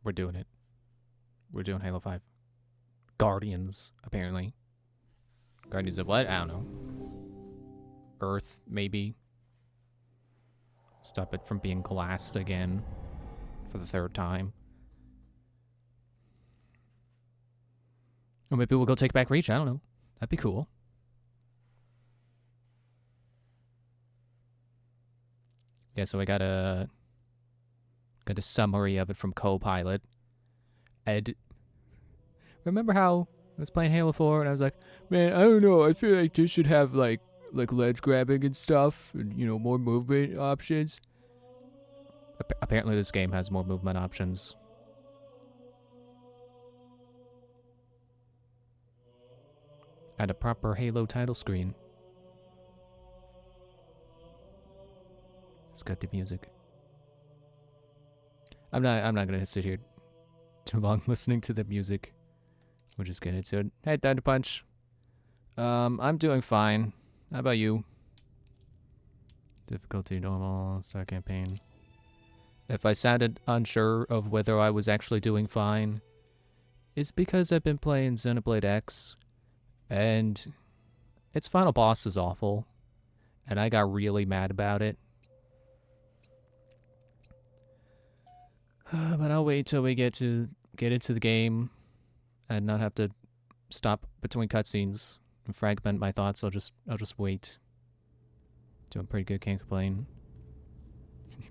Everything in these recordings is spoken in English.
We're doing it. We're doing Halo 5. Guardians, apparently. Guardians of what? I don't know. Earth, maybe. Stop it from being glassed again for the third time. Or maybe we'll go take back Reach. I don't know. That'd be cool. Yeah, so I got a summary of it from Copilot. And remember how I was playing Halo 4 and I was like, man, I don't know, I feel like this should have like ledge grabbing and stuff, and you know, more movement options. Apparently this game has more movement options. And a proper Halo title screen. It's got the music. I'm not gonna sit here too long listening to the music. We'll just get into it. Hey, Thunder Punch. I'm doing fine. How about you? Difficulty normal, start campaign. If I sounded unsure of whether I was actually doing fine, it's because I've been playing Xenoblade X, and its final boss is awful, and I got really mad about it. But I'll wait till we get into the game and not have to stop between cutscenes and fragment my thoughts. I'll just wait. Doing pretty good, can't complain.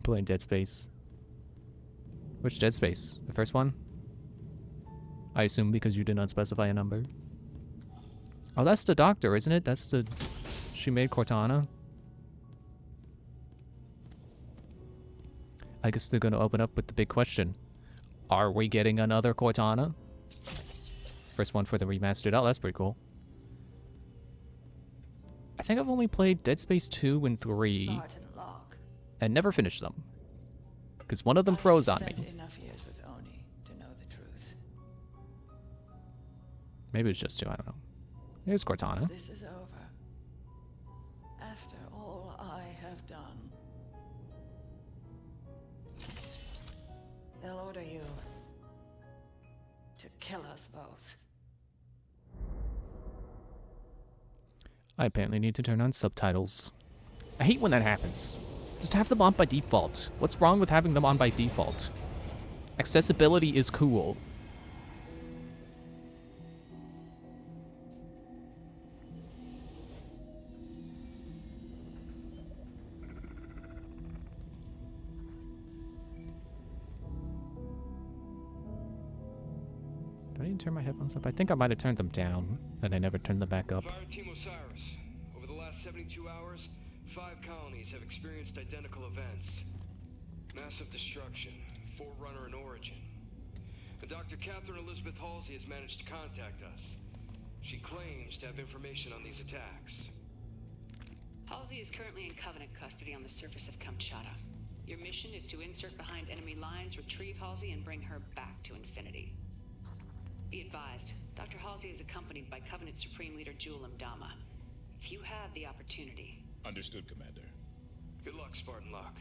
Playing Dead Space. Which Dead Space? The first one? I assume because you did not specify a number. Oh, that's the doctor, isn't it? That's the... She made Cortana. I guess they're gonna open up with the big question. Are we getting another Cortana? First one for the remastered. Oh, that's pretty cool. I think I've only played Dead Space 2 and 3 and never finished them. Because one of them froze on me. Enough years with Oni to know the truth. Maybe it's just 2, I don't know. Here's Cortana. This is over. After all I have done. They'll order you to kill us both. I apparently need to turn on subtitles. I hate when that happens. Just have them on by default. What's wrong with having them on by default? Accessibility is cool. Do I need to turn my headphones up? I think I might have turned them down, and I never turned them back up. Fire Team Osiris. Over the last 72 hours, 5 colonies have experienced identical events. Massive destruction, Forerunner and Origin. And Dr. Catherine Elizabeth Halsey has managed to contact us. She claims to have information on these attacks. Halsey is currently in Covenant custody on the surface of Kamchatka. Your mission is to insert behind enemy lines, retrieve Halsey, and bring her back to Infinity. Be advised, Dr. Halsey is accompanied by Covenant Supreme Leader Jul 'Mdama. If you have the opportunity... Understood, Commander. Good luck, Spartan Locke.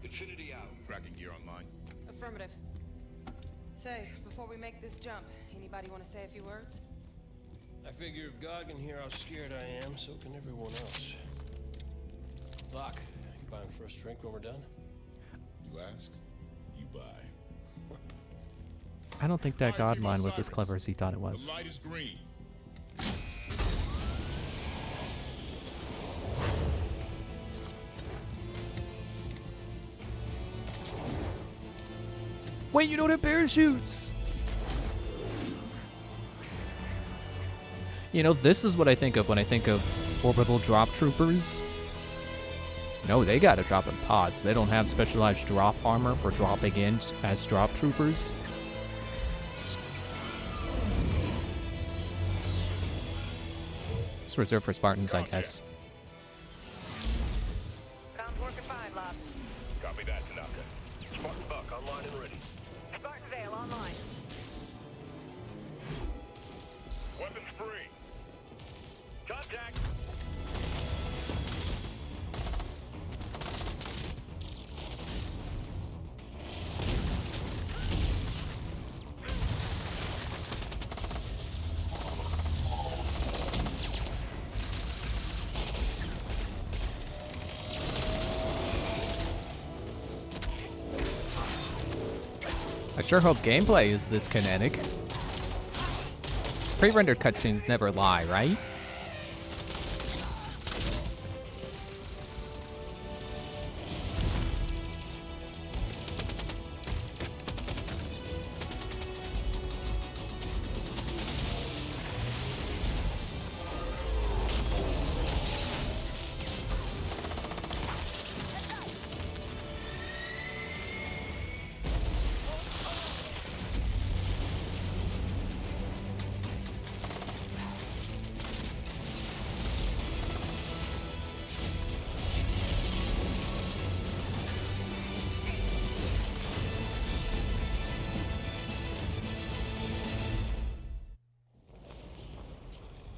Infinity out. Tracking gear online. Affirmative. Say, before we make this jump, anybody want to say a few words? I figure if God can hear how scared I am, so can everyone else. Locke, you buying first drink when we're done? You ask, you buy. I don't think that God line was as clever as he thought it was. The light is green. Wait, you don't have parachutes! You know, this is what I think of when I think of orbital drop troopers. No, they gotta drop in pods. They don't have specialized drop armor for dropping in as drop troopers. It's reserved for Spartans, I guess. Comms working fine, Locke. Copy that, Tanaka. Spartan Buck online and ready. Spartan Vale online. Weapons free. Contact. I sure hope gameplay is this kinetic. Pre-rendered cutscenes never lie, right?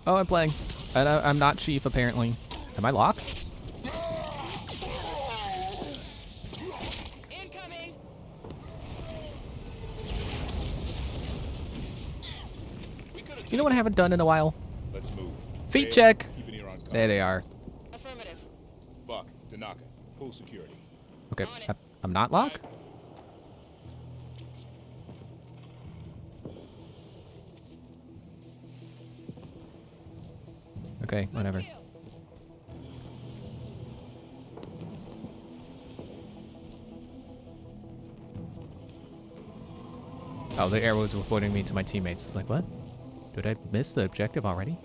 Oh, I'm playing. And I'm not Chief, apparently. Am I locked? Incoming! You know what I haven't done in a while? Let's move. Feet Vale, check. Keep an ear on There they are. Affirmative. Buck, Tanaka, full security. Okay, I'm not locked? Okay, whatever. Oh, the arrow was reporting me to my teammates. It's like, what? Did I miss the objective already?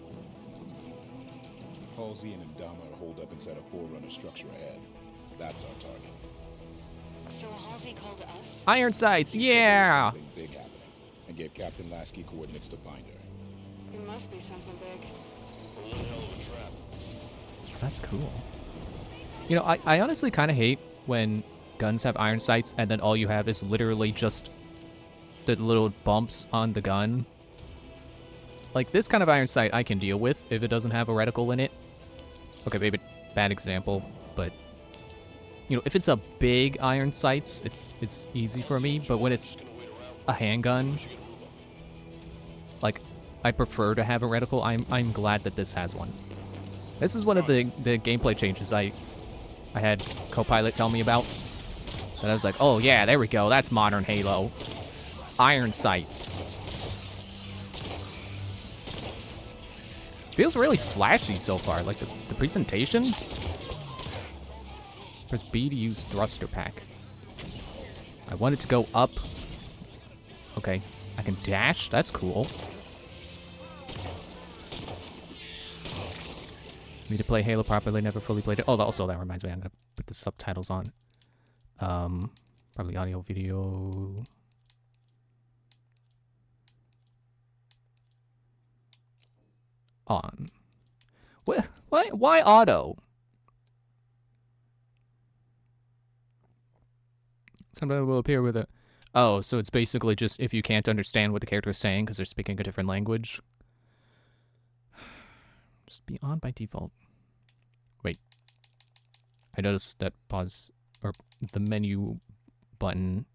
Halsey and Indama are holed up inside a Forerunner structure ahead. That's our target. So Halsey called us? Iron sights, He said there was yeah! something big happening, and gave Captain Lasky coordinates to find her. It must be something big. One hell of a trap. That's cool. You know, I honestly kind of hate when guns have iron sights and then all you have is literally just the little bumps on the gun. Like, this kind of iron sight I can deal with if it doesn't have a reticle in it. Okay, maybe bad example, but... You know, if it's a big iron sights, it's easy for me, but when it's a handgun, like, I prefer to have a reticle. I'm glad that this has one. This is one of the gameplay changes I had Copilot tell me about. And I was like, oh yeah, there we go, that's modern Halo. Iron sights. Feels really flashy so far, like the presentation. Press B to use thruster pack. I want it to go up. Okay, I can dash, that's cool. Me to play Halo properly, never fully played it. Oh, also that reminds me, I'm gonna put the subtitles on. Probably audio, video. On. Why auto? Somebody will appear with a... Oh, so it's basically just if you can't understand what the character is saying because they're speaking a different language. Just be on by default. Wait. I noticed that pause, or the menu button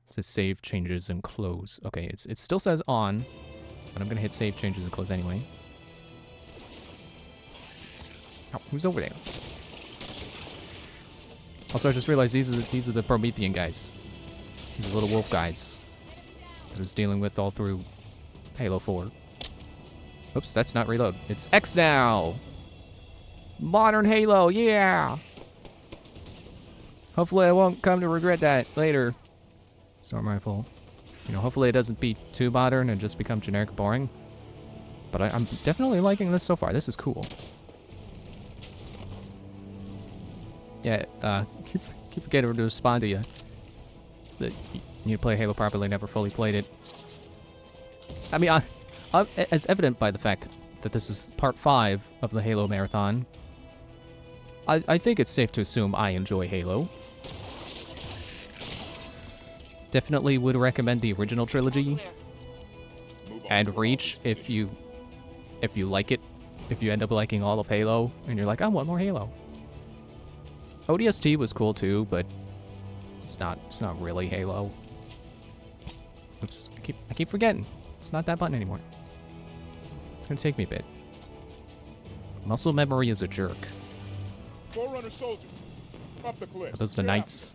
says save, changes, and close. Okay, it still says on, but I'm gonna hit save, changes, and close anyway. Oh, who's over there? Also, I just realized these are the Promethean guys. These are little wolf guys that I was dealing with all through Halo 4. Oops, that's not reload. It's X now! Modern Halo, yeah! Hopefully I won't come to regret that later. Storm rifle. You know, hopefully it doesn't be too modern and just become generic boring. But I'm definitely liking this so far. This is cool. Yeah, keep forgetting to respond to you. That you need to play Halo properly, never fully played it. I mean, as evident by the fact that this is part 5 of the Halo marathon, I think it's safe to assume I enjoy Halo. Definitely would recommend the original trilogy and Reach if you like it. If you end up liking all of Halo and you're like, I want more Halo. ODST was cool too, but it's not really Halo. Oops, I keep forgetting. It's not that button anymore. It's gonna take me a bit. Muscle memory is a jerk. Forerunner soldier, up the cliff. Are those the Knights?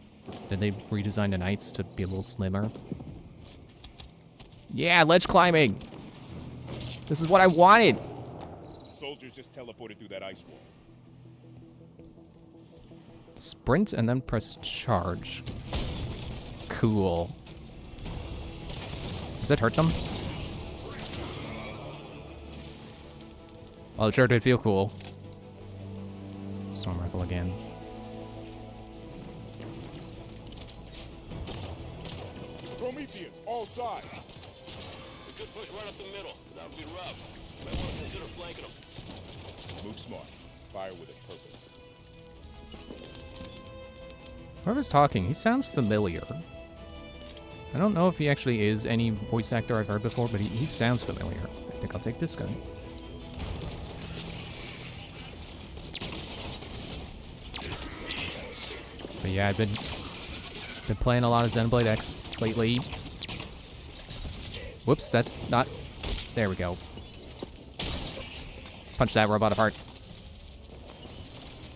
Did they redesign the Knights to be a little slimmer? Yeah, ledge climbing. This is what I wanted. Soldiers just teleported through that ice wall. Sprint and then press charge. Cool. Does it hurt them? Well, it sure did feel cool. Storm rifle again. Prometheus, all sides. We could push right up the middle. That would be rough. Might want to consider flanking them. Move smart. Fire with a purpose. Whoever's talking, he sounds familiar. I don't know if he actually is any voice actor I've heard before, but he sounds familiar. I think I'll take this guy. But yeah, I've been playing a lot of Xenoblade X lately. Whoops, that's not... There we go. Punch that robot apart.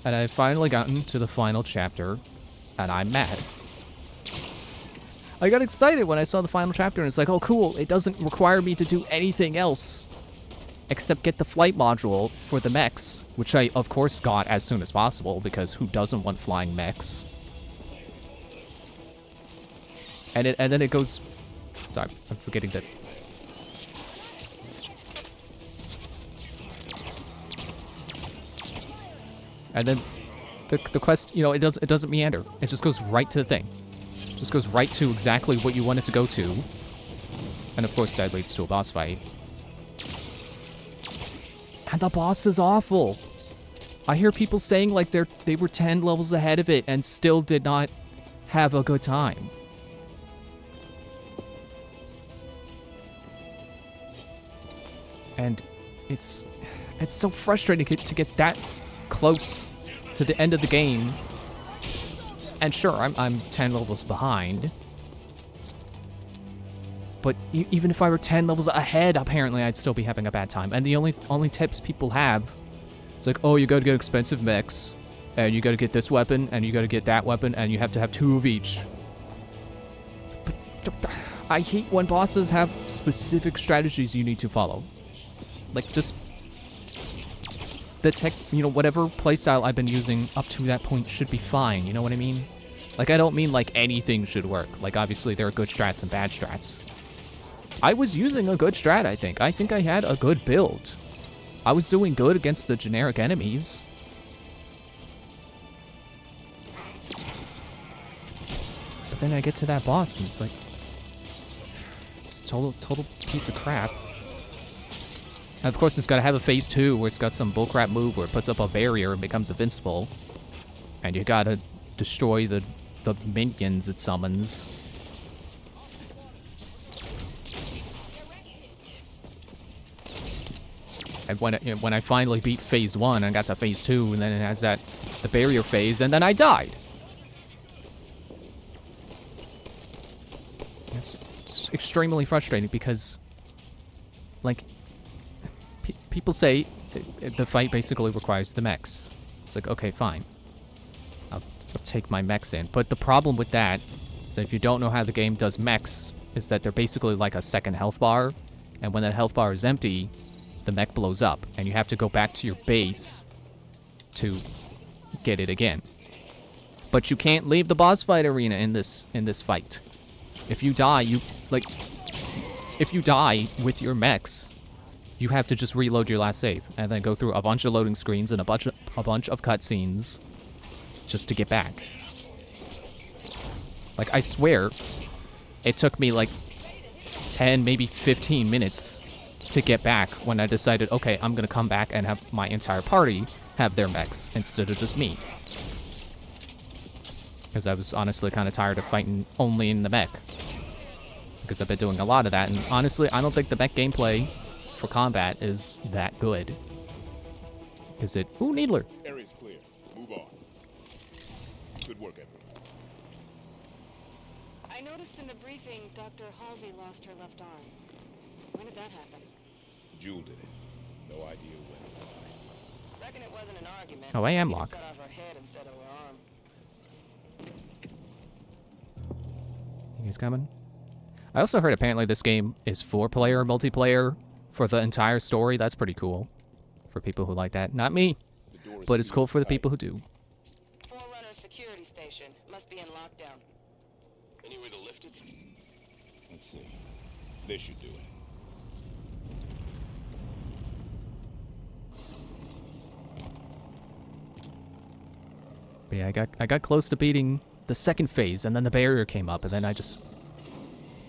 And I've finally gotten to the final chapter, and I'm mad. I got excited when I saw the final chapter, and it's like, oh cool, it doesn't require me to do anything else except get the flight module for the mechs, which I, of course, got as soon as possible, because who doesn't want flying mechs? And then it goes... Sorry, I'm forgetting that... And then the quest, you know, it doesn't meander. It just goes right to the thing. It just goes right to exactly what you want it to go to. And of course that leads to a boss fight. And the boss is awful. I hear people saying like they were 10 levels ahead of it and still did not have a good time. And it's so frustrating to get that close to the end of the game. And sure, I'm 10 levels behind. But even if I were 10 levels ahead, apparently I'd still be having a bad time. And the only tips people have, it's like, oh, you gotta get expensive mechs, and you gotta get this weapon, and you gotta get that weapon, and you have to have 2 of each. But I hate when bosses have specific strategies you need to follow. Like, just the tech, you know, whatever playstyle I've been using up to that point should be fine, you know what I mean? Like, I don't mean like anything should work. Like, obviously there are good strats and bad strats. I was using a good strat, I think. I think I had a good build. I was doing good against the generic enemies. But then I get to that boss and it's like... It's a total piece of crap. And of course, it's got to have a phase 2 where it's got some bullcrap move where it puts up a barrier and becomes invincible. And you gotta destroy the minions it summons. And when I finally beat phase 1, I got to phase 2, and then it has the barrier phase, and then I died. It's extremely frustrating because, like, people say the fight basically requires the mechs. It's like, okay, fine. I'll take my mechs in. But the problem with that is that if you don't know how the game does mechs, is that they're basically like a second health bar, and when that health bar is empty, the mech blows up, and you have to go back to your base to get it again. But you can't leave the boss fight arena in this fight. If you die, if you die with your mechs, you have to just reload your last save, and then go through a bunch of loading screens and a bunch of cutscenes just to get back. Like, I swear, it took me like 10, maybe 15 minutes to get back when I decided, okay, I'm gonna come back and have my entire party have their mechs instead of just me. Because I was honestly kind of tired of fighting only in the mech. Because I've been doing a lot of that, and honestly, I don't think the mech gameplay for combat is that good. Is it? Ooh, Needler. Area's clear. Move on. Good work, everyone. I noticed in the briefing Dr. Halsey lost her left arm. When did that happen? Jewel did it. No idea when or why. Reckon it wasn't an argument. Oh, I am Locke. Cut off her head instead of her arm. Think he's coming? I also heard apparently this game is 4-player multiplayer for the entire story. That's pretty cool for people who like that. Not me, The door is but it's cool sealed for the tight. people who do. Forerunner security station. Must be in lockdown. Any way to lift it? Let's see. This should do it. But yeah, I got close to beating the second phase, and then the barrier came up, and then I just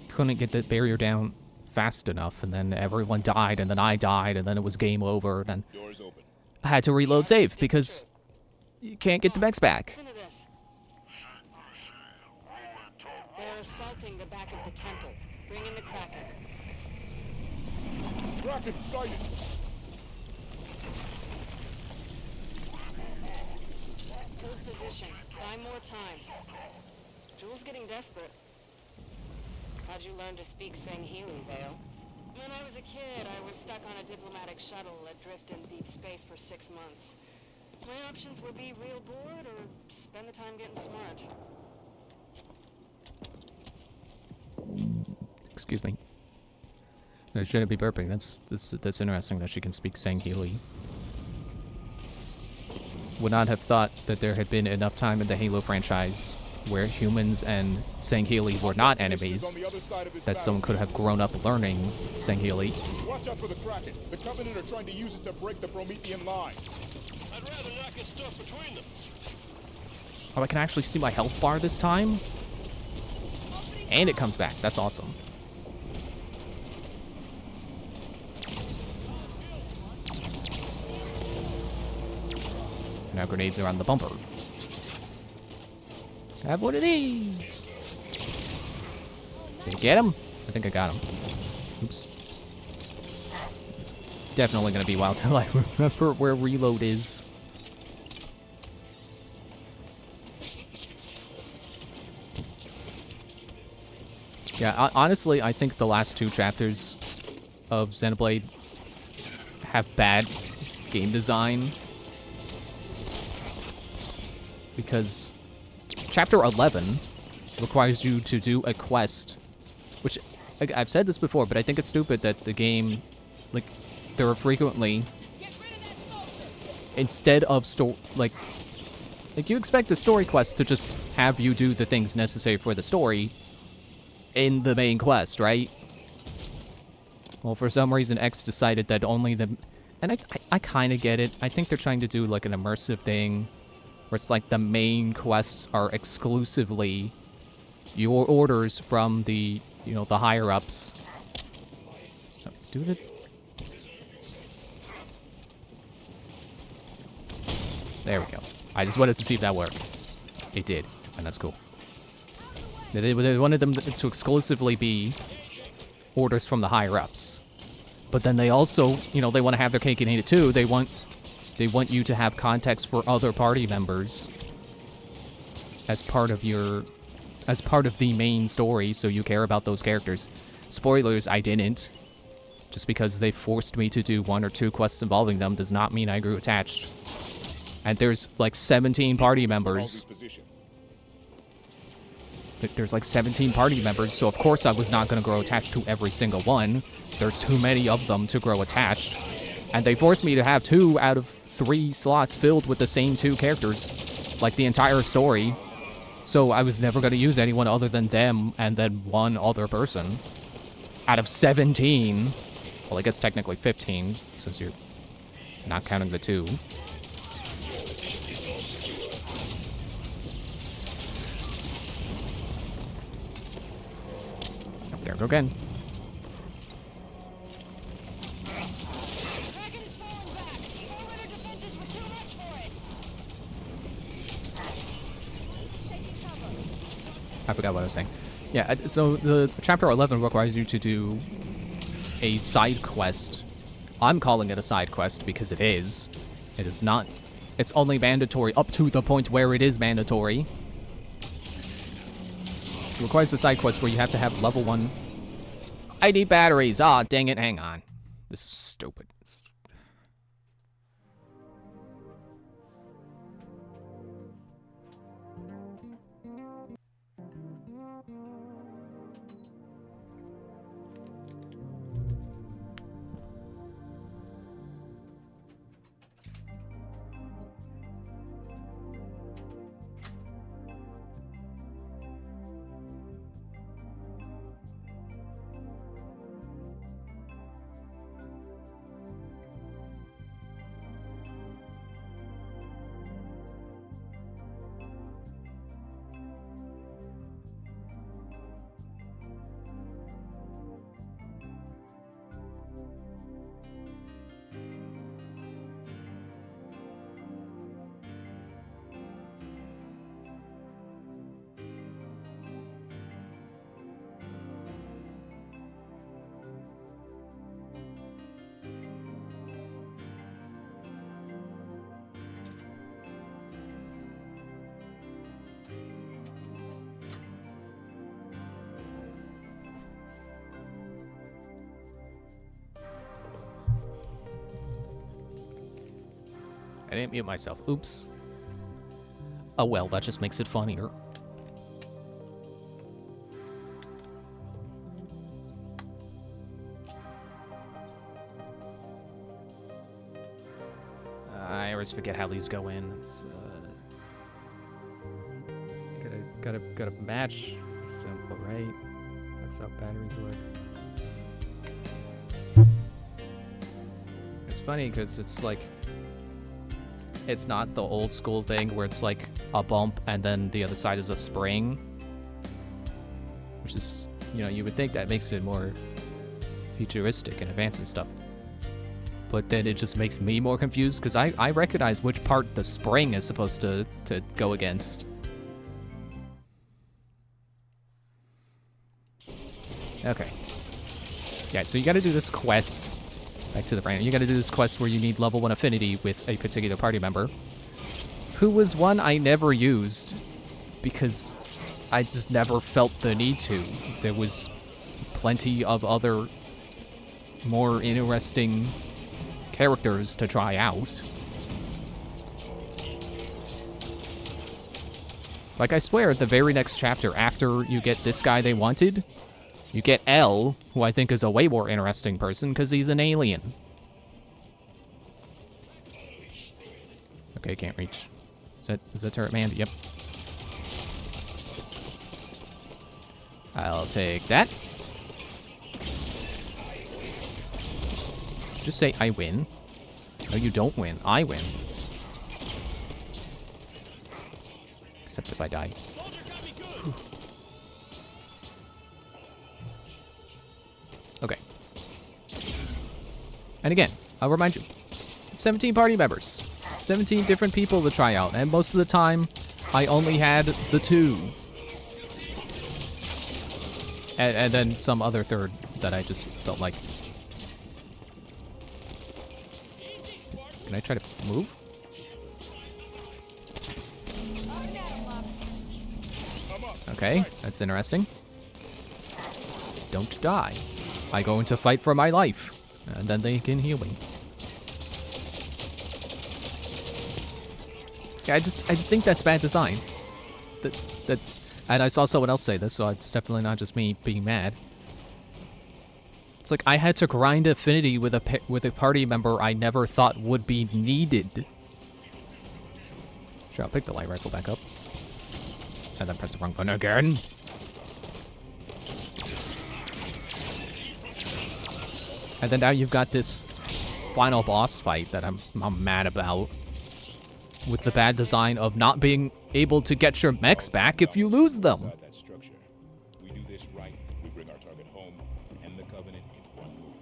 couldn't get the barrier down fast enough, and then everyone died, and then I died, and then it was game over, and then Door's open. I had to reload save because you can't get the mechs back. Listen to this. They're assaulting the back of the temple. Bring in the Kraken. Kraken sighted! Hold position. Buy more time. Jules getting desperate. How'd you learn to speak Sangheili, Vale? When I was a kid, I was stuck on a diplomatic shuttle adrift in deep space for 6 months. My options were be real bored or spend the time getting smart. Excuse me. I shouldn't be burping. That's interesting that she can speak Sangheili. Would not have thought that there had been enough time in the Halo franchise where humans and Sangheili were not enemies, On the other side of this that someone could have grown up learning Sangheili. battle. Watch out for the Kraken. The Covenant are trying to use it to break the Promethean line. I'd rather not get stuff between them. Oh, I can actually see my health bar this time? And it comes back. That's awesome. Now grenades are on the bumper. Have one of these. Did I get him? I think I got him. Oops. It's definitely gonna be a while till I remember where reload is. Yeah, honestly, I think the last 2 chapters of Xenoblade have bad game design. Because Chapter 11 requires you to do a quest, which, I've said this before, but I think it's stupid that the game, like, there are frequently, instead of like you expect a story quest to just have you do the things necessary for the story in the main quest, right? Well, for some reason, X decided that only the, and I kind of get it. I think they're trying to do, like, an immersive thing, where it's like the main quests are exclusively your orders from the, you know, the higher-ups. Oh, dude, there we go. I just wanted to see if that worked. It did, and that's cool. They wanted them to exclusively be orders from the higher-ups. But then they also, you know, they want to have their cake and eat it too. They want you to have context for other party members as part of the main story, so you care about those characters. Spoilers, I didn't. Just because they forced me to do 1 or 2 quests involving them does not mean I grew attached. And there's like 17 party members. There's like 17 party members, so of course I was not going to grow attached to every single one. There's too many of them to grow attached. And they forced me to have 2 out of 3 slots filled with the same 2 characters, like the entire story. So I was never going to use anyone other than them and then 1 other person. Out of 17. Well, I guess technically 15, since you're not counting the 2. Oh, there we go again. I forgot what I was saying. Yeah, so the Chapter 11 requires you to do a side quest. I'm calling it a side quest because it is. It is not. It's only mandatory up to the point where it is mandatory. It requires a side quest where you have to have level 1. I need batteries. Ah, dang it. Hang on. This is stupid. I didn't mute myself. Oops. Oh well, that just makes it funnier. I always forget how these go in. It's, gotta match. Simple, right? That's how batteries work. It's funny because it's like, it's not the old school thing where it's like a bump and then the other side is a spring, which is, you know, you would think that makes it more futuristic and advanced and stuff. But then it just makes me more confused because I recognize which part the spring is supposed to go against. Okay. Yeah, so you gotta do this quest. Back to the frame. You gotta do this quest where you need level 1 affinity with a particular party member, who was one I never used because I just never felt the need to. There was plenty of other more interesting characters to try out. Like, I swear, at the very next chapter, after you get this guy they wanted, you get L, who I think is a way more interesting person because he's an alien. Okay, can't reach. Is that turret manned? Yep. I'll take that. Just say I win. No, you don't win. I win. Except if I die. Whew. Okay. And again, I'll remind you, 17 party members, 17 different people to try out, and most of the time, I only had the 2. And then some other third that I just felt like. Can I try to move? Okay, that's interesting. Don't die. I go into fight for my life, and then they can heal me. Yeah, I just think that's bad design. And I saw someone else say this, so it's definitely not just me being mad. It's like I had to grind affinity with a party member I never thought would be needed. Sure, I'll pick the light rifle back up, and then press the wrong button again. And then now you've got this final boss fight that I'm mad about, with the bad design of not being able to get your mechs back if you lose them. That structure. We do this right, we bring our target home, and the Covenant in one move.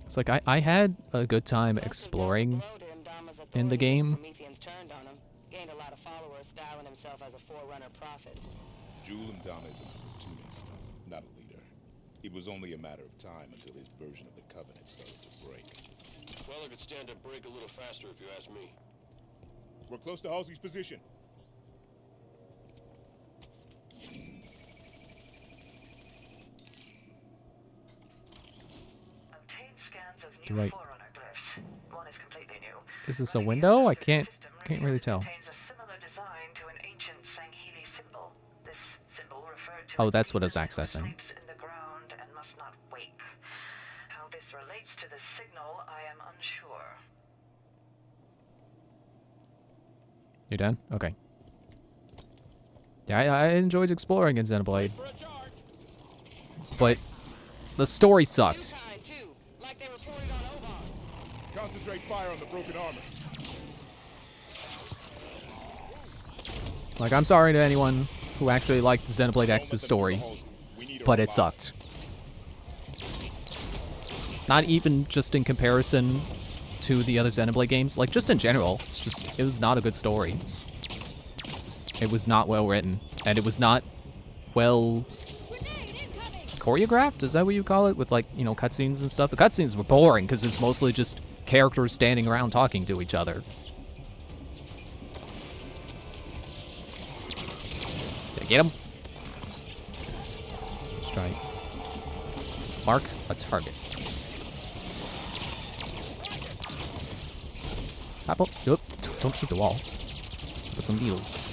It's like I had a good time exploring in the game. Gained a lot of followers, styling himself as a forerunner prophet. Jul 'Mdama is an opportunist, not a leader. It was only a matter of time until his version of the Covenant started to break. Weller could stand to break a little faster if you ask me. We're close to Halsey's position. Do I... Is this a window? I can't really tell. Oh, that's what I was accessing. How this relates to the signal, I am unsure. You done? Okay. Yeah, I enjoyed exploring in Xenoblade. But the story sucked. Concentrate fire on the broken armor. Like, I'm sorry to anyone who actually liked Xenoblade X's story, but it sucked. Not even just in comparison to the other Xenoblade games, like just in general, it was not a good story. It was not well written, and it was not well choreographed? Is that what you call it? With, like, you know, cutscenes and stuff? The cutscenes were boring because it's mostly just characters standing around talking to each other. Did I get him? Let's try. Mark a target. How about... Oop, don't shoot the wall. Put some needles.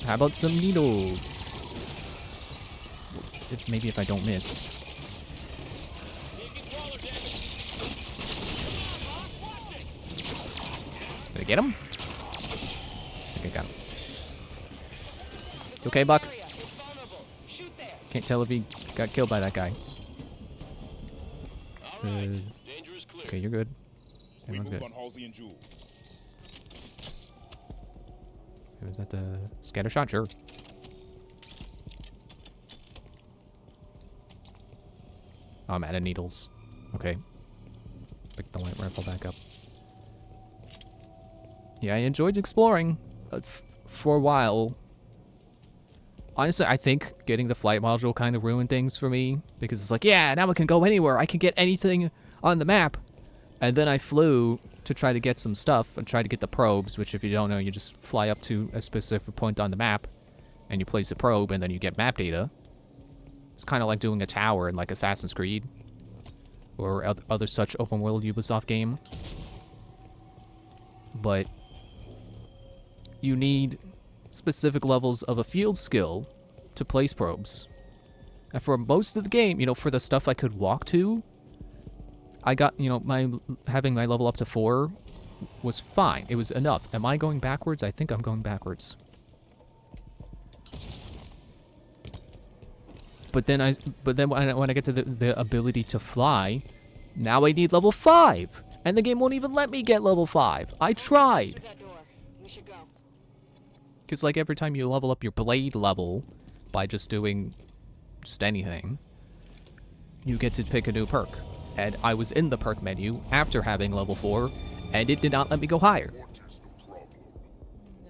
How about some needles? Maybe if I don't miss. Did I get him? I think I got him. You okay, Buck? Can't tell if he got killed by that guy. Okay, you're good. We Everyone's move good. on Halsey and Jewel. Was that the scatter shot? Sure. Oh, I'm out of needles. Okay. Pick the light rifle back up. Yeah, I enjoyed exploring for a while. Honestly, I think getting the flight module kind of ruined things for me. Because it's like, yeah, now I can go anywhere. I can get anything on the map. And then I flew to try to get some stuff and try to get the probes, which if you don't know, you just fly up to a specific point on the map and you place a probe and then you get map data. It's kind of like doing a tower in like Assassin's Creed or other such open world Ubisoft game. But you need specific levels of a field skill to place probes. And for most of the game, you know, for the stuff I could walk to, I got, you know, having my level up to 4 was fine. It was enough. Am I going backwards? I think I'm going backwards. But then when I get to the ability to fly, now I need level 5. And the game won't even let me get level 5. I tried. Because like every time you level up your blade level by just doing just anything, you get to pick a new perk. And I was in the perk menu after having level 4, and it did not let me go higher. There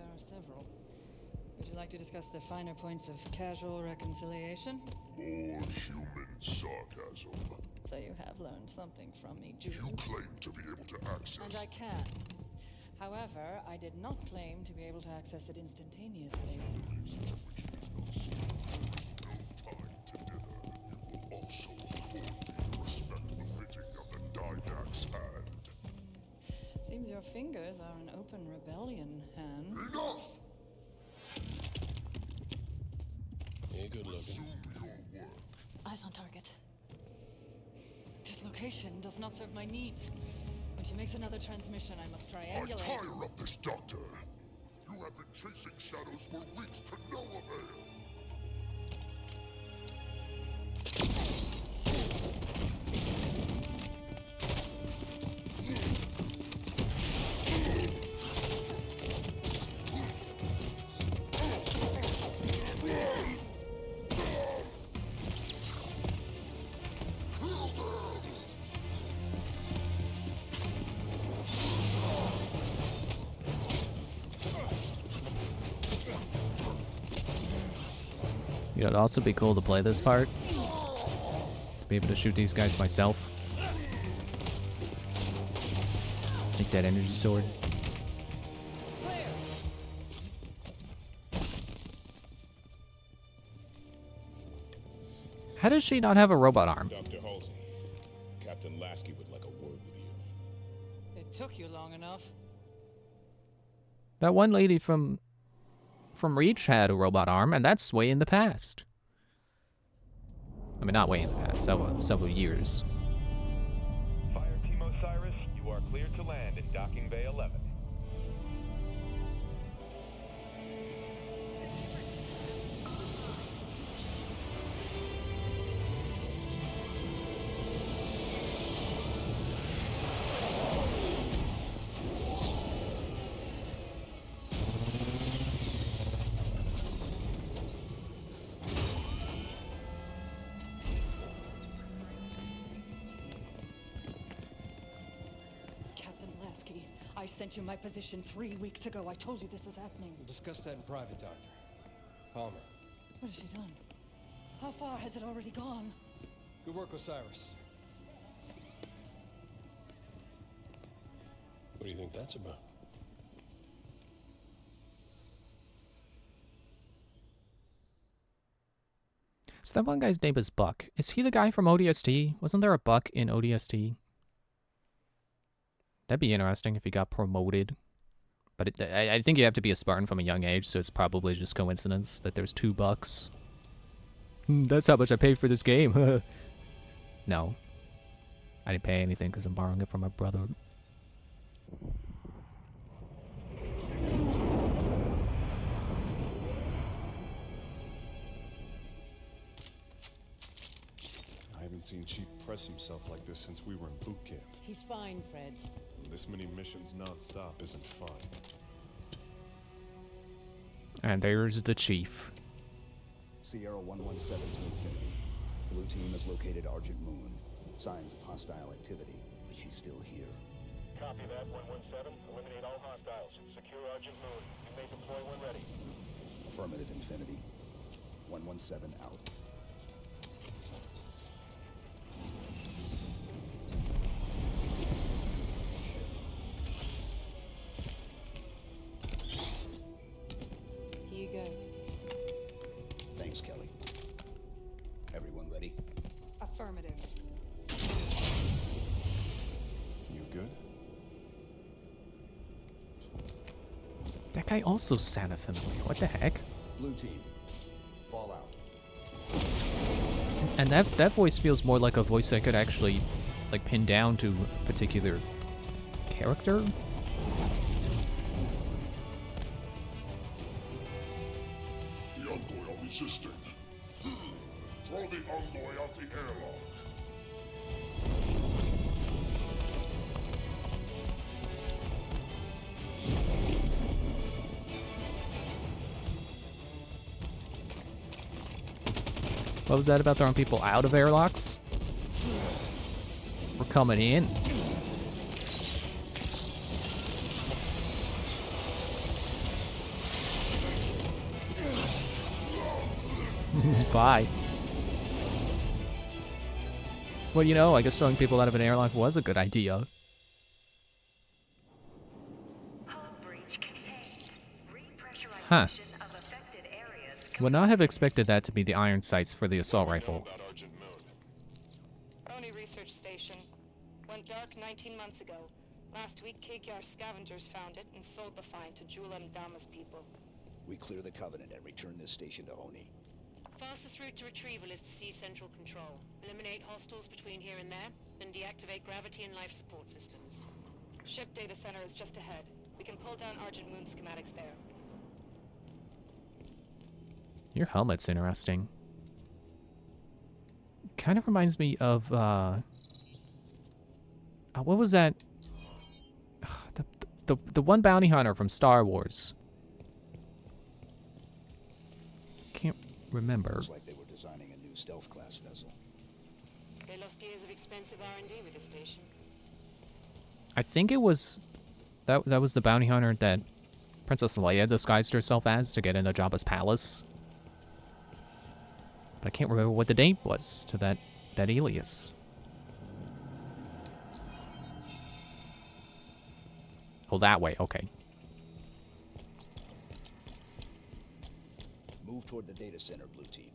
are several. Would you like to discuss the finer points of casual reconciliation? More human sarcasm. So you have learned something from me, Julie. You claim to be able to access... And I can. However, I did not claim to be able to access it instantaneously. Seems your fingers are an open rebellion, Han. Enough! Yeah, good looking. Eyes on target. This location does not serve my needs. When she makes another transmission, I must I triangulate. tire of this, Doctor. You have been chasing shadows for weeks to no avail. You know, it'd also be cool to play this part. To be able to shoot these guys myself. Take that energy sword. How does she not have a robot arm? Dr. Halsey, Captain Lasky would like a word with you. It took you long enough. That one lady from Reach had a robot arm, and that's way in the past. I mean, not way in the past, several years. Fire Team Osiris, you are cleared to land in Docking Bay 11. I sent you my position 3 weeks ago. I told you this was happening. We'll discuss that in private, Doctor. Palmer. What has she done? How far has it already gone? Good work, Osiris. What do you think that's about? So So that one guy's name is Buck. Is he the guy from ODST? Wasn't there a Buck in ODST? That'd be interesting if he got promoted. But I think you have to be a Spartan from a young age, so it's probably just coincidence that there's 2 Bucks. That's how much I paid for this game. No. I didn't pay anything because I'm borrowing it from my brother. I haven't seen Chief press himself like this since we were in boot camp. He's fine, Fred. This many missions non-stop isn't fun. And there's the Chief. Sierra 117 to Infinity. Blue team has located Argent Moon. Signs of hostile activity, but she's still here. Copy that, 117. Eliminate all hostiles. Secure Argent Moon. You may deploy when ready. Affirmative, Infinity. 117 out. Here you go. Thanks, Kelly. Everyone ready? Affirmative. You good? That guy also sounded familiar. What the heck? Blue team. Fall out. And that voice feels more like a voice I could actually, like, pin down to a particular character. The Envoy are resisting. Throw the Envoy out the airlock. What was that about throwing people out of airlocks? We're coming in. Bye. Well, you know, I guess throwing people out of an airlock was a good idea. Huh. Would not have expected that to be the iron sights for the assault rifle. Oni Research Station. Went dark 19 months ago. Last week, KKR scavengers found it and sold the find to Jula and Dama's people. We clear the Covenant and return this station to Oni. Fastest route to retrieval is to seize central control. Eliminate hostiles between here and there, then deactivate gravity and life support systems. Ship data center is just ahead. We can pull down Argent Moon schematics there. Your helmet's interesting. Kind of reminds me of, what was that? The one bounty hunter from Star Wars. Can't remember. Looks like they were designing a new stealth class vessel. They lost years of expensive R&D with the station. I think it was that was the bounty hunter that Princess Leia disguised herself as to get into Jabba's palace. But I can't remember what the name was to that alias. Oh, that way. Okay. Move toward the data center, Blue team.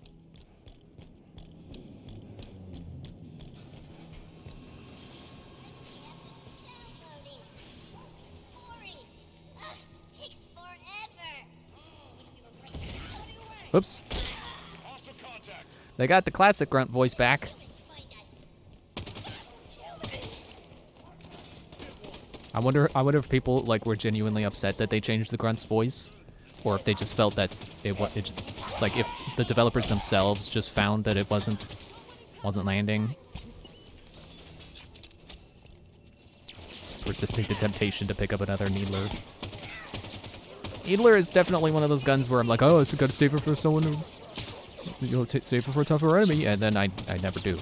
Oops. They got the classic grunt voice back. I wonder if people like were genuinely upset that they changed the grunt's voice, or if they just felt that like if the developers themselves just found that it wasn't landing. Resisting the temptation to pick up another Needler. Needler is definitely one of those guns where I'm like, oh, so gotta save it for someone who, you know, save it for a tougher enemy, and then I never do.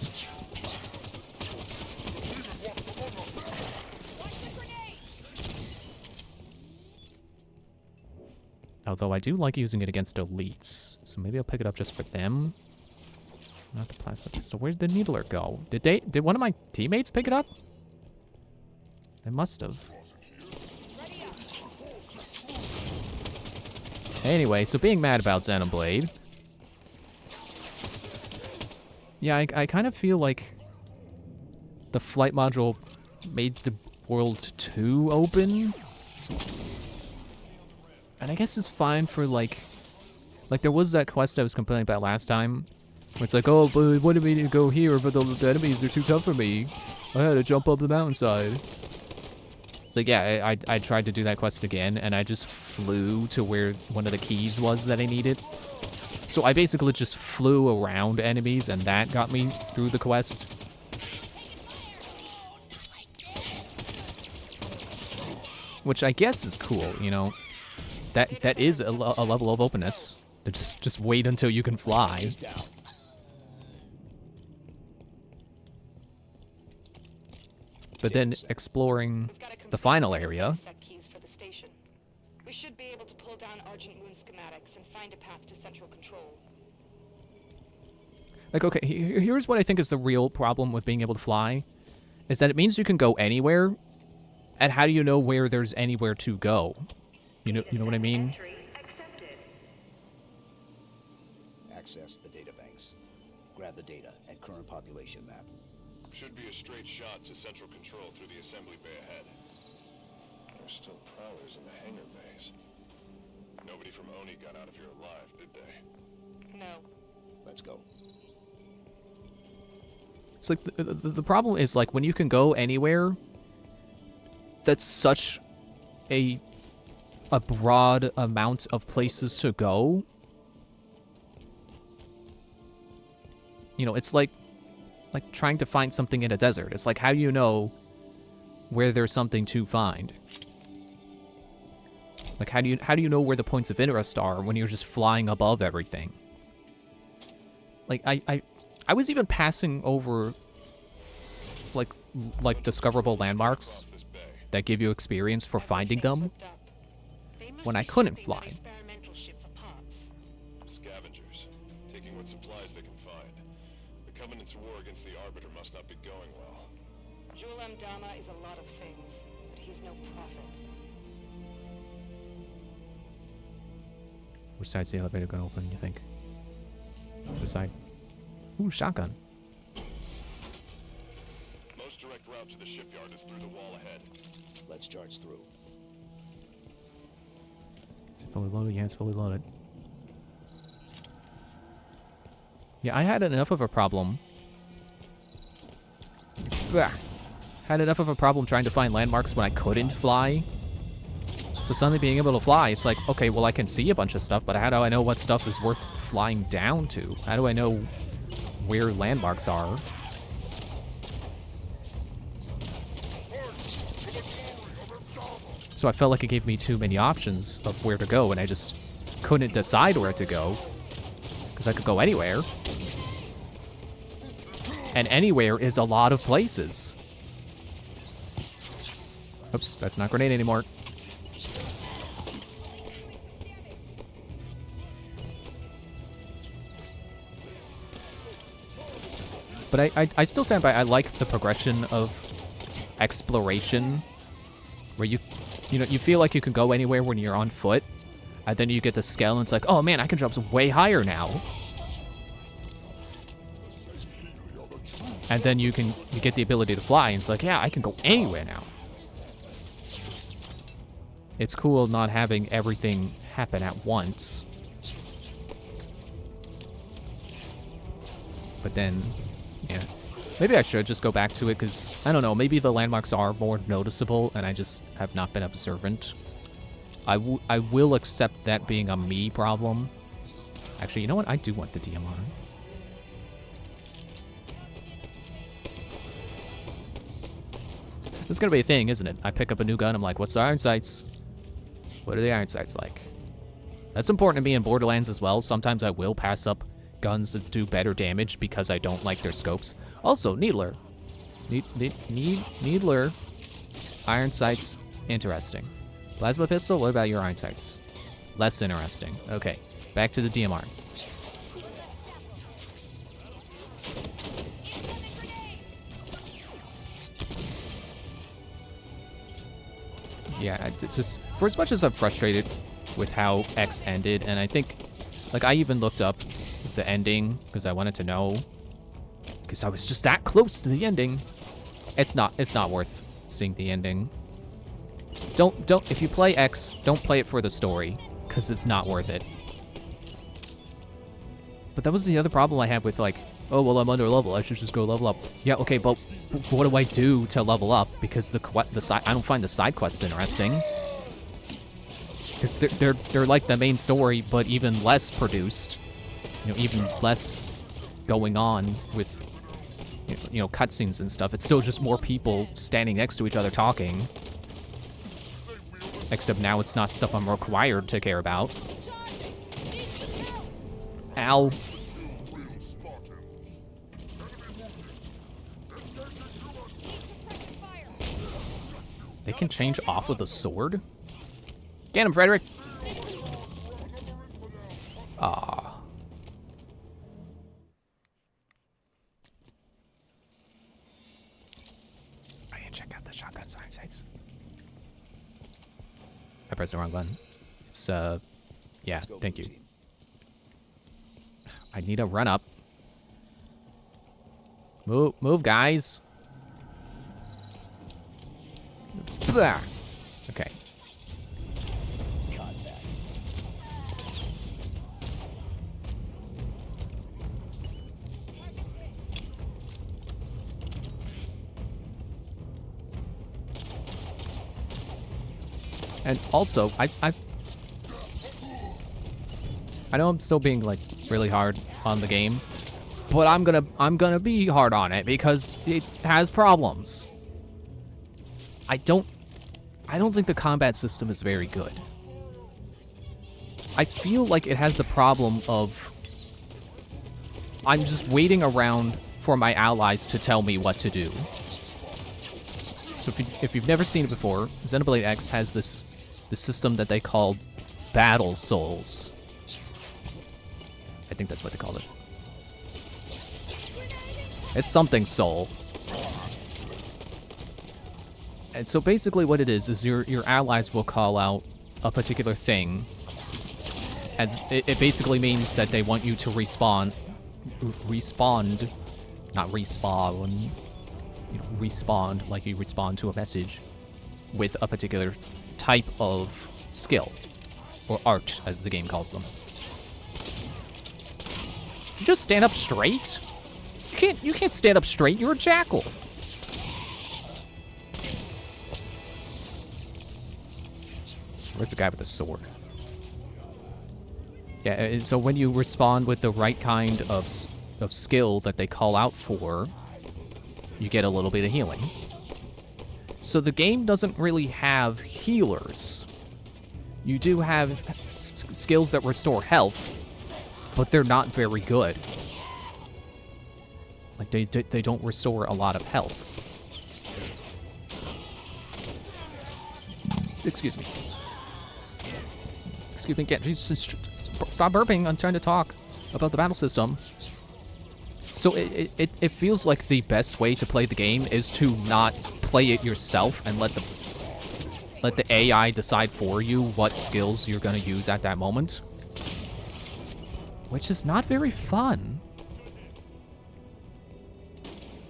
Although I do like using it against elites, so maybe I'll pick it up just for them. Not the plasma pistol. Where'd the Needler go? Did one of my teammates pick it up? They must have. Anyway, so being mad about Xenoblade. Yeah, I kind of feel like the flight module made the world too open. And I guess it's fine for like there was that quest I was complaining about last time, where it's like, oh, but what do we need to go here? But the enemies are too tough for me. I had to jump up the mountainside. It's like, yeah, I tried to do that quest again, and I just flew to where one of the keys was that I needed. So I basically just flew around enemies, and that got me through the quest. Which I guess is cool, you know. That is a level of openness. Just wait until you can fly. But then exploring the final area. We should be able to pull down Argent Moon schematics and find a path to central control. Like, okay, here's what I think is the real problem with being able to fly, is that it means you can go anywhere, and how do you know where there's anywhere to go? You know what I mean? Access the data banks. Grab the data and current population map. Should be a straight shot to central control through the assembly bay ahead. There's still prowlers in the hangar bays. Nobody from Oni got out of here alive, did they? No. Let's go. It's like the problem is, like, when you can go anywhere, that's such a broad amount of places to go. You know, it's like trying to find something in a desert. It's like, how do you know where there's something to find? Like, how do you know where the points of interest are when you're just flying above everything? Like, I was even passing over like discoverable landmarks that give you experience for finding them when I couldn't fly. Scavengers, taking what supplies they can find. The Covenant's war against the Arbiter must not be going well. Jul Mdama is a lot of things, but he's no prophet. Which side's the elevator gonna open, you think? This side. Ooh, shotgun. Most direct route to the shipyard is through the wall ahead. Let's charge through. Is it fully loaded? Yeah, it's fully loaded. Yeah, I had enough of a problem. Had enough of a problem trying to find landmarks when I couldn't fly. So suddenly being able to fly, it's like, okay, well, I can see a bunch of stuff, but how do I know what stuff is worth flying down to? How do I know where landmarks are? So I felt like it gave me too many options of where to go, and I just couldn't decide where to go, because I could go anywhere. And anywhere is a lot of places. Oops, that's not grenade anymore. But I still stand by, I like the progression of exploration, where you know, you feel like you can go anywhere when you're on foot, and then you get the scale and it's like, oh man, I can jump way higher now. And then you get the ability to fly, and it's like, yeah, I can go anywhere now. It's cool not having everything happen at once. But then, yeah. Maybe I should just go back to it, because, I don't know, maybe the landmarks are more noticeable, and I just have not been observant. I will accept that being a me problem. Actually, you know what? I do want the DMR. This is gonna be a thing, isn't it? I pick up a new gun, I'm like, what's the iron sights? What are the iron sights like? That's important to me in Borderlands as well. Sometimes I will pass up guns that do better damage because I don't like their scopes. Also, Needler. Needler. Iron sights, interesting. Plasma pistol, what about your iron sights? Less interesting. Okay, back to the DMR. Yeah, just for as much as I'm frustrated with how X ended, and I think, like, I even looked up the ending because I wanted to know. because I was just that close to the ending. It's not worth seeing the ending. Don't if you play X, don't play it for the story, because it's not worth it. But that was the other problem I had with, like, oh, well, I'm under level, I should just go level up. Yeah, okay, but what do I do to level up? Because I don't find the side quests interesting. Because they're like the main story, but even less produced. You know, even less going on with, you know, cutscenes and stuff. It's still just more people standing next to each other talking. Except now it's not stuff I'm required to care about. Ow. They can change off with a sword? Get him, Frederick! Ah. I didn't check out the shotgun sights. I pressed the wrong button. It's, yeah, thank you. I need a run up. Move, guys. Blah. Okay. Contact. And also, I know I'm still being, like, really hard on the game, but I'm gonna be hard on it because it has problems. I don't think the combat system is very good. I feel like it has the problem of I'm just waiting around for my allies to tell me what to do. So if you've never seen it before, Xenoblade X has this system that they call Battle Souls. I think that's what they call it. It's something soul. And so basically what it is your allies will call out a particular thing. And it basically means that they want you to respond, not respawn, you know, respond like you respond to a message with a particular type of skill, or art, as the game calls them. Did you just stand up straight? You can't stand up straight. You're a jackal. Where's the guy with the sword? Yeah, so when you respond with the right kind of skill that they call out for, you get a little bit of healing. So the game doesn't really have healers. You do have skills that restore health, but they're not very good. Like, they don't restore a lot of health. Excuse me. Excuse me, stop burping. I'm trying to talk about the battle system. So it feels like the best way to play the game is to not play it yourself and let the AI decide for you what skills you're going to use at that moment. Which is not very fun.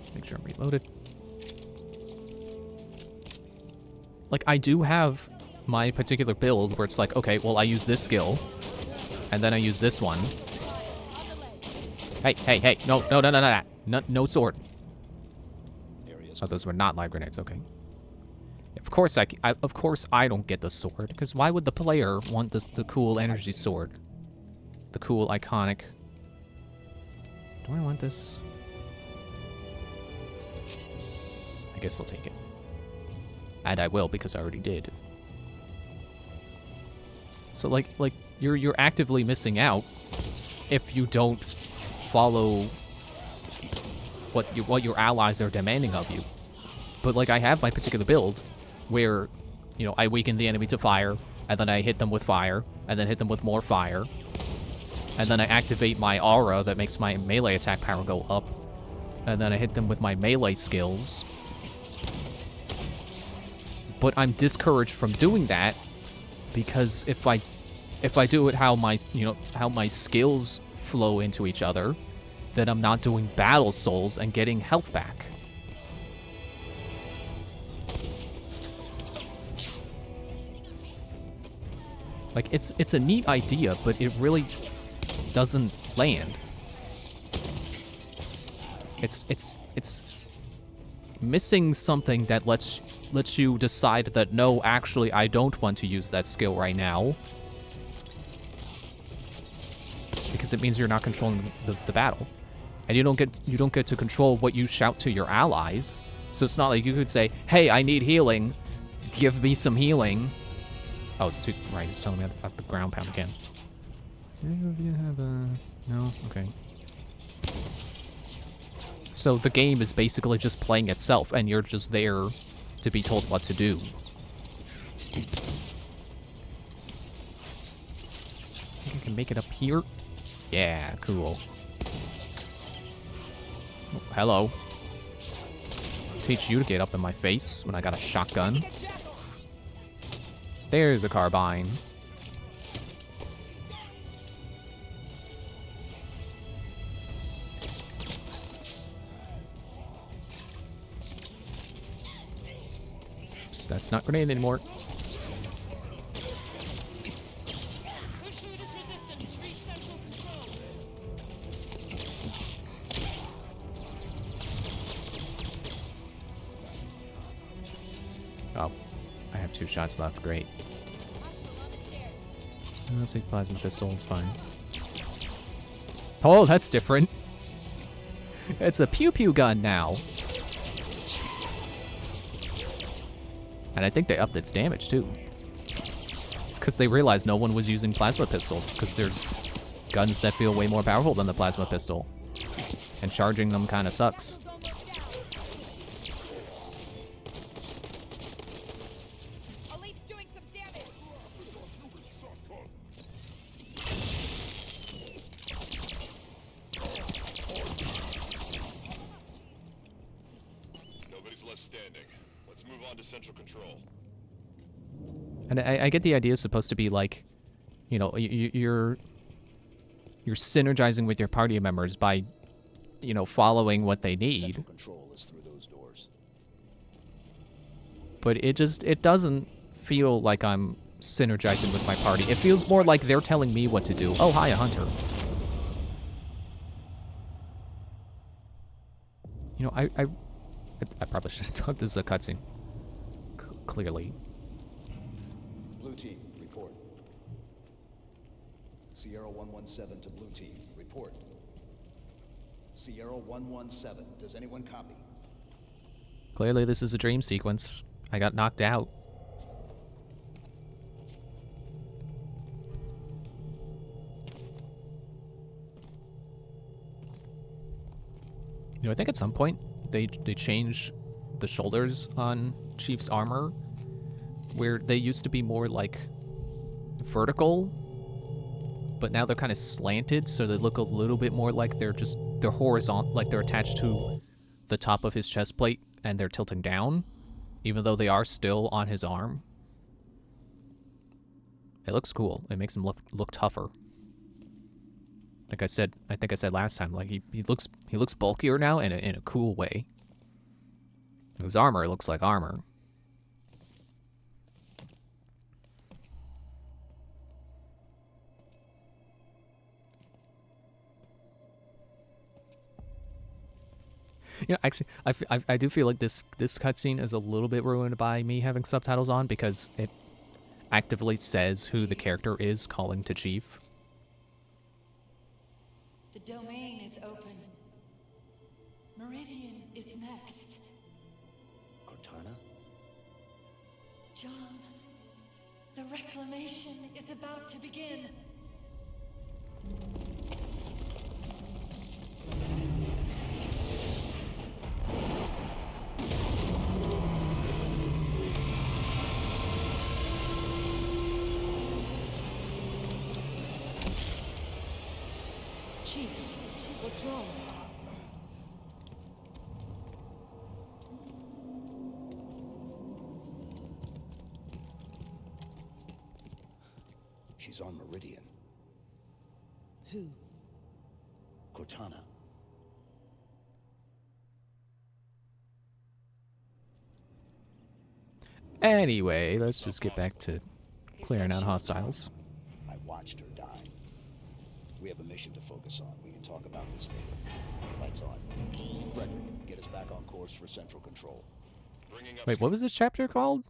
Just make sure I'm reloaded. Like, I do have my particular build where it's like, okay, well, I use this skill, and then I use this one. Hey, no sword. Oh, those were not live grenades, okay. Of course I don't get the sword, because why would the player want the cool energy sword? The cool, iconic... Do I want this? I guess I'll take it. And I will, because I already did. So, like you're actively missing out if you don't follow what your allies are demanding of you. But, like, I have my particular build where, you know, I weaken the enemy to fire, and then I hit them with fire, and then hit them with more fire, and then I activate my aura that makes my melee attack power go up, and then I hit them with my melee skills. But I'm discouraged from doing that because if I do it how my skills flow into each other, that I'm not doing battle souls and getting health back. Like, it's a neat idea, but it really doesn't land. It's missing something that lets you decide that, no, actually, I don't want to use that skill right now. Because it means you're not controlling the battle. And you don't get to control what you shout to your allies. So it's not like you could say, hey, I need healing. Give me some healing. Oh, it's too... Right, it's telling me about the ground pound again. Do you have a... No? Okay. So the game is basically just playing itself, and you're just there to be told what to do. I think I can make it up here. Yeah, cool. Oh, hello. Teach you to get up in my face when I got a shotgun. There's a carbine. Oops, that's not grenade anymore. Oh, I have 2 shots left. Great. Let's take plasma pistol. It's fine. Oh, that's different. It's a pew pew gun now. And I think they upped its damage too. It's because they realized no one was using plasma pistols, because there's guns that feel way more powerful than the plasma pistol. And charging them kind of sucks. And I get the idea is supposed to be like, you know, you're synergizing with your party members by, you know, following what they need. Central control is through those doors. But it doesn't feel like I'm synergizing with my party. It feels more like they're telling me what to do. Oh, hi, a hunter. You know, I probably should have talked. This is a cutscene. Clearly. Blue team, report. Sierra 117 to blue team, report. Sierra 117, does anyone copy? Clearly this is a dream sequence. I got knocked out. You know, I think at some point they change the shoulders on Chief's armor, where they used to be more like vertical, but now they're kind of slanted, so they look a little bit more like they're horizontal, like they're attached to the top of his chest plate and they're tilting down, even though they are still on his arm. It looks cool. It makes him look tougher. Like I think I said last time, like he looks bulkier now in a cool way. His armor looks like armor. You know, actually, I do feel like this cutscene is a little bit ruined by me having subtitles on, because it actively says who the character is calling to Chief. The domain is open. Meridian is next. Cortana? John, the reclamation is about to begin. Chief, what's wrong? She's on Meridian. Who? Cortana. Anyway, let's just get back to clearing out hostiles. I watched her die. We have a mission to focus on. We can talk about this later. Lights on. Frederick, get us back on course for Central Control. Wait, what was this chapter called?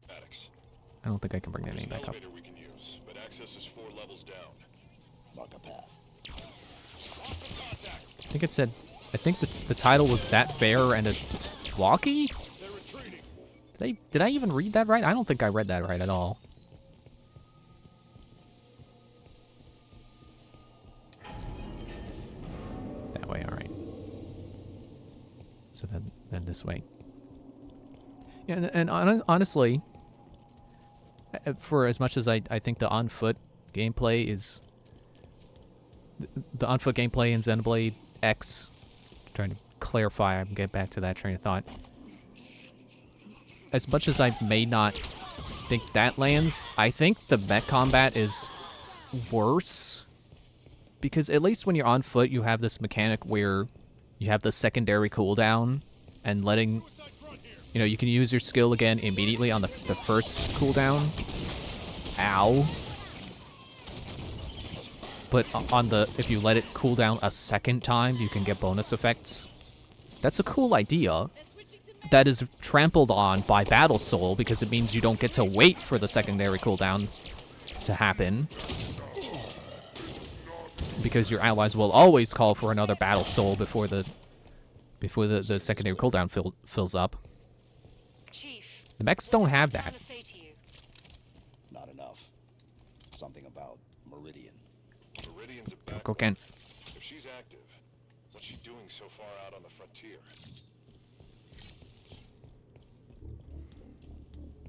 Maddox. I don't think I can bring that name back up. We can use, but access is 4 levels down. Mark a path. I think it said, I think the title was That Fair and a Walkie? Did I even read that right? I don't think I read that right at all. That way, alright. So then this way. Yeah, and honestly, for as much as I think the on-foot gameplay is... The on-foot gameplay in Xenoblade X, trying to clarify, I'm getting back to that train of thought. As much as I may not think that lands, I think the mech combat is worse. Because at least when you're on foot, you have this mechanic where you have the secondary cooldown and letting... You know, you can use your skill again immediately on the first cooldown. Ow. But on the... If you let it cool down a second time, you can get bonus effects. That's a cool idea. That is trampled on by Battle Soul because it means you don't get to wait for the secondary cooldown to happen. Because your allies will always call for another Battle Soul before the secondary cooldown fills up. Chief, The mechs don't have that. Not enough. Something about Meridian. Meridian's a back. Go, Ken. If she's active, what's she doing so far out on the frontier?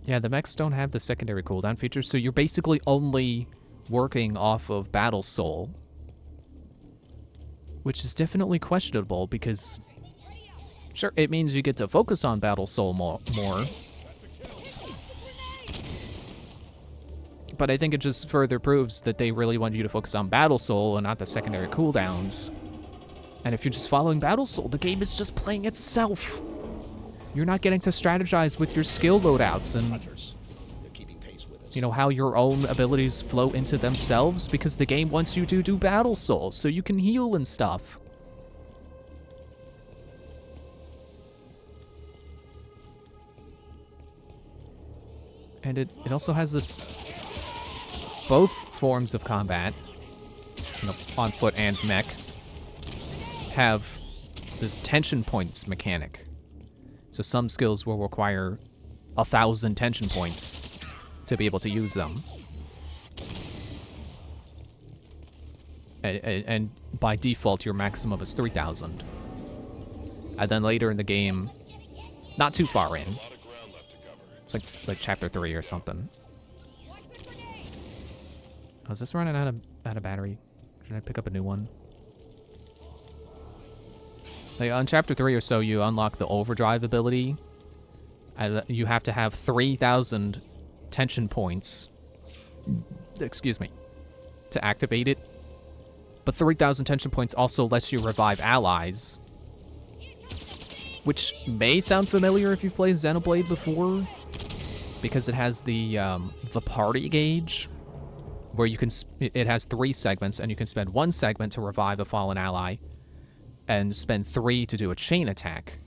Yeah, the mechs don't have the secondary cooldown feature, so you're basically only working off of Battle Soul. Which is definitely questionable, because... Sure, it means you get to focus on Battle Soul more. But I think it just further proves that they really want you to focus on Battle Soul and not the secondary cooldowns. And if you're just following Battle Soul, the game is just playing itself. You're not getting to strategize with your skill loadouts and, you know, how your own abilities flow into themselves, because the game wants you to do Battle Soul so you can heal and stuff. And it also has this... Both forms of combat, you know, on foot and mech, have this tension points mechanic. So some skills will require 1,000 tension points to be able to use them. And by default, your maximum is 3,000. And then later in the game, not too far in, it's like chapter 3 or something. Oh, is this running out of battery? Should I pick up a new one? Like on chapter 3 or so, you unlock the overdrive ability. And you have to have 3,000 tension points. Excuse me. To activate it. But 3,000 tension points also lets you revive allies. Which may sound familiar if you've played Xenoblade before. Because it has the party gauge. Where you can... It has 3 segments, and you can spend 1 segment to revive a fallen ally. And spend 3 to do a chain attack.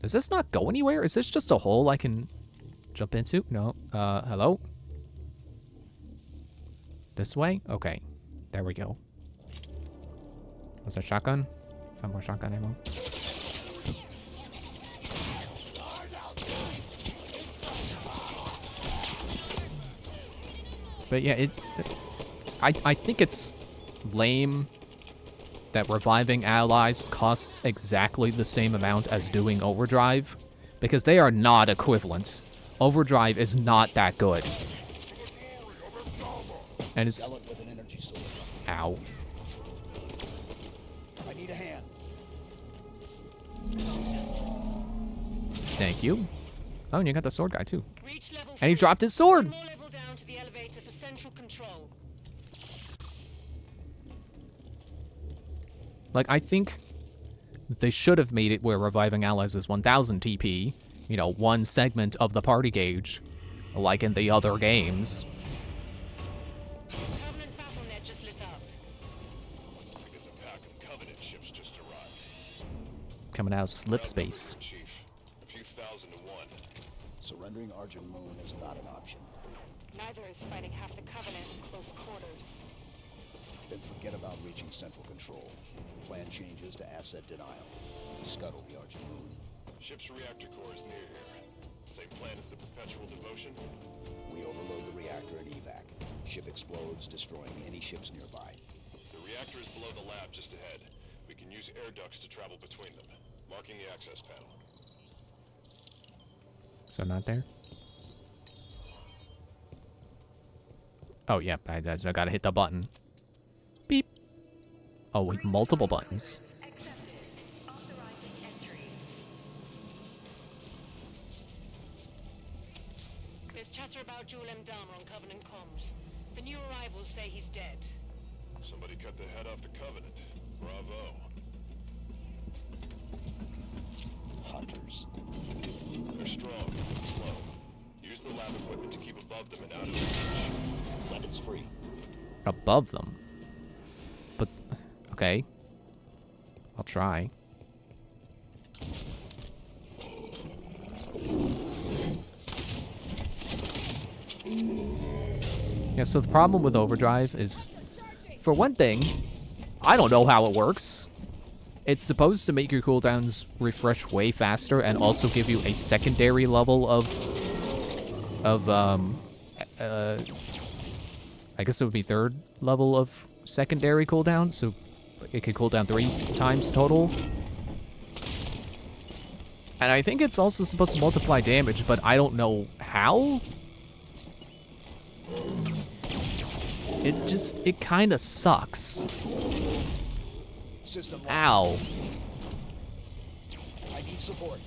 Does this not go anywhere? Is this just a hole I can jump into? No. Hello? This way? Okay. There we go. Was that shotgun? Found more shotgun ammo. But yeah, I think it's lame that reviving allies costs exactly the same amount as doing overdrive, because they are not equivalent. Overdrive is not that good. And it's... Ow. I need a hand. Thank you. Oh, and you got the sword guy too. And he dropped his sword! More level down to the elevator for central control. Like, I think they should have made it where reviving allies is 1,000 TP, you know, one segment of the party gauge, like in the other games. Covenant BattleNet just lit up. Because a pack of Covenant ships just arrived. Coming out of slip space. Chief, a few thousand to one. Surrendering Argent Moon is not an option. Neither is fighting half the Covenant in close quarters. Then forget about reaching Central Control. Plan changes to asset denial. We scuttle the Argent Moon. Ship's reactor core is near here. Same plan as the Perpetual Devotion? We overload the reactor and evac. Ship explodes, destroying any ships nearby. The reactor is below the lab just ahead. We can use air ducts to travel between them. Marking the access panel. So not there? Oh, yeah, I gotta hit the button. Beep. Oh, wait, multiple buttons. There's chatter about Jewel M. Dahmer on Covenant comms. The new arrivals say he's dead. Somebody cut the head off the Covenant. Bravo. Hunters. They're strong, but slow. Use the lab equipment to keep above them and out of reach. Weapons free. Above them? But, okay. I'll try. Yeah, so the problem with Overdrive is, for one thing, I don't know how it works. It's supposed to make your cooldowns refresh way faster and also give you a secondary level of I guess it would be third level of secondary cooldown, so it could cool down 3 times total. And I think it's also supposed to multiply damage, but I don't know how. It kind of sucks. System Ow. I need support.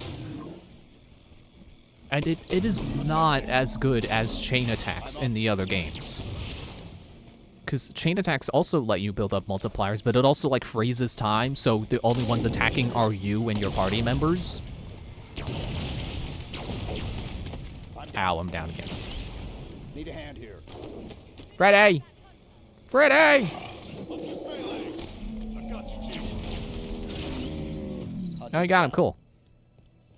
And it is not as good as chain attacks in the other games. Because chain attacks also let you build up multipliers, but it also, like, freezes time, so the only ones attacking are you and your party members. Ow, I'm down again. Need a hand here. Freddy! Freddy! Oh, you got him, cool.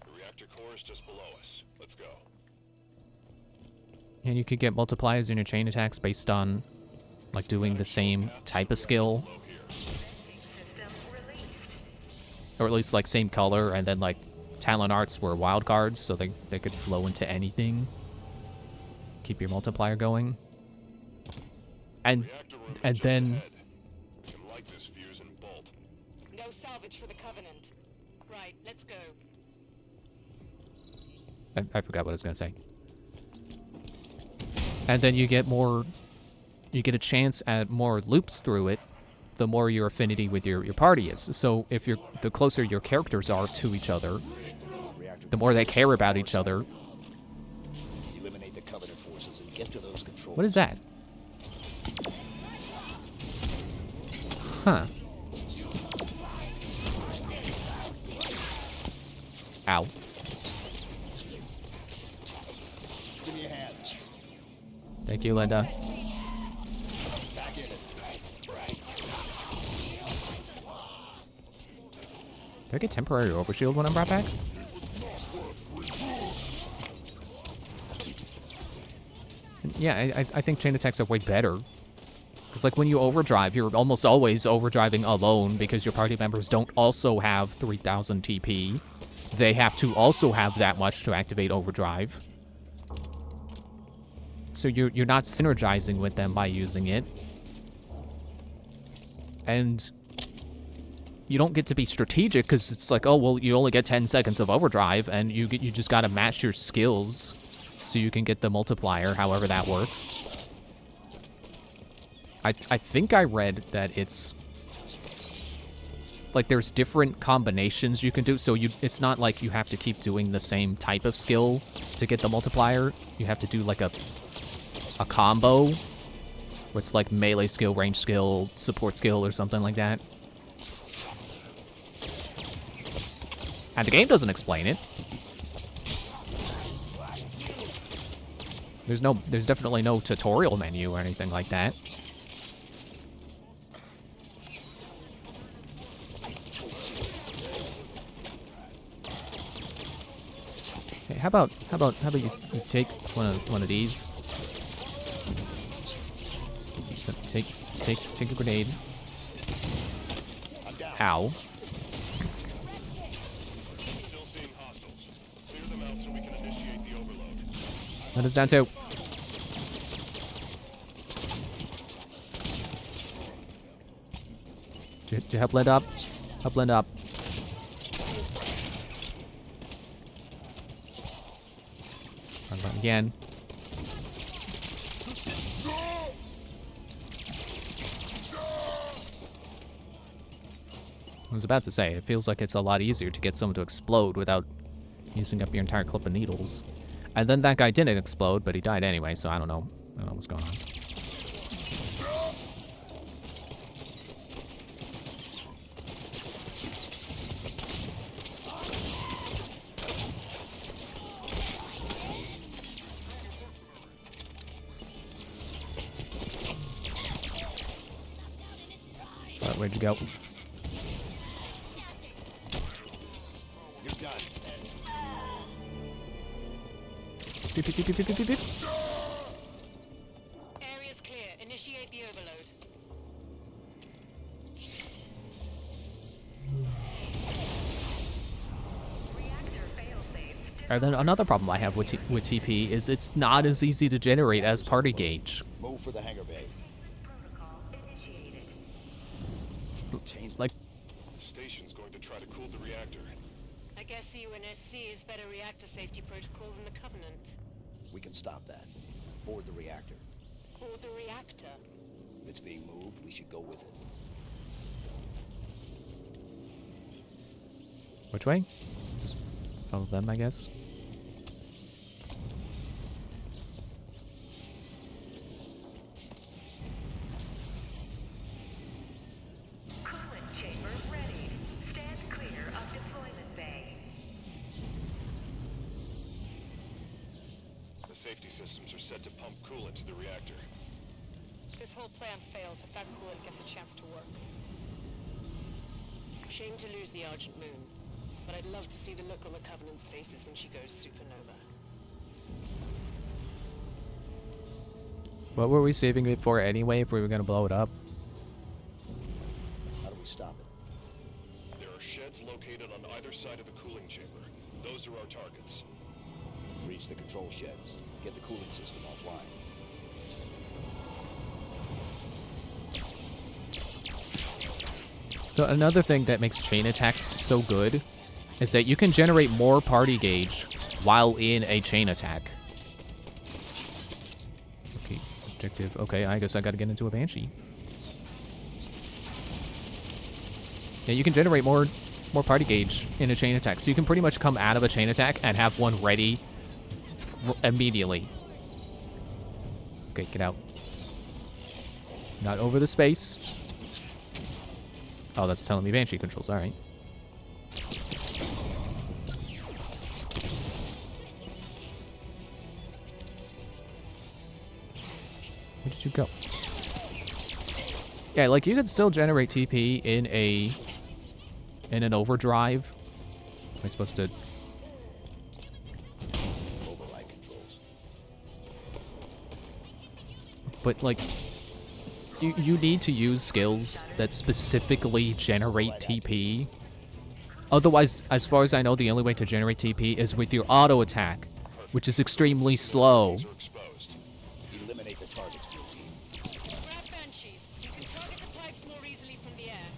The reactor core is just below us. Let's go. And you could get multipliers in your chain attacks based on, like, doing the same type of skill. Or at least, like, same color, and then, like, Talon Arts were wild cards, so they could flow into anything. Keep your multiplier going. And then... No salvage for the Covenant. Right, let's go. I forgot what I was going to say. And then you get more... You get a chance at more loops through it, the more your affinity with your party is. So if the closer your characters are to each other, the more they care about each other. Eliminate the Covenant forces and get to those controls. What is that? Huh. Ow. Give me a hand. Thank you, Linda. Back in it. Do I get temporary overshield when I'm brought back? Yeah, I think chain attacks are way better. Because, like, when you overdrive, you're almost always overdriving alone because your party members don't also have 3000 TP. They have to also have that much to activate overdrive. So you're not synergizing with them by using it. And you don't get to be strategic because it's like, oh, well, you only get 10 seconds of overdrive, and you just got to match your skills so you can get the multiplier, however that works. I think I read that it's like there's different combinations you can do, so it's not like you have to keep doing the same type of skill to get the multiplier. You have to do like a combo where it's like melee skill, range skill, support skill, or something like that. And the game doesn't explain it. There's definitely no tutorial menu or anything like that. Hey, how about you take one of these? Take a grenade. Ow. Still seeing hostiles. Clear them out so we can initiate the overload. That is down 2. Do you help blend up? Help blend up. Run again. I was about to say, it feels like it's a lot easier to get someone to explode without using up your entire clip of needles. And then that guy didn't explode, but he died anyway, so I don't know. I don't know what's going on. Alright, where'd you go? Beep, beep, beep, beep, beep, beep, beep. Area's clear. Initiate the overload. And then another problem I have with TP is it's not as easy to generate as party gauge. Move for the hangar bay. Like, The station's going to try to cool the reactor. I guess UNSC is better reactor safety protocol than the Covenant. We can stop that. Board the reactor. Board the reactor? If it's being moved, we should go with it. which way? Just follow them, I guess. Safety systems are set to pump coolant to the reactor. This whole plan fails if that coolant gets a chance to work. Shame to lose the Argent Moon, but I'd love to see the look on the Covenant's faces when she goes supernova. What were we saving it for anyway if we were gonna blow it up? How do we stop it? There are sheds located on either side of the cooling chamber. Those are our targets. Reach the control sheds. Get the cooling system offline. So another thing that makes chain attacks so good is that you can generate more party gauge while in a chain attack. Okay, objective. Okay, I guess I gotta get into a Banshee. Yeah, you can generate more party gauge in a chain attack. So you can pretty much come out of a chain attack and have one ready immediately. Okay, get out. Not over the space. Oh, that's telling me Banshee controls. Alright. Where did you go? Yeah, like you could still generate TP in an overdrive. Am I supposed to... But, like, you need to use skills that specifically generate TP. Otherwise, as far as I know, the only way to generate TP is with your auto attack, which is extremely slow. Eliminate the targets, team. Grab Banshees. You can target the pipes more easily from the air.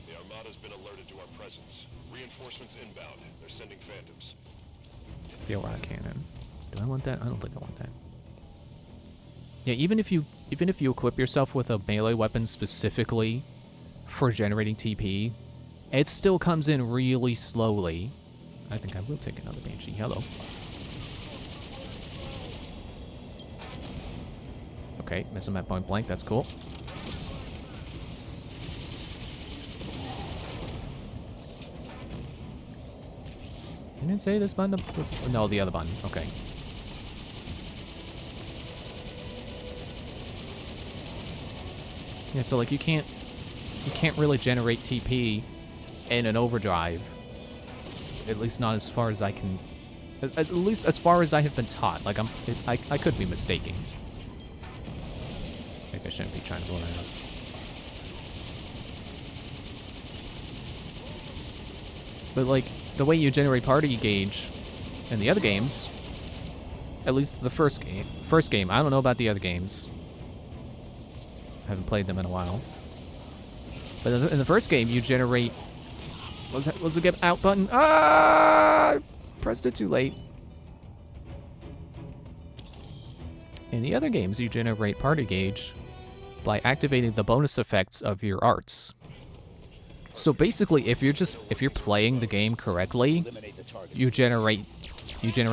The Armada's been alerted to our presence. Reinforcements inbound. They're sending Phantoms. Feel rock cannon. Do I want that? I don't think I want that. Yeah, even if you equip yourself with a melee weapon specifically for generating TP, it still comes in really slowly. I think I will take another Banshee. Hello. Okay, miss him at point blank. That's cool. You didn't say this button? No, the other button. Okay. Yeah, so like you can't really generate TP in an overdrive. At least not as far as I can, at least as far as I have been taught. Like I could be mistaken. Maybe I shouldn't be trying to blow that up. But like the way you generate party gauge in the other games, at least the first game, I don't know about the other games. I haven't played them in a while. But in the first game, you generate. What was the get out button? Ah! Pressed it too late. In the other games, you generate party gauge by activating the bonus effects of your arts. So basically, if you're playing the game correctly, you generate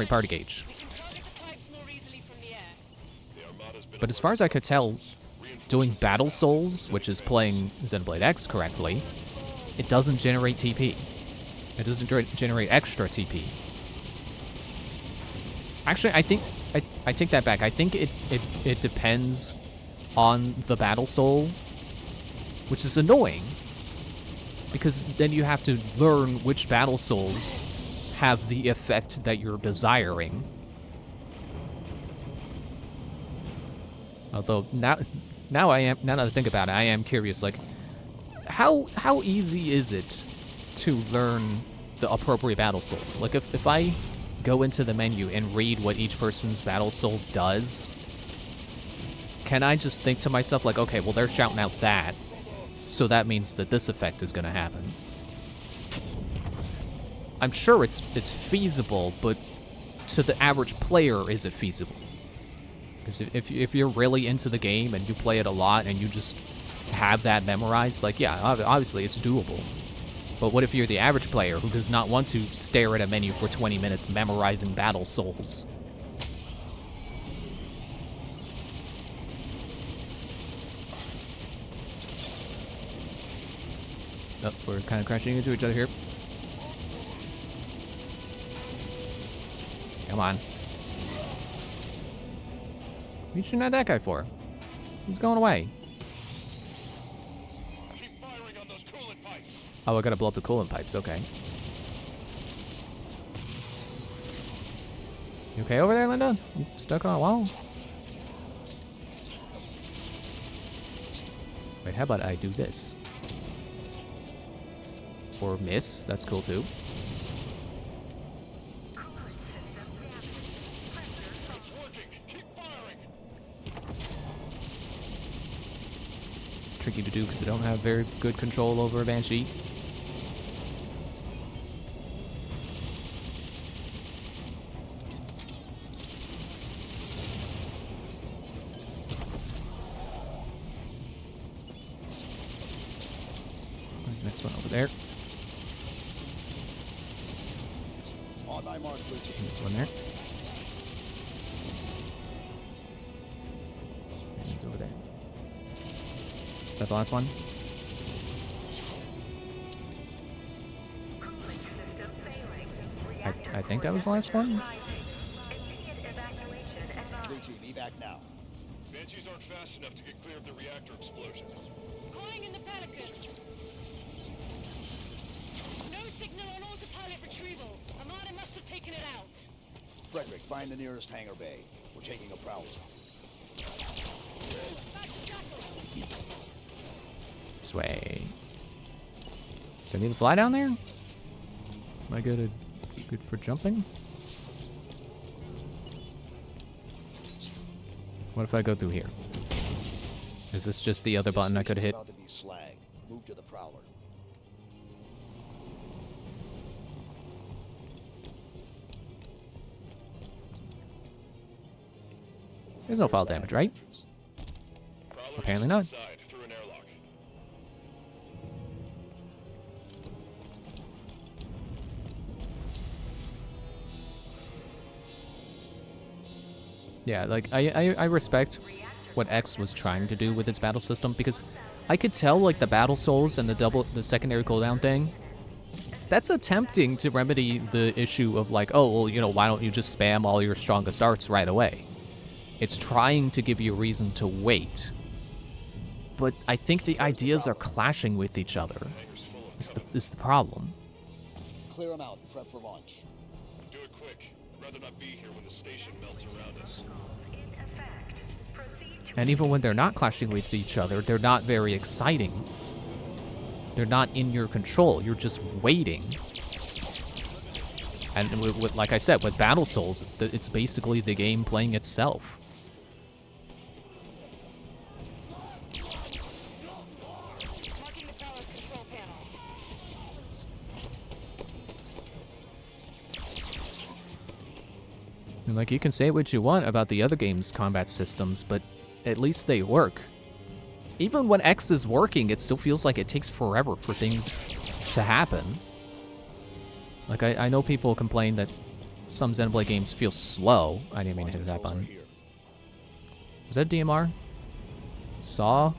party gauge. But as far as I could tell, doing Battle Souls, which is playing Xenoblade X correctly, it doesn't generate TP. It doesn't generate extra TP. Actually, I think I take that back. I think it depends on the Battle Soul, which is annoying, because then you have to learn which Battle Souls have the effect that you're desiring. Although now that I think about it, I am curious, like, how easy is it to learn the appropriate Battle Souls? Like, if I go into the menu and read what each person's Battle Soul does, can I just think to myself, like, okay, well, they're shouting out that, so that means that this effect is going to happen? I'm sure it's feasible, but to the average player, is it feasible? Because if you're really into the game and you play it a lot and you just have that memorized, like, yeah, obviously it's doable. But what if you're the average player who does not want to stare at a menu for 20 minutes memorizing Battle Souls? Oh, we're kind of crashing into each other here. Come on. What are you shooting at that guy for? He's going away. Keep firing on those coolant pipes. Oh, I gotta blow up the coolant pipes, okay. You okay over there, Linda? You stuck on a wall? Wait, how about I do this? Or miss, that's cool too. It's tricky to do because I don't have very good control over a Banshee. There's the next one over there. On my mark, Luigi. There's one there. And he's over there. Is that the last one? I think that was the last one. Luigi, evac now. Banshees aren't fast enough to get clear of the reactor explosion. Calling in the Pelicans. No signal on autopilot retrieval. Armada must have taken it out. Frederick, find the nearest hangar bay. We're taking a prowler. This way. Do I need to fly down there? Am I good for jumping? What if I go through here? Is this just the other button I could hit? About to be slag. Move to the prowler. There's no fall damage, right? Apparently not. Through an airlock. Yeah, like, I respect what X was trying to do with its battle system, because I could tell, like, the Battle Souls and the secondary cooldown thing, that's attempting to remedy the issue of, like, oh, well, you know, why don't you just spam all your strongest arts right away? It's trying to give you a reason to wait. but I think the ideas are clashing with each other. Is the problem. Clear them out and prep for launch. Do it quick. I'd rather not be here when the station melts around us. And even when they're not clashing with each other, they're not very exciting. They're not in your control. You're just waiting. And with, like I said, with Battle Souls, it's basically the game playing itself. And like, you can say what you want about the other game's combat systems, but at least they work. Even when X is working, it still feels like it takes forever for things to happen. Like, I know people complain that some Xenoblade games feel slow. I didn't mean to hit that button. Is that DMR? Saw?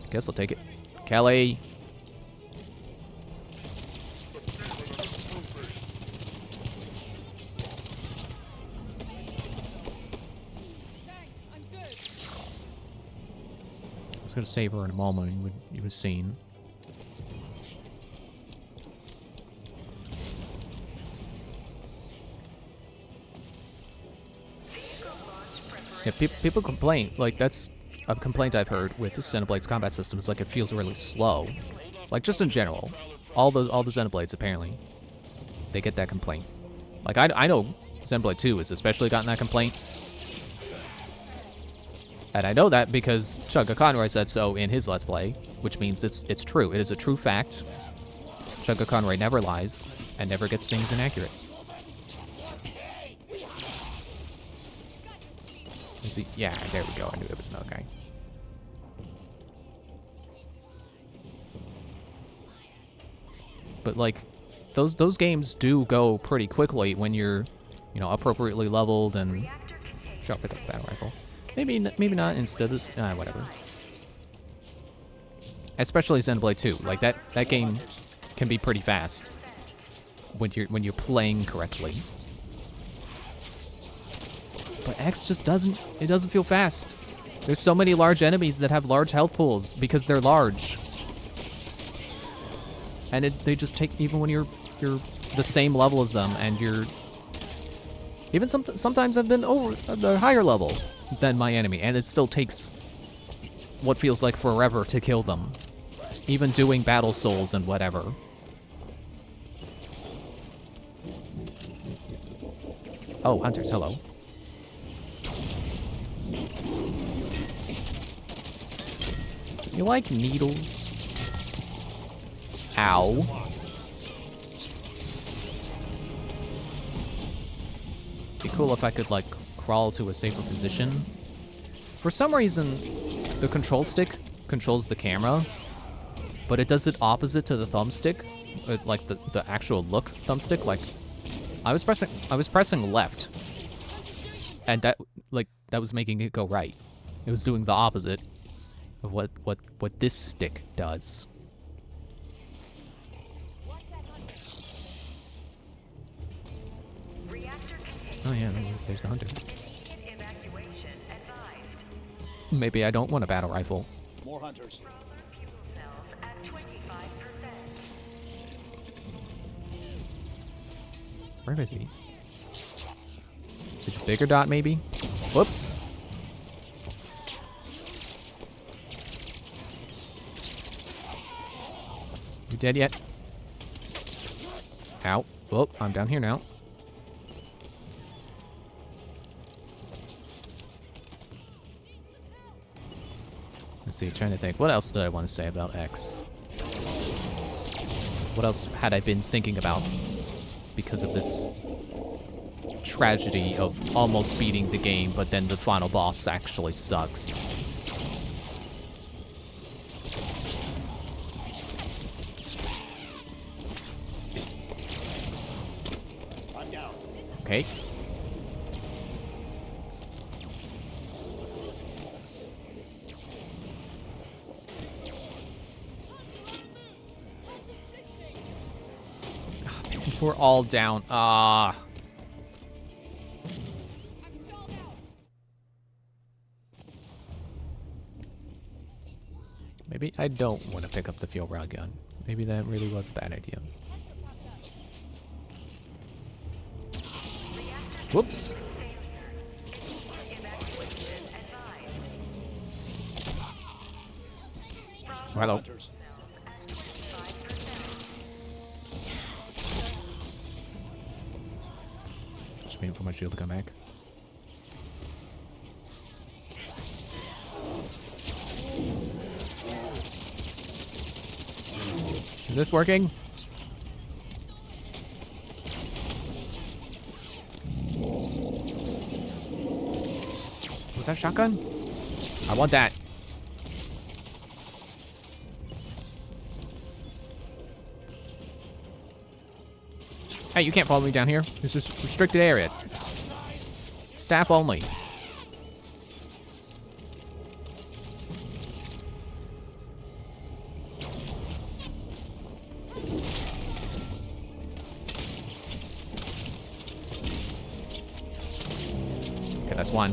I guess I'll take it. Kelly! I was gonna save her in a moment, you would seen. Yeah, people complain, like, that's a complaint I've heard with Xenoblade's combat system, is like it feels really slow. Like, just in general. All the Xenoblades, apparently, they get that complaint. Like, I know Xenoblade 2 has especially gotten that complaint. And I know that because Chugga Conroy said so in his Let's Play, which means it's true. It is a true fact. Chugga Conroy never lies and never gets things inaccurate. Yeah, there we go. I knew it was another guy. But like, those games do go pretty quickly when you're, you know, appropriately leveled and sharp with a battle rifle. Maybe not instead of whatever. Especially Xenoblade 2. Like that game can be pretty fast when you're playing correctly. But X just doesn't feel fast. There's so many large enemies that have large health pools because they're large. And they just take, even when you're the same level as them, and you're even sometimes I've been over the higher level than my enemy, and it still takes what feels like forever to kill them. Even doing Battle Souls and whatever. Oh, hunters, hello. You like needles? Ow. Be cool if I could, like, crawl to a safer position. For some reason, the control stick controls the camera, but it does it opposite to the thumbstick. Like, the actual look thumbstick. Like, I was pressing left, and that was making it go right. It was doing the opposite of what this stick does. Oh yeah, there's the hunter. Maybe I don't want a battle rifle. More hunters. Where is he? Is it a bigger dot, maybe? Whoops. You dead yet? Ow. Well, I'm down here now. Let's see, trying to think. What else did I want to say about X? What else had I been thinking about because of this tragedy of almost beating the game, but then the final boss actually sucks? I'm down. Okay. We're all down. Ah. Maybe I don't want to pick up the fuel rod gun. Maybe that really was a bad idea. Whoops. Hello. Just waiting for my shield to come back. Is this working? Was that shotgun? I want that. Hey, you can't follow me down here. This is restricted area. Staff only. Okay, that's one.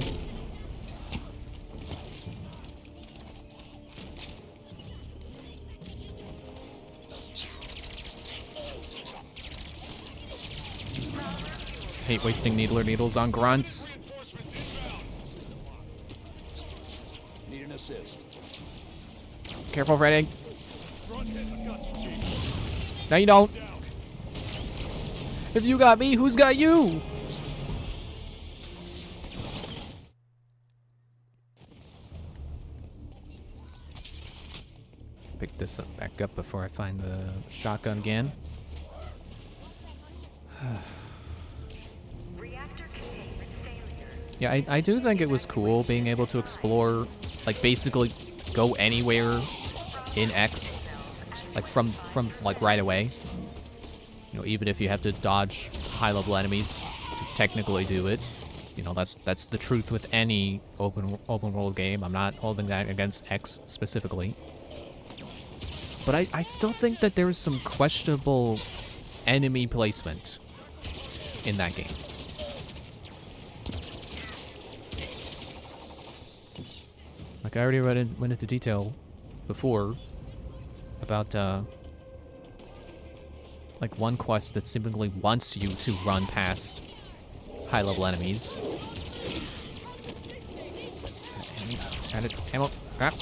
Hate wasting needler needles on grunts. Need an assist. Careful, Freddy. No, you don't. If you got me, who's got you? Pick this up back up before I find the shotgun again. Yeah, I do think it was cool being able to explore, like, basically go anywhere in X, like, from like, right away. You know, even if you have to dodge high-level enemies to technically do it. You know, that's the truth with any open world game. I'm not holding that against X specifically. But I still think that there's some questionable enemy placement in that game. Like, I already went into detail before about, like, one quest that seemingly wants you to run past high-level enemies. Added ammo. Crap.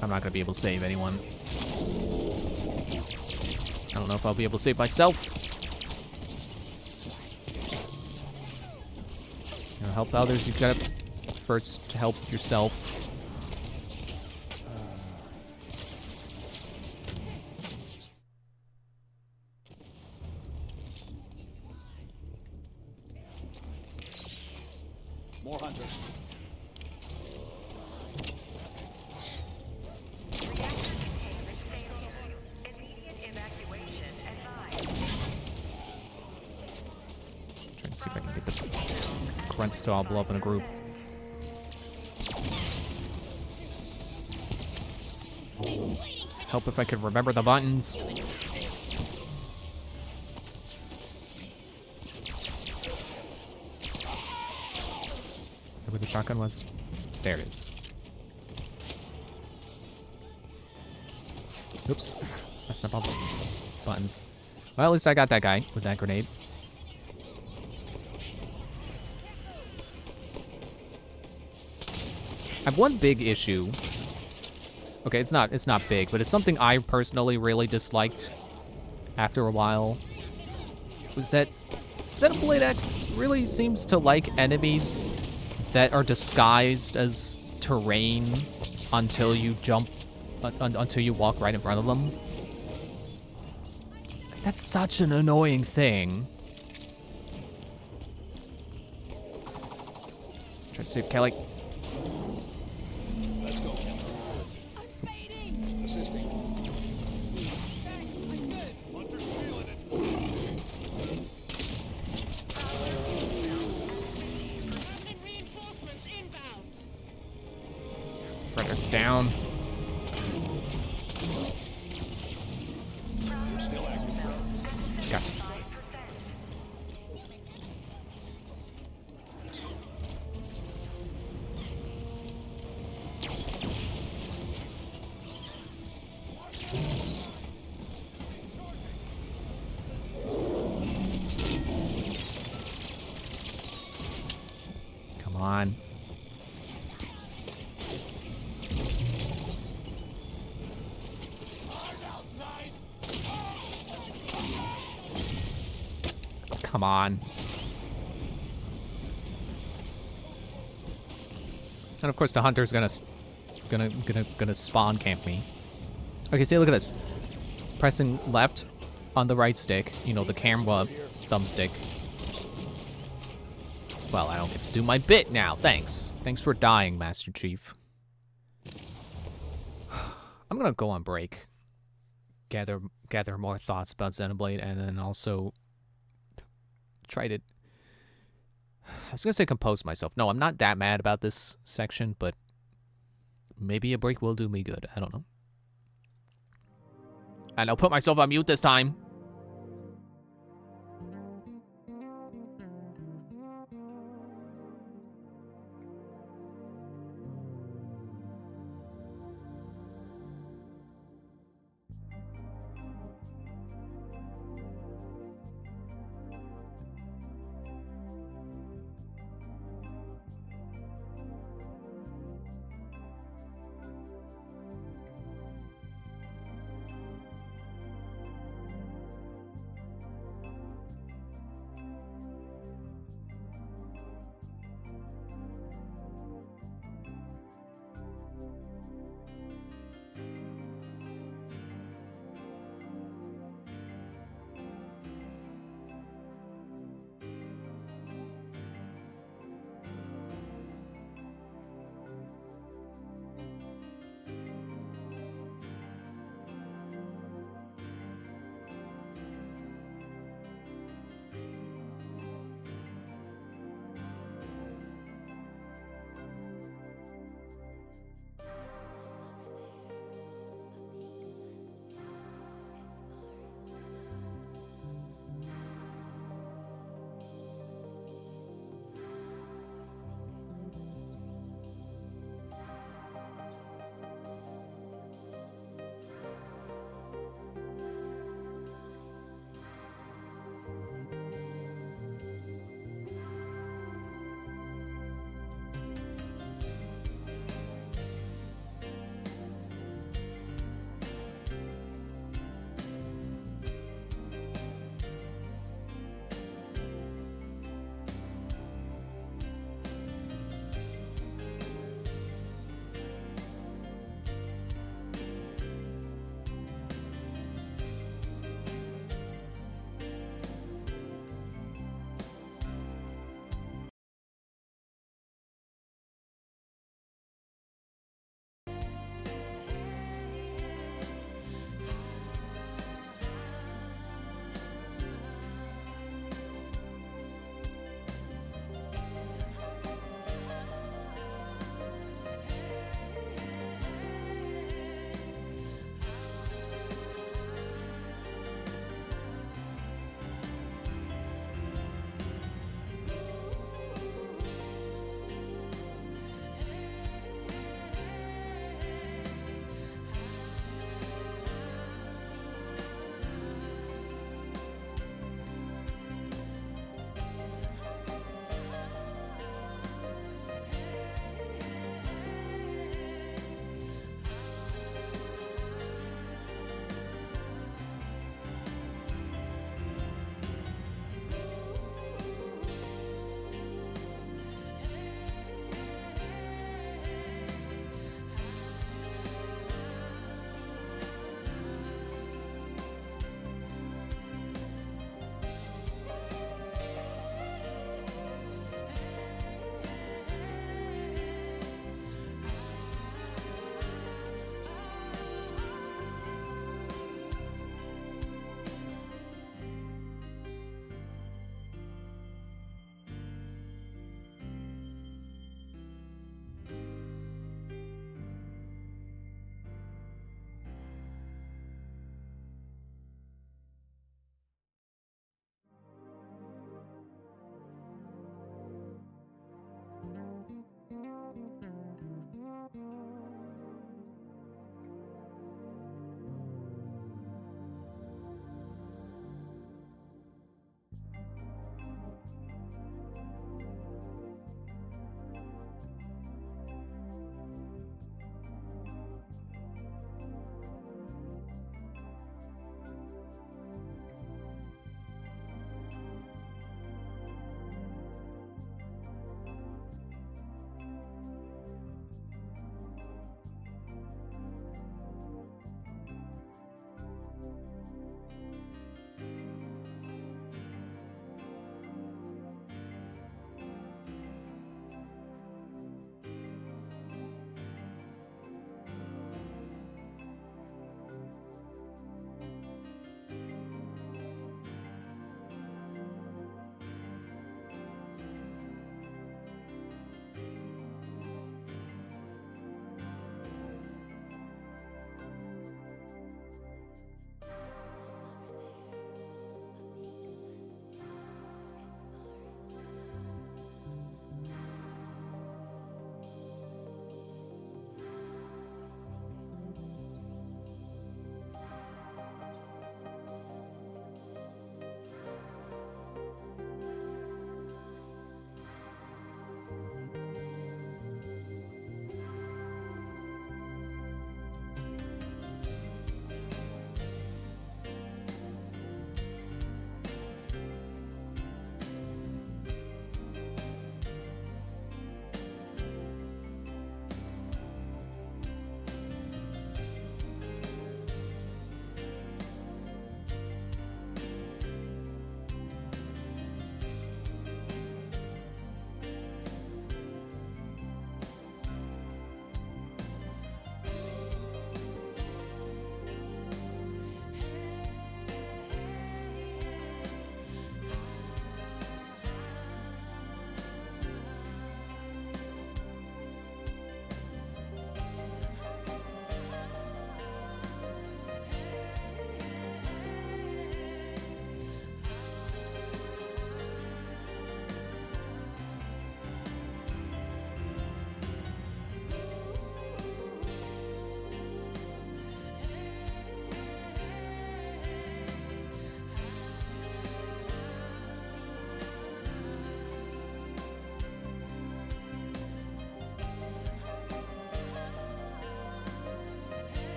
I'm not gonna be able to save anyone. I don't know if I'll be able to save myself. You know, help others, you gotta first help yourself. More hunters. Trying to see if I can get the grunts to all blow up in a group. Help if I could remember the buttons. Where the shotgun was? There it is. Oops. That's not all the buttons. Well, at least I got that guy with that grenade. I have one big issue. Okay, it's not big, but it's something I personally really disliked after a while. Was that Xenoblade X really seems to like enemies that are disguised as terrain until you until you walk right in front of them. That's such an annoying thing. Try to save Kelly. Let's go. I'm fading. Assisting. Frederick's down. You're still active, Fred. Gotcha. on. Come on. And of course the hunter's gonna spawn camp me. Okay, see, look at this. Pressing left on the right stick, you know, the camera thumbstick. Well, I don't get to do my bit now. Thanks. Thanks for dying, Master Chief. I'm gonna go on break. Gather more thoughts about Xenoblade, and then also try to... I was gonna say compose myself. No, I'm not that mad about this section, but maybe a break will do me good. I don't know. And I'll put myself on mute this time.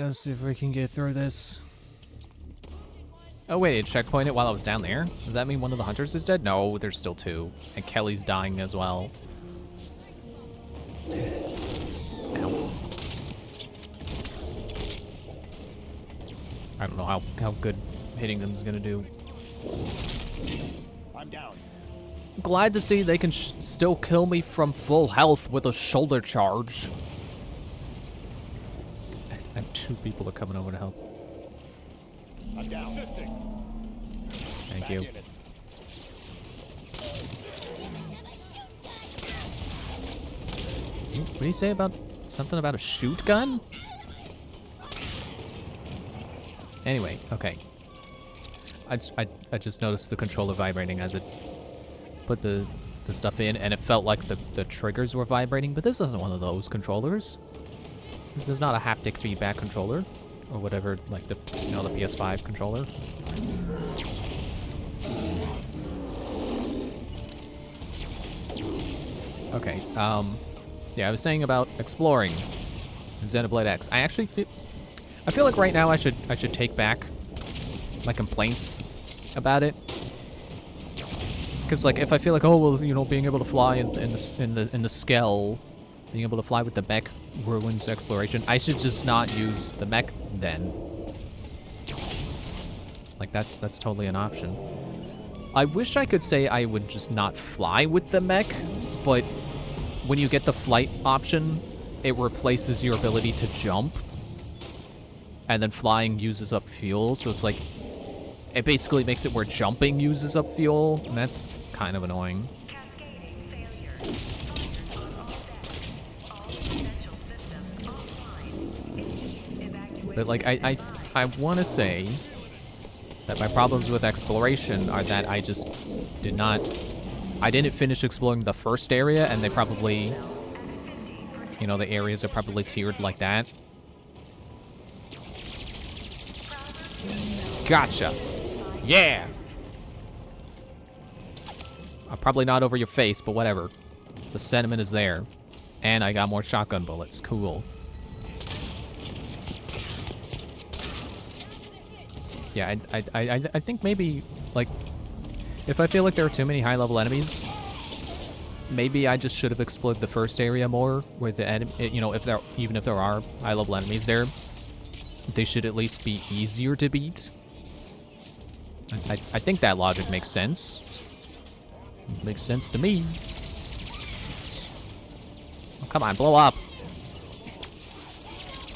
Let's see if we can get through this. Oh wait, it checkpointed while I was down there? Does that mean one of the hunters is dead? No, there's still 2. And Kelly's dying as well. Ow. I don't know how good hitting them is gonna do. I'm down. Glad to see they can still kill me from full health with a shoulder charge. And 2 people are coming over to help. I'm down. Assisting. Thank you. What did he say about something about a shoot gun? Anyway, okay. I just noticed the controller vibrating as it put the stuff in, and it felt like the triggers were vibrating, but this isn't one of those controllers. This is not a haptic feedback controller, or whatever, like the PS5 controller. Okay, yeah, I was saying about exploring in Xenoblade X. I feel like right now I should take back my complaints about it. Because like if I feel like, oh well, you know, being able to fly in the Skell, being able to fly with the mech ruins exploration, I should just not use the mech then. Like that's totally an option. I wish I could say I would just not fly with the mech, but when you get the flight option, it replaces your ability to jump. And then flying uses up fuel, so it's like, it basically makes it where jumping uses up fuel, and that's kind of annoying. But like, I want to say that my problems with exploration are that I just I didn't finish exploring the first area, and they probably, you know, the areas are probably tiered like that. Gotcha. Yeah. Probably not over your face, but whatever. The sentiment is there. And I got more shotgun bullets. Cool. Yeah, I think maybe, like, if I feel like there are too many high-level enemies, maybe I just should have explored the first area more, where the enemy, you know, even if there are high-level enemies there, they should at least be easier to beat. I think that logic makes sense. It makes sense to me. Oh, come on, blow up.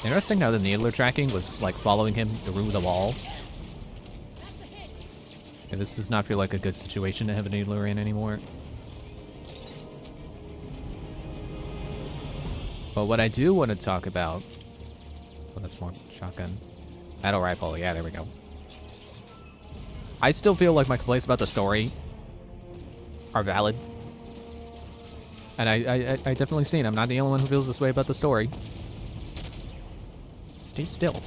Interesting how the needler tracking was, like, following him through the wall. Yeah, this does not feel like a good situation to have a needler in anymore. But what I do want to talk about... Oh, that's more shotgun. Battle rifle, yeah, there we go. I still feel like my complaints about the story are valid. And I definitely seen. I'm not the only one who feels this way about the story. Stay still.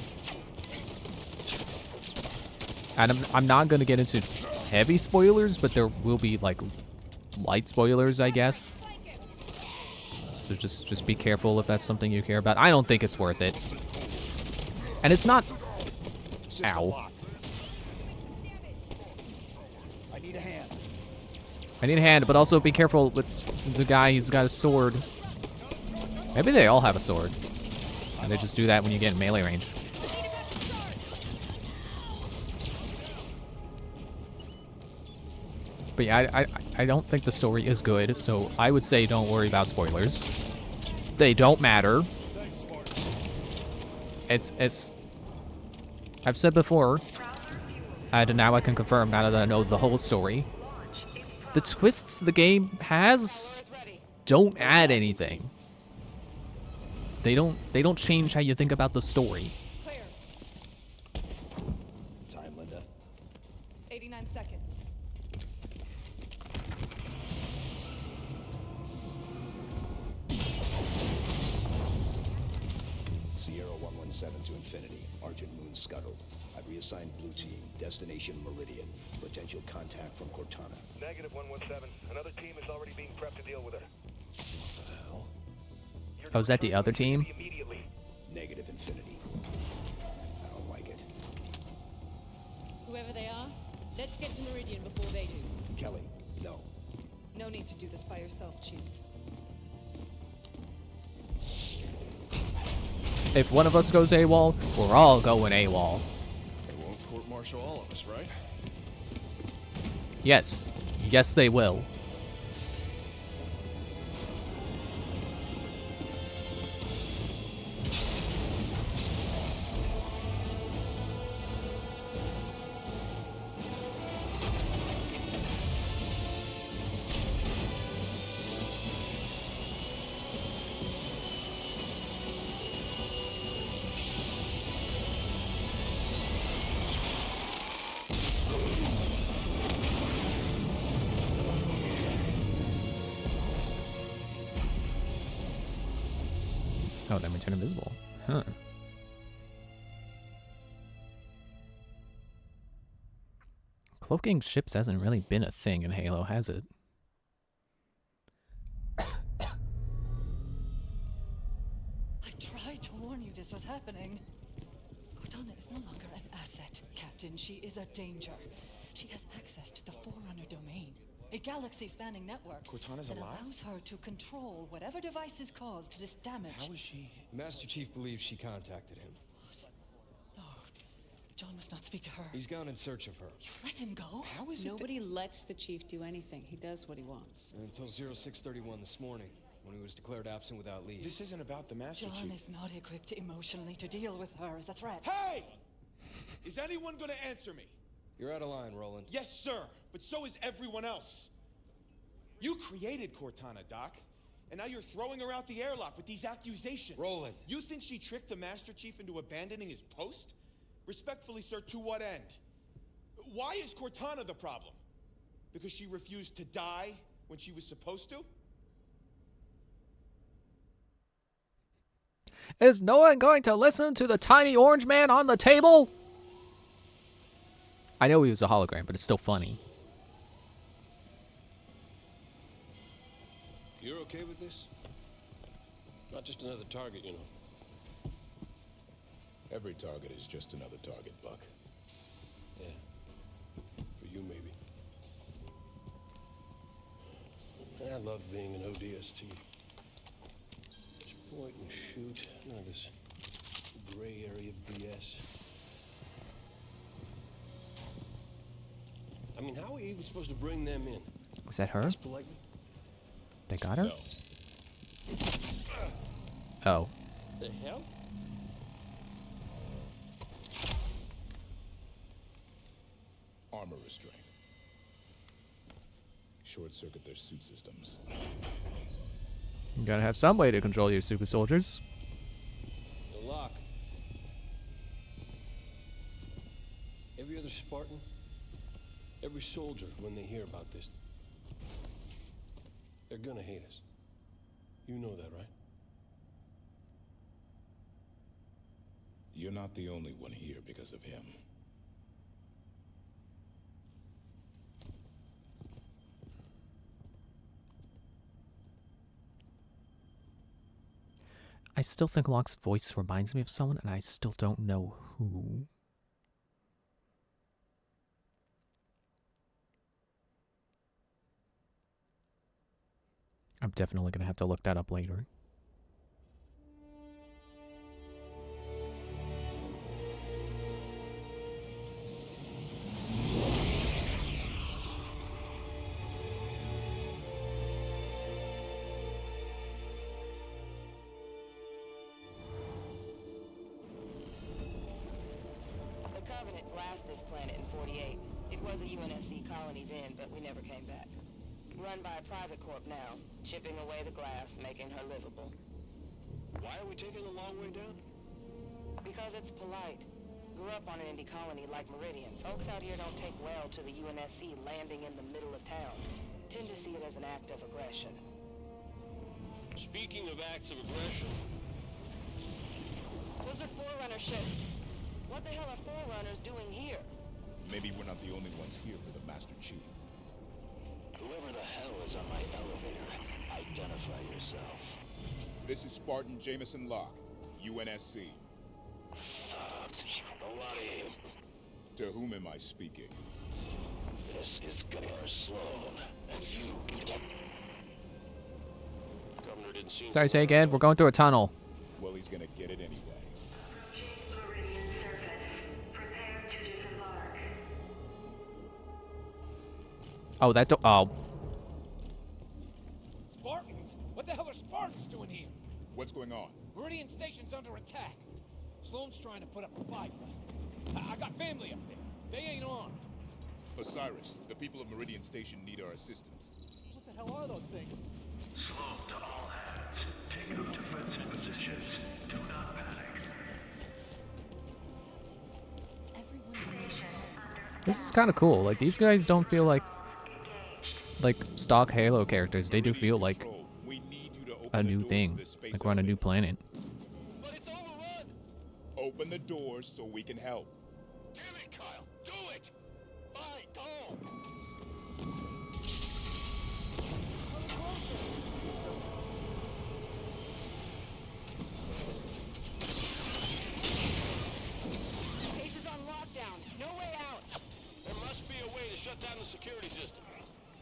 And I'm not going to get into heavy spoilers, but there will be, like, light spoilers, I guess. So just be careful if that's something you care about. I don't think it's worth it. And it's not... Ow. I need a hand. I need a hand, but also be careful with the guy. He's got a sword. Maybe they all have a sword. And they just do that when you get in melee range. But yeah, I don't think the story is good, so I would say don't worry about spoilers. They don't matter. It's... I've said before, and now I can confirm now that I know the whole story. The twists the game has don't add anything. They don't change how you think about the story. Clear. Time, Linda. 89 seconds. Sierra 117 to Infinity. Argent Moon scuttled. I've reassigned Blue Team. Destination Meridian. Potential contact from Cortana. Negative 117. Another team is already being prepped to deal with her. What the hell? Oh, is that the other team? Negative, Infinity. Whoever they are, let's get to Meridian before they do. Kelly, no. No need to do this by yourself, Chief. If one of us goes AWOL, we're all going AWOL. They won't court-martial all of us, right? Yes. Yes, they will. Oh, then we turn invisible. Huh. Cloaking ships hasn't really been a thing in Halo, has it? I tried to warn you this was happening. Cortana is no longer an asset, Captain. She is a danger. She has access to the Forerunner domain, a galaxy-spanning network Cortana's that alive? allows her to control whatever devices caused this damage. How is she? Master Chief believes she contacted him. No, John must not speak to her. He's gone in search of her. You let him go? How is it Nobody lets the chief do anything. He does what he wants. Until 0631 this morning, when he was declared absent without leave. This isn't about the Master John Chief. is not equipped emotionally to deal with her as a threat. Hey! Is anyone gonna answer me? You're out of line, Roland. Yes, sir, but so is everyone else. You created Cortana, Doc, and now you're throwing her out the airlock with these accusations. Roland. You think she tricked the Master Chief into abandoning his post? Respectfully, sir, to what end? Why is Cortana the problem? Because she refused to die when she was supposed to? Is no one going to listen to the tiny orange man on the table? I know he was a hologram, but it's still funny. You're okay with this? Not just another target, you know. Every target is just another target, Buck. Yeah. For you, maybe. I love being an ODST. Just point and shoot. None of this gray area BS. I mean, how are we even supposed to bring them in? Was that her? Ask politely? They got her? No. Oh. The hell? Armor restraint. Short-circuit their suit systems. You gotta have some way to control your super soldiers. The lock. Every other Spartan, every soldier, when they hear about this, they're gonna hate us. You know that, right? You're not the only one here because of him. I still think Locke's voice reminds me of someone, and I still don't know who. I'm definitely gonna have to look that up later. The Covenant blasted this planet in 48. It was a UNSC colony then, but we never came back. Run by a private corp now, chipping away the glass, making her livable. Why are we taking the long way down? Because it's polite. Grew up on an indie colony like Meridian. Folks out here don't take well to the UNSC landing in the middle of town. Tend to see it as an act of aggression. Speaking of acts of aggression, Those are Forerunner ships. What the hell are Forerunners doing here? Maybe we're not the only ones here for the Master Chief. Whoever the hell is on my elevator, identify yourself. This is Spartan Jameson Locke, UNSC. Thugs. A lot of you. To whom am I speaking? This is Governor Sloan, and you... Governor didn't seem... Sorry, say again. We're going through a tunnel. Well, he's gonna get it anyway. Oh, that do- oh. Spartans? What the hell are Spartans doing here? What's going on? Meridian Station's under attack. Sloan's trying to put up a fight, but I got family up there. They ain't armed. Osiris, the people of Meridian Station need our assistance. What the hell are those things? Sloan to all hands. Take up defensive positions. Do not panic. This is kind of cool. Like, these guys don't feel like stock Halo characters. They do feel like a new thing. Like we're on a new planet. But it's overrun! Open the doors so we can help. Damn it, Kyle! Do it! Fine, go! Base is on lockdown. No way out. There must be a way to shut down the security system.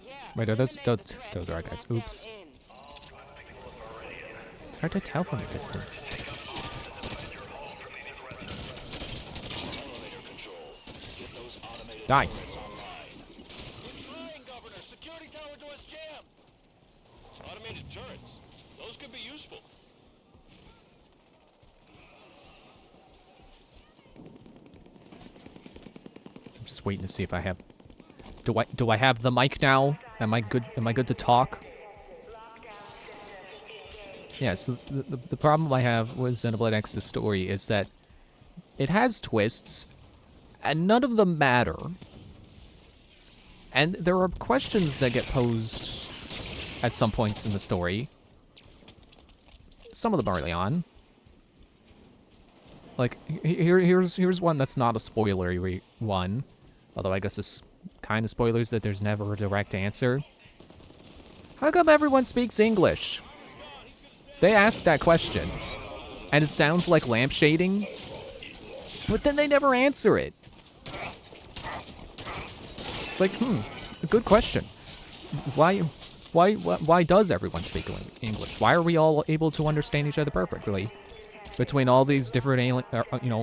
Yeah. Wait, are those are our guys. Oops. It's hard to tell from a distance. Die. We're trying, Governor. Security tower doors jammed. Automated turrets. Those could be useful. I'm just waiting to see if I have. Do I have the mic now? Am I good? Am I good to talk? Yeah. So the problem I have with Xenoblade X's story is that it has twists, and none of them matter. And there are questions that get posed at some points in the story. Some of them early on. Like here's one that's not a spoilery one, although I guess it's kind of spoilers that there's never a direct answer. How come everyone speaks English? They asked that question, and it sounds like lampshading, but then they never answer it. It's like, a good question. Why does everyone speak English? Why are we all able to understand each other perfectly between all these different alien,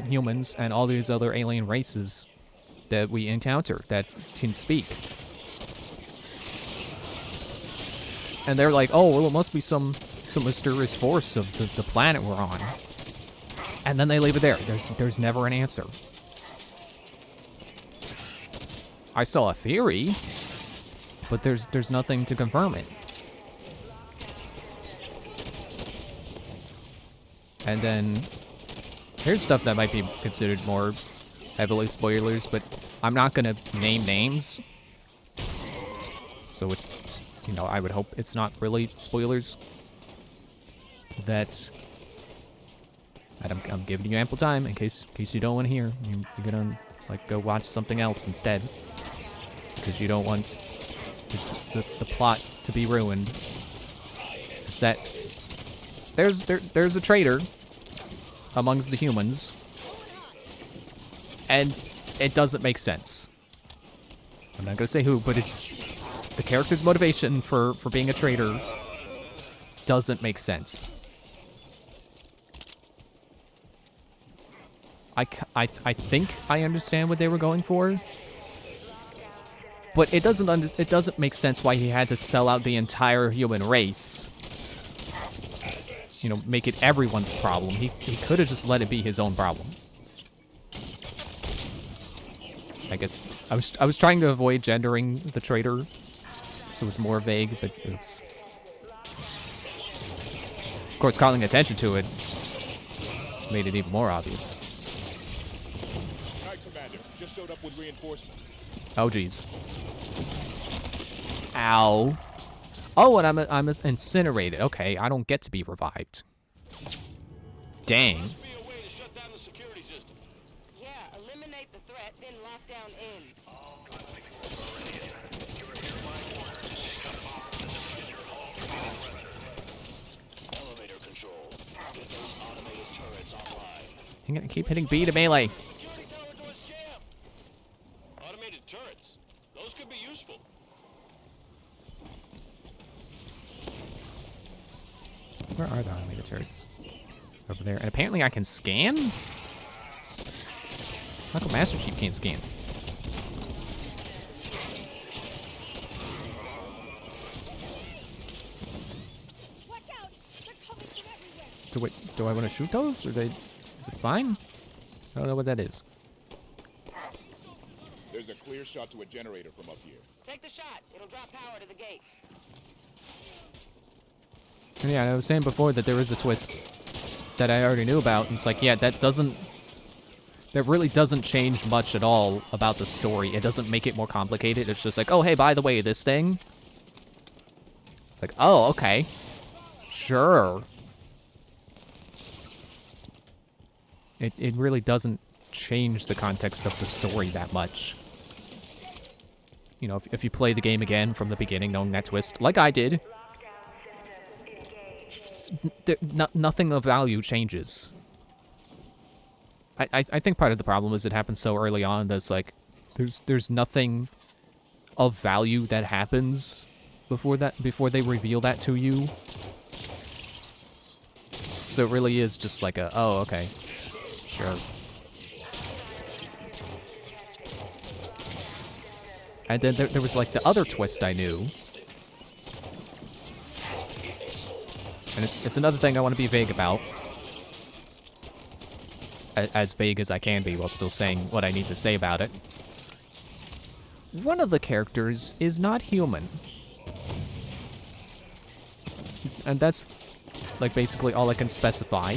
humans and all these other alien races that we encounter that can speak? And they're like, oh, well, it must be some mysterious force of the planet we're on. And then they leave it there. There's never an answer. I saw a theory, but there's nothing to confirm it. And then here's stuff that might be considered more heavily spoilers, but I'm not gonna name names. So I would hope it's not really spoilers. That I'm giving you ample time in case you don't want to hear. You're gonna go watch something else instead, because you don't want the plot to be ruined. It's that there's a traitor amongst the humans, and it doesn't make sense. I'm not gonna say who, but it's the character's motivation for being a traitor doesn't make sense. I think I understand what they were going for, but it doesn't make sense why he had to sell out the entire human race. Make it everyone's problem. He could have just let it be his own problem. I guess I was trying to avoid gendering the traitor, so it's more vague, but oops. Of course, calling attention to it just made it even more obvious. Hi, Commander. Just showed up with reinforcements. Oh, jeez. Ow. Oh, and I'm incinerated. Okay, I don't get to be revived. Dang. Yeah, eliminate the threat, then lockdown ends. Elevator control. Get those automated turrets online. I'm gonna keep hitting B to melee. turrets. Those could be useful. Where are the automated turrets? Over there. And apparently I can scan? How come Master Chief can't scan? Do I want to shoot those? Or is it fine? I don't know what that is. There's a clear shot to a generator from up here. Take the shot. It'll drop power to the gate. And yeah, I was saying before that there is a twist that I already knew about. And it's like, yeah, that really doesn't change much at all about the story. It doesn't make it more complicated. It's just like, oh, hey, by the way, this thing. It's like, oh, okay. Sure. It really doesn't change the context of the story that much. You know, if you play the game again from the beginning, knowing that twist, like I did, nothing of value changes. I think part of the problem is it happens so early on that it's like, there's nothing of value that happens before they reveal that to you. So it really is just like a, oh, okay. Sure. And then there was like the other twist I knew. And it's another thing I want to be vague about. As vague as I can be while still saying what I need to say about it. One of the characters is not human. And that's like basically all I can specify.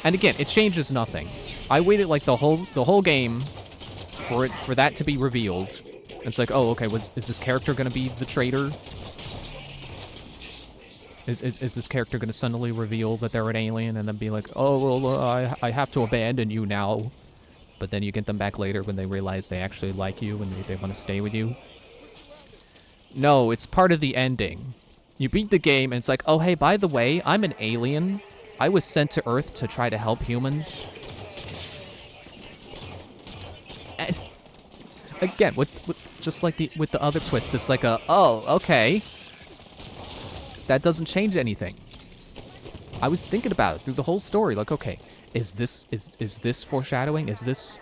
And again, it changes nothing. I waited like the whole game for that to be revealed. And it's like, oh, okay, is this character gonna be the traitor? Is this character gonna suddenly reveal that they're an alien and then be like, oh, well, I have to abandon you now. But then you get them back later when they realize they actually like you and they want to stay with you? No, it's part of the ending. You beat the game and it's like, oh, hey, by the way, I'm an alien. I was sent to Earth to try to help humans. And again, just like with the other twist, it's like oh, okay. That doesn't change anything. I was thinking about it through the whole story, like, okay, is this foreshadowing? Is this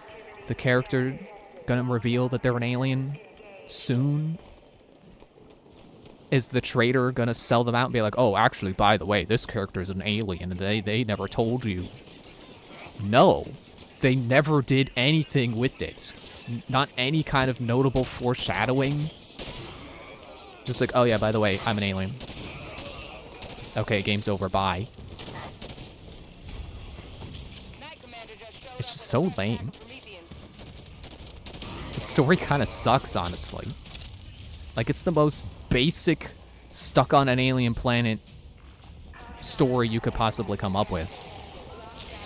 the character gonna reveal that they're an alien soon? Is the traitor gonna sell them out and be like, oh, actually, by the way, this character is an alien and they never told you? No. They never did anything with it. Not any kind of notable foreshadowing. Just like, oh yeah, by the way, I'm an alien. Okay, game's over, bye. It's just so lame. The story kind of sucks, honestly. Like, it's the most basic, stuck on an alien planet story you could possibly come up with.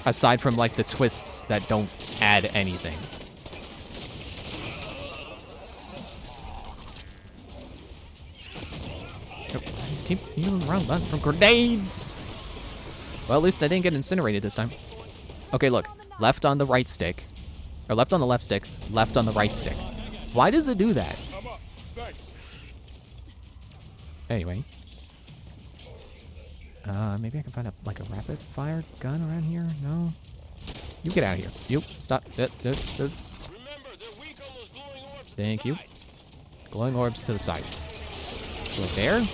Aside from, like, the twists that don't add anything. Just keep moving around button from grenades! Well, at least I didn't get incinerated this time. Okay, look. Left on the right stick. Or left on the left stick. Left on the right stick. Why does it do that? Anyway. Maybe I can find a rapid fire gun around here? No? You get out of here. You, stop. Thank you. Glowing orbs to the sides. Look there.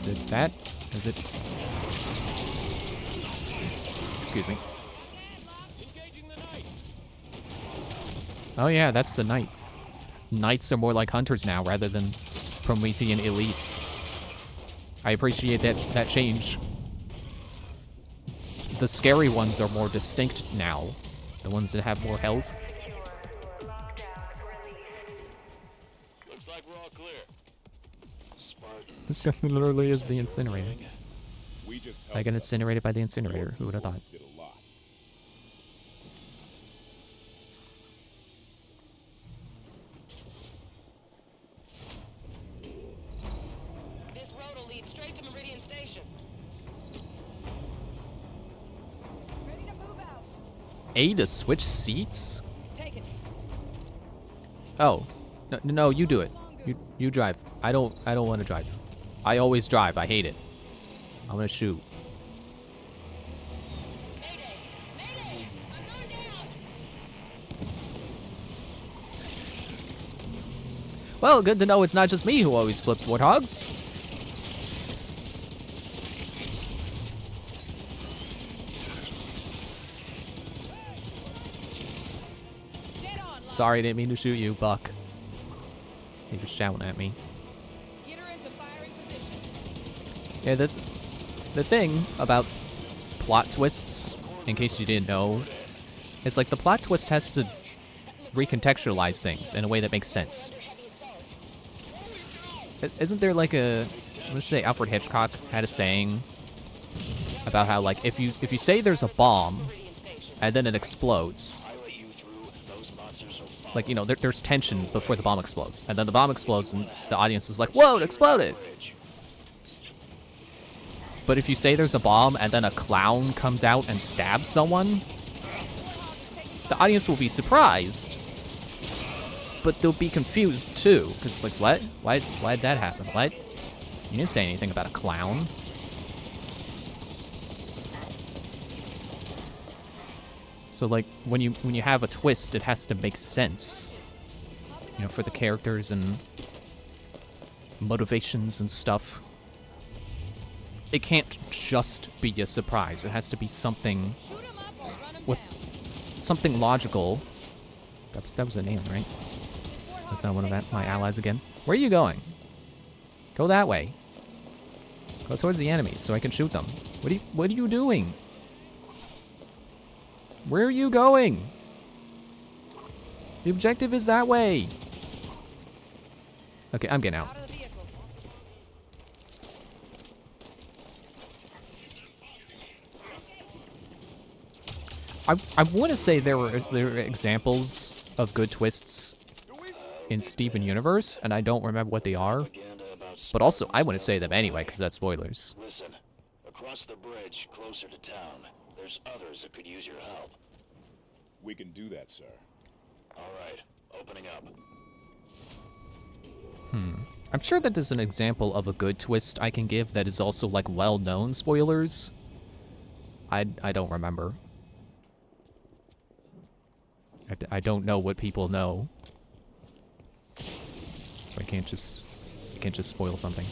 Did that? Is it? Excuse me. Oh yeah, that's the knight. Knights are more like hunters now rather than Promethean elites. I appreciate that change. The scary ones are more distinct now. The ones that have more health. Looks like we're all clear. This guy literally is the incinerator. We just I get incinerated by the incinerator. Who would have thought? This road will lead straight to Meridian Station. A to switch seats? Take it. Oh, no, you do it. You drive. I don't want to drive. I always drive. I hate it. I'm gonna shoot. Well, good to know it's not just me who always flips warthogs. Sorry, didn't mean to shoot you, Buck. He was shouting at me. Get her into firing position. Yeah, the thing about plot twists, in case you didn't know, is like the plot twist has to recontextualize things in a way that makes sense. Isn't there like a, let's say Alfred Hitchcock had a saying about how like if you say there's a bomb and then it explodes, like, you know, there's tension before the bomb explodes, and then the bomb explodes and the audience is like, whoa, it exploded. But if you say there's a bomb and then a clown comes out and stabs someone, the audience will be surprised, but they'll be confused too, because it's like, what? Why'd that happen? What? You didn't say anything about a clown. So like when you have a twist, it has to make sense, you know, for the characters and motivations and stuff. It can't just be a surprise. It has to be something with something logical. That was an alien, right? That's not one of my allies again. Where are you going? Go that way. Go towards the enemies so I can shoot them. What are you doing? Where are you going? The objective is that way. Okay, I'm getting out. I want to say there were examples of good twists in Steven Universe, and I don't remember what they are. But also, I want to say them anyway, because that's spoilers. Listen, across the bridge, closer to town, there's others that could use your help. We can do that, sir. All right, opening up. I'm sure that there's an example of a good twist I can give that is also, like, well-known spoilers. I don't remember. I don't know what people know. So I can't just spoil something.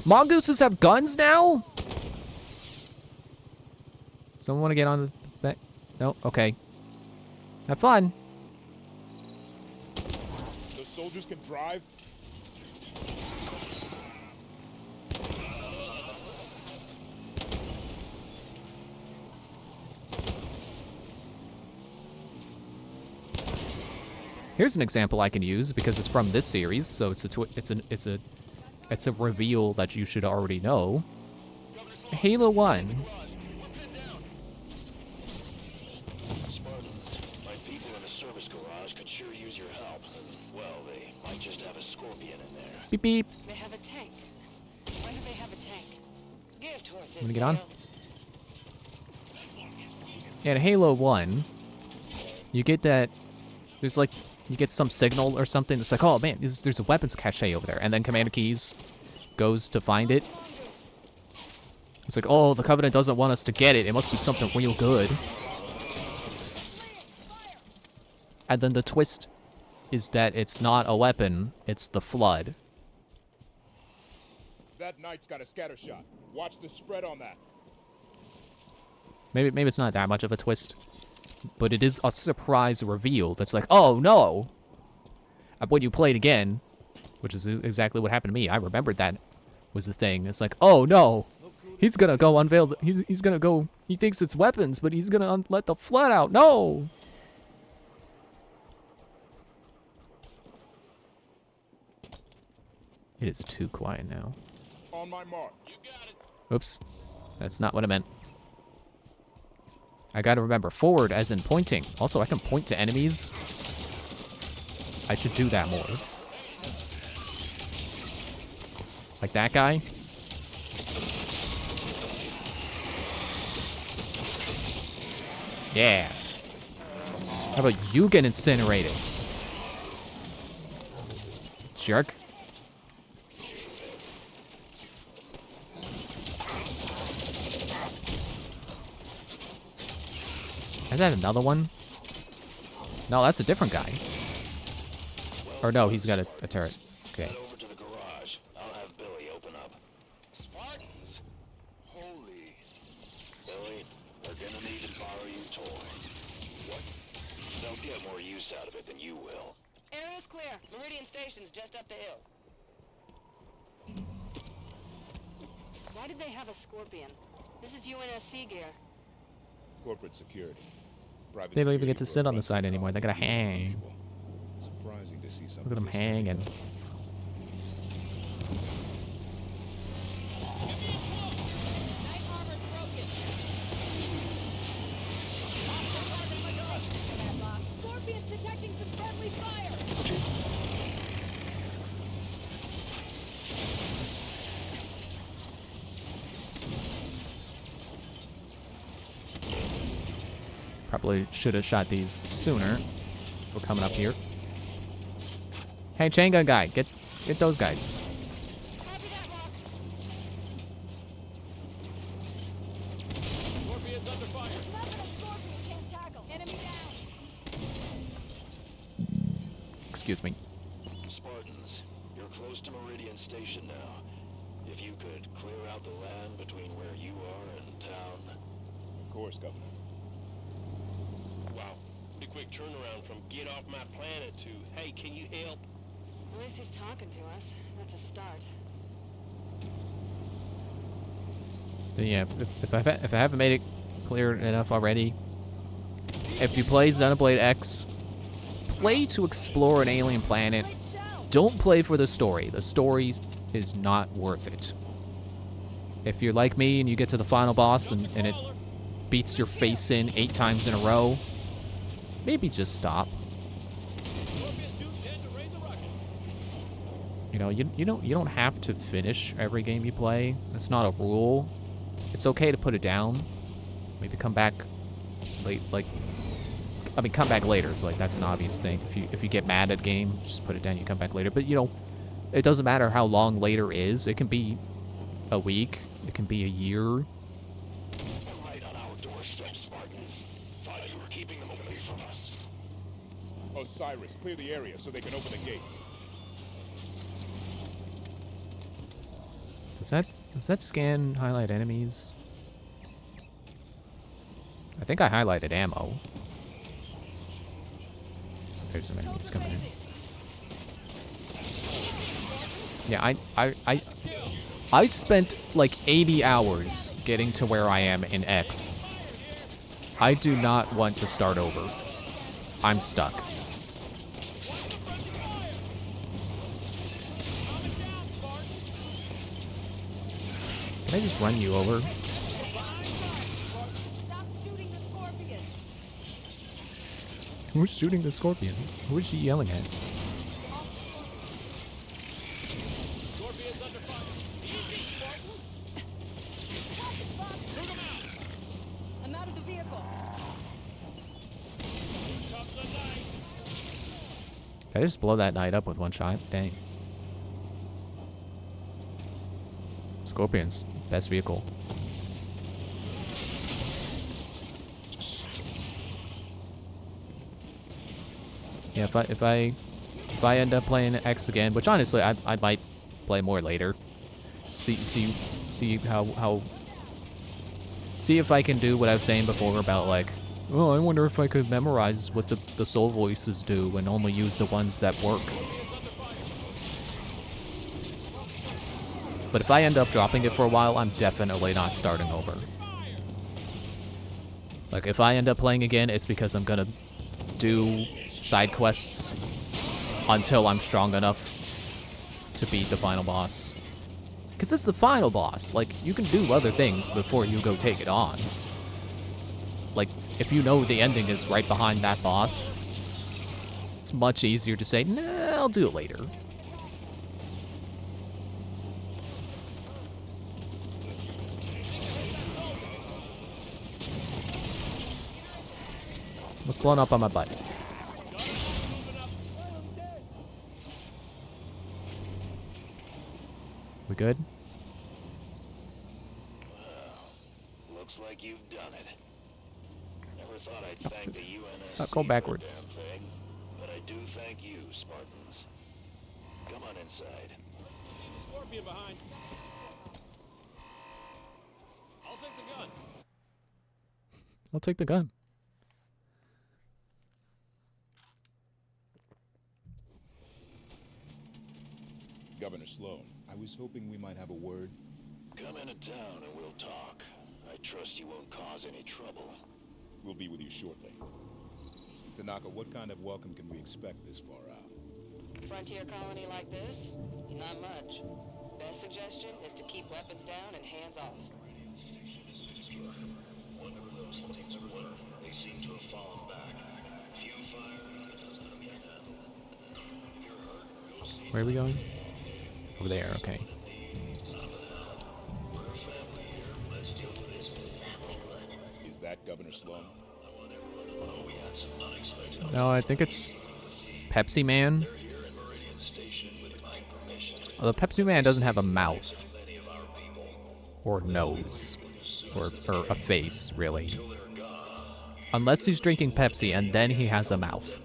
Mongooses have guns now? Someone want to get on the back? No? Okay. Have fun. The soldiers can drive? Here's an example I can use because it's from this series, so it's a reveal that you should already know. Halo 1. Spartans, my people in the service garage could sure use your help. Well, they might just have a scorpion in there. Beep beep. They have a tank. Why do they have a tank? Give to us. I'm gonna get on. Yeah, in Halo 1, you get that. There's like. You get some signal or something that's like, oh man, there's a weapons cache over there. And then Commander Keyes goes to find it. It's like, oh, the Covenant doesn't want us to get it. It must be something real good. And then the twist is that it's not a weapon, it's the Flood. That knight's got a scatter shot. Watch the spread on that. Maybe it's not that much of a twist. But it is a surprise reveal that's like, oh no! And when you play it again, which is exactly what happened to me, I remembered that was the thing. It's like, oh no! He's gonna go unveil, he's gonna go, he thinks it's weapons, but he's gonna let the Flood out. No! It is too quiet now. On my mark. Oops. That's not what I meant. I gotta remember, forward as in pointing. Also, I can point to enemies. I should do that more. Like that guy. Yeah. How about you get incinerated? Jerk. Is that another one? No, that's a different guy. Or no, he's got a turret. Okay. Head over to the garage. I'll have Billy open up. Spartans? Holy. Billy, we're gonna need to borrow your toy. What? They'll get more use out of it than you will. Area's clear. Meridian Station's just up the hill. Why did they have a Scorpion? This is UNSC gear. Corporate security. Private They don't even security get to for a sit on the frontier side anymore. They gotta colony is hang. unusual. Surprising to see something Look at them this heavy hanging. done. Scorpion's detecting some friendly fire. Probably should have shot these sooner. We're coming up here. Hey, chain gun guy, get those guys. Scorpion's under fire. There's nothing a Scorpion can't tackle. Enemy down. Excuse me. Spartans, you're close to Meridian Station now. If you could clear out the land between where you are and town. Of course, Governor. Wow. Pretty quick turnaround from get off my planet to, hey, can you help? At least he's talking to us. That's a start. But yeah, if I haven't made it clear enough already, if you play Xenoblade X, play to explore an alien planet. Don't play for the story. The story is not worth it. If you're like me and you get to the final boss and it beats your face in 8 times in a row, maybe just stop. You know, you don't have to finish every game you play. That's not a rule. It's okay to put it down. Maybe come back late, like, I mean, come back later. It's like, that's an obvious thing. If you get mad at a game, just put it down. You come back later. But you know, it doesn't matter how long later is. It can be a week. It can be a year. Right on our doorstep, Spartans. Thought you were keeping them away from us. Osiris, clear the area so they can open the gates. Does that scan highlight enemies? I think I highlighted ammo. There's some enemies coming in. Yeah, I spent like 80 hours getting to where I am in X. I do not want to start over. I'm stuck. Can I just run you over? Stop shooting the Scorpion. Who's shooting the Scorpion? Who is she yelling at? Scorpion's under fire. Easy, Spartan. I'm out of the vehicle. Did I just blow that knight up with one shot? Dang. Scorpion's best vehicle. Yeah, if I end up playing X again, which honestly I might play more later. See how see if I can do what I was saying before about like, oh, I wonder if I could memorize what the soul voices do and only use the ones that work. But if I end up dropping it for a while, I'm definitely not starting over. Like, if I end up playing again, it's because I'm gonna do side quests until I'm strong enough to beat the final boss. Because it's the final boss. Like, you can do other things before you go take it on. Like, if you know the ending is right behind that boss, it's much easier to say, nah, I'll do it later. What's blowing up on my butt? We good? Well, looks like you've done it. Never thought I'd thank the UNSC Stop going backwards. for a damn thing, but I do thank you, Spartans. Come on inside. Scorpion behind. I'll take the gun. I'll take the gun. Governor Sloan, I was hoping we might have a word. Come into town and we'll talk. I trust you won't cause any trouble. We'll be with you shortly. Tanaka, what kind of welcome can we expect this far out? Frontier colony like this? Not much. Best suggestion is to keep weapons down and hands off. Whatever those things were, they seem to have fallen back. Few fire, doesn't appear that. If you're hurt, go see. Where are we going? Over there, okay. Is that Governor Sloan? No, I think it's Pepsi Man. Although Pepsi Man doesn't have a mouth. Or nose. Or a face, really. Unless he's drinking Pepsi and then he has a mouth.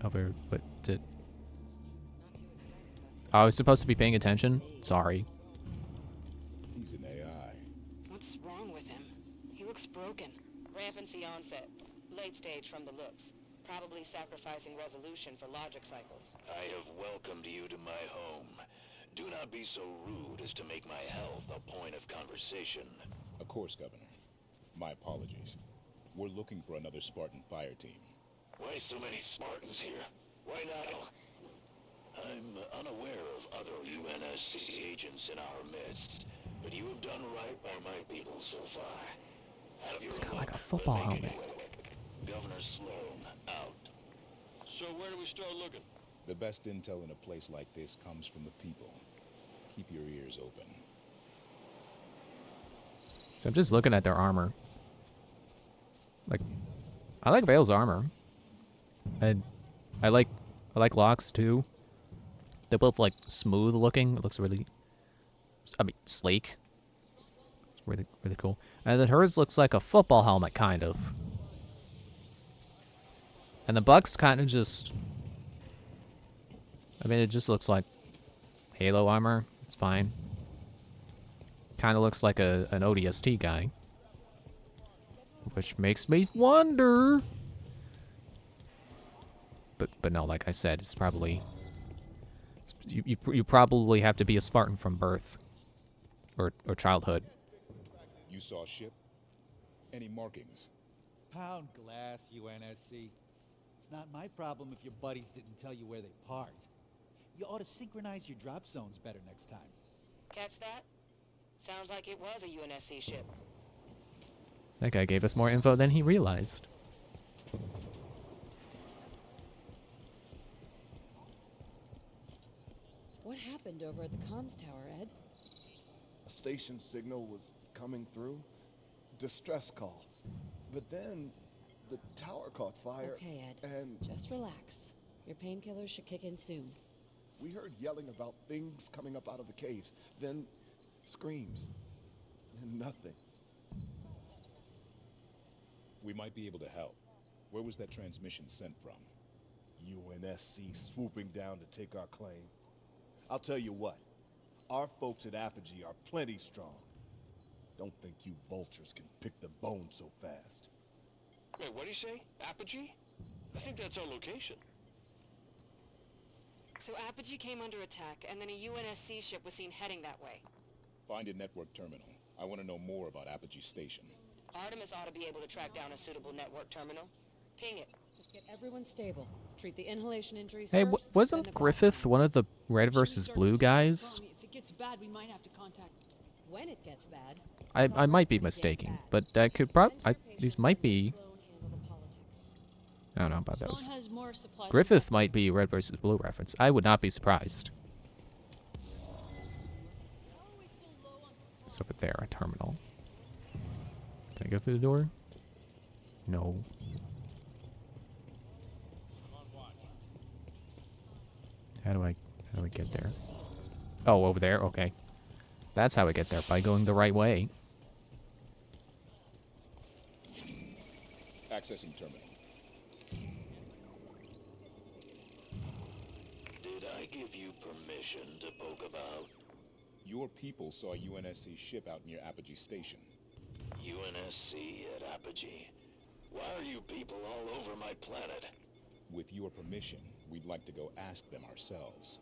Over, but did... Oh, I was supposed to be paying attention? Sorry. He's an AI. What's wrong with him? He looks broken. Rampancy onset. Late stage from the looks. Probably sacrificing resolution for logic cycles. I have welcomed you to my home. Do not be so rude as to make my health a point of conversation. Of course, Governor. My apologies. We're looking for another Spartan fire team. Why so many Spartans here? Why not? I'm unaware of other UNSC agents in our midst, but you have done right by my people so far. Have your It's got like a football helmet. Governor Sloan, out. So where do we start looking? The best intel in a place like this comes from the people. Keep your ears open. So I'm just looking at their armor. Like, I like Vale's armor. And I like Locke's too. They're both like smooth looking. It looks really, I mean, sleek. It's really cool. And then hers looks like a football helmet, kind of. And the Buck's kind of just, I mean, it just looks like Halo armor. It's fine. Kind of looks like an ODST guy. Which makes me wonder. But no, like I said, it's probably... You probably have to be a Spartan from birth. Or childhood. You saw a ship? Any markings? Pound glass, UNSC. It's not my problem if your buddies didn't tell you where they parked. You ought to synchronize your drop zones better next time. Catch that? Sounds like it was a UNSC ship. That guy gave us more info than he realized. What happened over at the comms tower, Ed? A station signal was coming through. Distress call. But then the tower caught fire. Okay, Ed. And just relax. Your painkillers should kick in soon. we heard yelling about things coming up out of the caves. Then screams. Then nothing. We might be able to help. Where was that transmission sent from? UNSC swooping down to take our claim. I'll tell you what, our folks at Apogee are plenty strong. Don't think you vultures can pick the bone so fast. Wait, what do you say? Apogee? I think that's our location. So Apogee came under attack, and then a UNSC ship was seen heading that way. Find a network terminal. I want to know more about Apogee Station. Artemis ought to be able to track down a suitable network terminal. Ping it. Just get everyone stable. Treat the inhalation injuries Hey, first, wasn't then the Griffith one of the Red versus Blue guys? If it gets bad, we might have to contact. When it gets bad. I might be mistaken, but that could these might be. I don't know about those. Sloan has more supplies. Griffith might be Red versus Blue reference. I would not be surprised. It's over there, a terminal. Can I go through the door? No. How do I get there? Oh, over there? Okay. That's how I get there, by going the right way. Accessing terminal. Did I give you permission to poke about? Your people saw UNSC ship out near Apogee Station. UNSC at Apogee? Why are you people all over my planet? With your permission, we'd like to go ask them ourselves.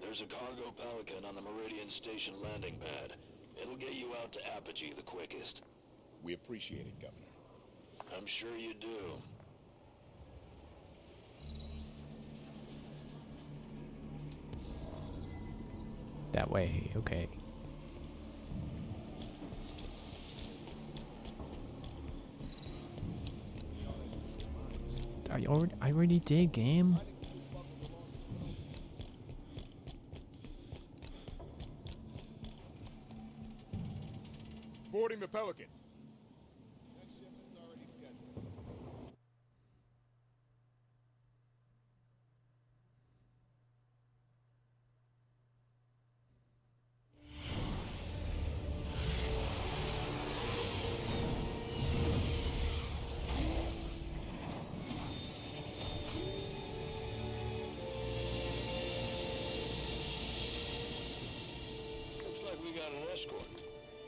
There's a cargo Pelican on the Meridian Station landing pad. It'll get you out to Apogee the quickest. We appreciate it, Governor. I'm sure you do. That way, okay. I already did, game. Boarding the Pelican.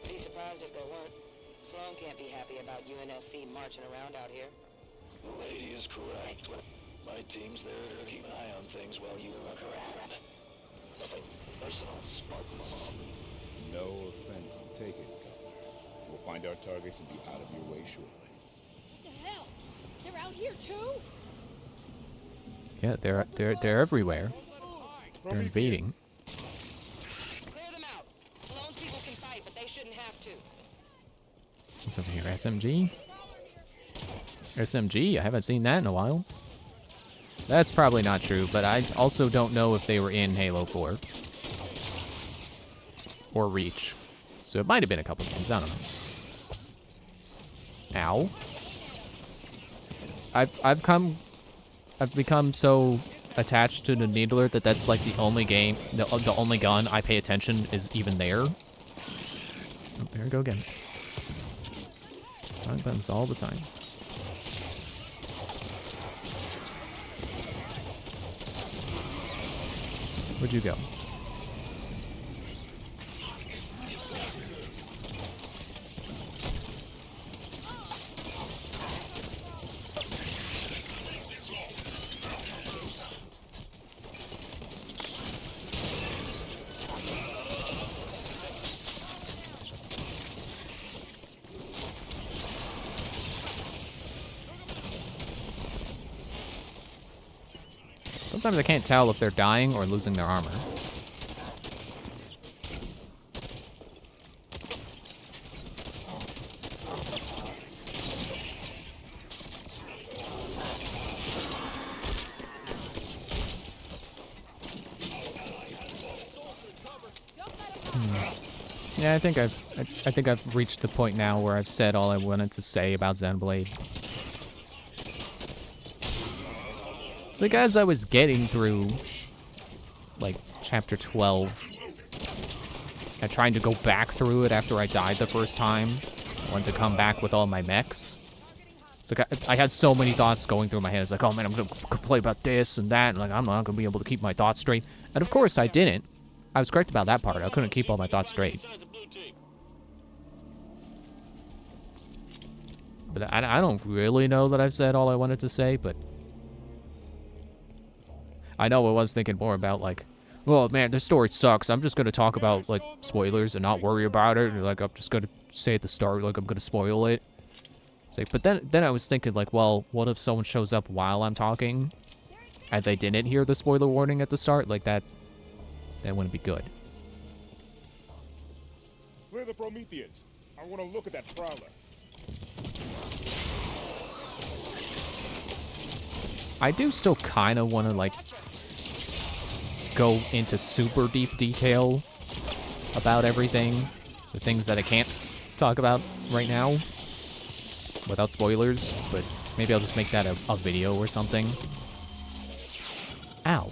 Be surprised if there weren't. Sloan can't be happy about UNSC marching around out here. The lady is correct. My team's there to keep an eye on things while you look around. Nothing personal, Spartans. No offense taken, Governor. We'll find our targets and be out of your way shortly. What the hell? They're out here too? Yeah, they're everywhere. They're invading. Clear them out. Sloan's people can fight, but they shouldn't have to. What's over here? SMG? SMG? I haven't seen that in a while. That's probably not true, but I also don't know if they were in Halo 4. Or Reach. So it might have been a couple games, I don't know. Ow. I've become so attached to the Needler that that's like the only game, the only gun I pay attention is even there. Oh, there we go again. Wrong buttons all the time. Where'd you go? Sometimes I can't tell if they're dying or losing their armor. Yeah, I think I've reached the point now where I've said all I wanted to say about Xenoblade. It's like as I was getting through, like, chapter 12, and trying to go back through it after I died the first time, I wanted to come back with all my mechs. It's like I had so many thoughts going through my head. It's like, oh man, I'm gonna complain about this and that, and like I'm not gonna be able to keep my thoughts straight. And of course I didn't. I was correct about that part. I couldn't keep all my thoughts straight. But I don't really know that I've said all I wanted to say, but I know I was thinking more about, like, well, man, this story sucks. I'm just going to talk about, like, spoilers and not worry about it. Like, I'm just going to say at the start, like, I'm going to spoil it. It's like, but then I was thinking, like, well, what if someone shows up while I'm talking and they didn't hear the spoiler warning at the start? Like, that wouldn't be good. Clear the Prometheans. I want to look at that prowler. I do still kind of want to, like, go into super deep detail about everything. the things that I can't talk about right now without spoilers, but maybe I'll just make that a video or something. Ow.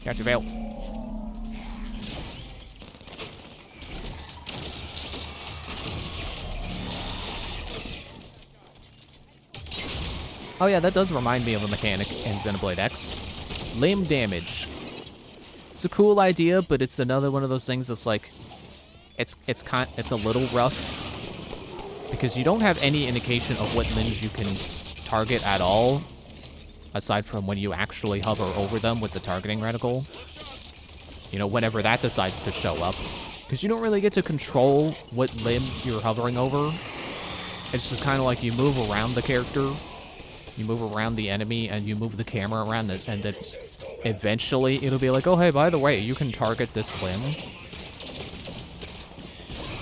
Got your veil. Oh yeah, that does remind me of a mechanic in Xenoblade X. Limb damage. It's a cool idea, but it's another one of those things that's like, it's a little rough because you don't have any indication of what limbs you can target at all, aside from when you actually hover over them with the targeting reticle. You know, whenever that decides to show up, because you don't really get to control what limb you're hovering over. It's just kind of like you move around the character. You move around the enemy, and you move the camera around it, and then eventually it'll be like, oh, hey, by the way, you can target this limb.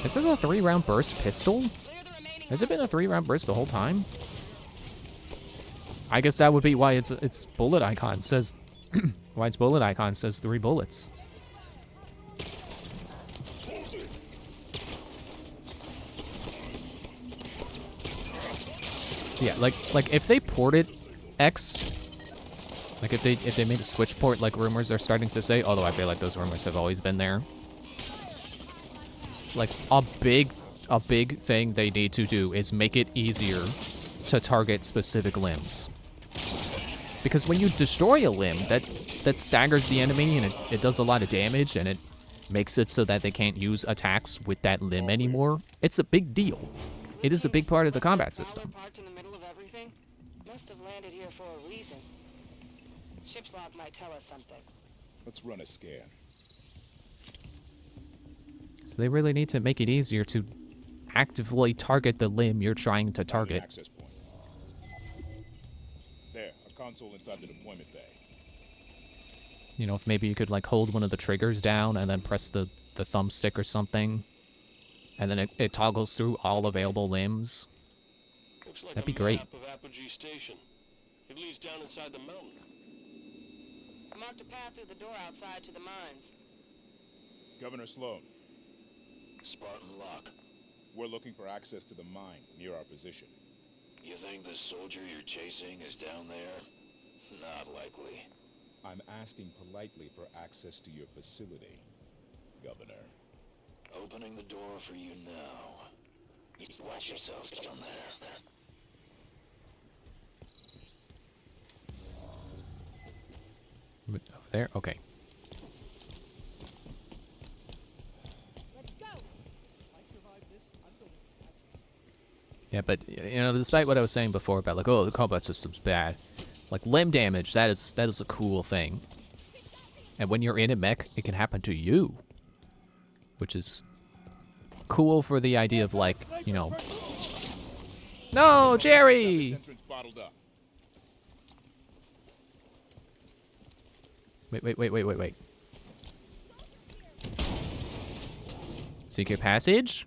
Is this a 3-round burst pistol? Has it been a 3-round burst the whole time? I guess that would be why its bullet icon says why its bullet icon says 3 bullets. Yeah, like if they ported X, like if they made a Switch port, like rumors are starting to say, although I feel like those rumors have always been there. Like a big thing they need to do is make it easier to target specific limbs. Because when you destroy a limb, that staggers the enemy and it does a lot of damage and it makes it so that they can't use attacks with that limb anymore. It's a big deal. It is a big part of the combat system. Must have landed here for a reason. Ship's log might tell us something. Let's run a scan. So they really need to make it easier to actively target the limb you're trying to target. Access point. There, a console inside the deployment bay. You know, if maybe you could like hold one of the triggers down and then press the thumbstick or something, and then it toggles through all available limbs. Looks like That'd be a great. map of Apogee Station. It leads down inside the mountain. I marked a path through the door outside to the mines. Governor Sloan. Spartan Lock. We're looking for access to the mine near our position. You think the soldier you're chasing is down there? Not likely. I'm asking politely for access to your facility, Governor. Opening the door for you now. You watch yourselves down there. Over there? Okay. Let's go. Yeah, but, you know, despite what I was saying before about, like, oh, the combat system's bad, like, limb damage, that is a cool thing. And when you're in a mech, it can happen to you. Which is cool for the idea of, like, you know... No, Jerry! Wait. Secret passage?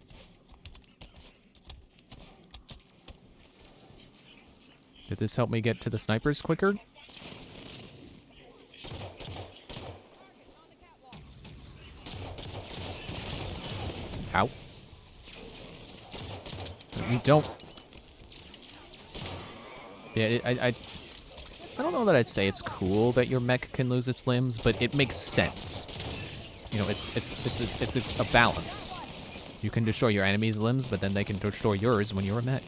Did this help me get to the snipers quicker? Ow. You don't... Yeah, I don't know that I'd say it's cool that your mech can lose its limbs, but it makes sense. You know, it's a balance. You can destroy your enemy's limbs, but then they can destroy yours when you're a mech.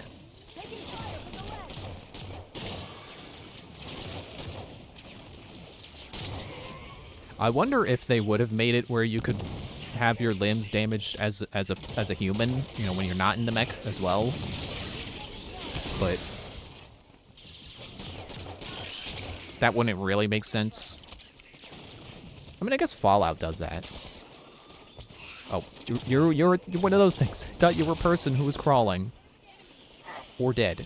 I wonder if they would have made it where you could have your limbs damaged as a human, you know, when you're not in the mech as well. But that wouldn't really make sense. I mean, I guess Fallout does that. Oh, you're one of those things. I thought you were a person who was crawling. Or dead.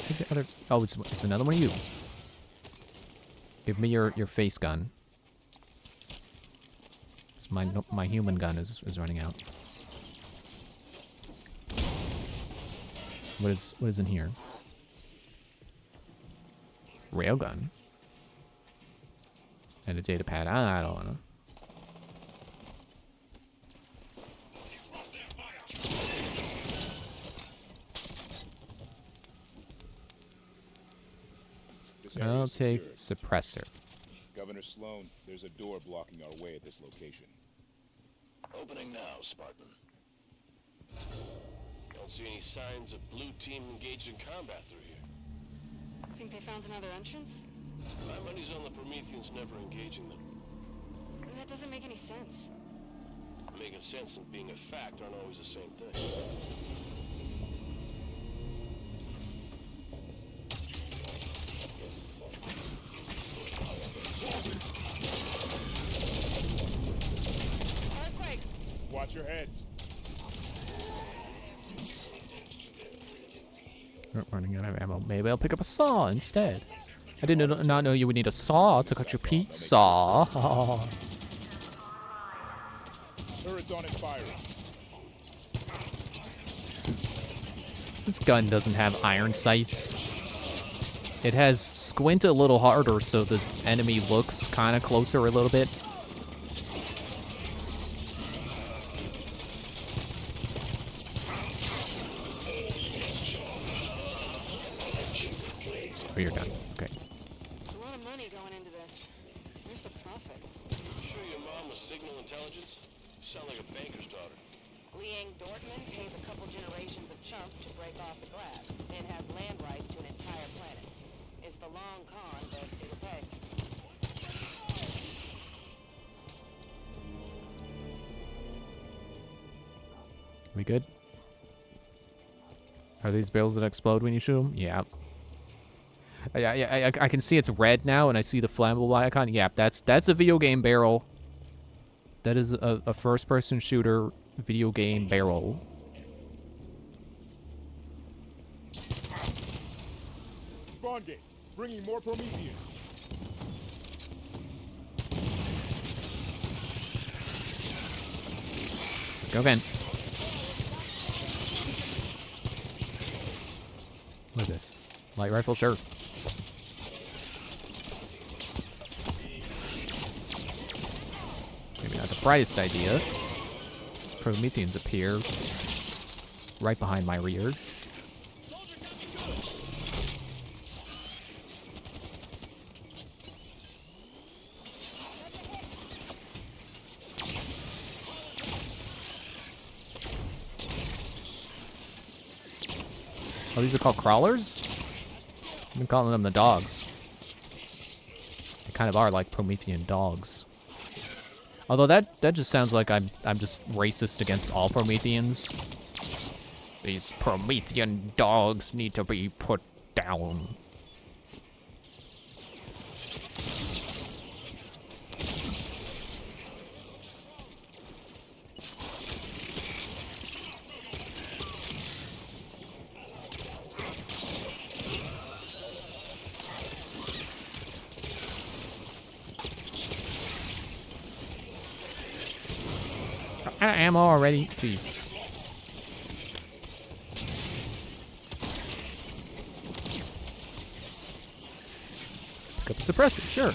Is there other... Oh, it's another one of you. Give me your face gun. 'Cause my human gun is running out. What is in here? Railgun. And a data pad. I don't wanna. I'll take suppressor. Governor Sloan, there's a door blocking our way at this location. Opening now, Spartan. Don't see any signs of blue team engaged in combat through here. Think they found another entrance? My money's on the Prometheans never engaging them. That doesn't make any sense. Making sense and being a fact aren't always the same thing. Earthquake! Watch your heads. Running out of ammo. Maybe I'll pick up a saw instead. I did not know you would need a saw to cut your pizza. Turret's on its firing. This gun doesn't have iron sights. It has squint a little harder so the enemy looks kind of closer a little bit. Oh, you're done. Okay. A lot of money going into this. Where's the profit? Sure your mom was signal intelligence? You sound like a banker's daughter. Liang Dortmund pays a couple generations of chumps to break off the glass, and has land rights to an entire planet. It's the long con, but it'll pay. We good? Are these barrels that explode when you shoot them? Yeah. I can see it's red now, and I see the flammable icon. Yeah, that's a video game barrel. That is a first-person shooter video game barrel. Spawn gates, bringing more Prometheans. Go again. What is this? Light rifle? Sure. Maybe not the brightest idea. These Prometheans appear right behind my rear. Oh, these are called crawlers? I've been calling them the dogs. They kind of are like Promethean dogs. Although that just sounds like I'm just racist against all Prometheans. These Promethean dogs need to be put down. Ammo already? Jeez. Pick up a suppressor, sure.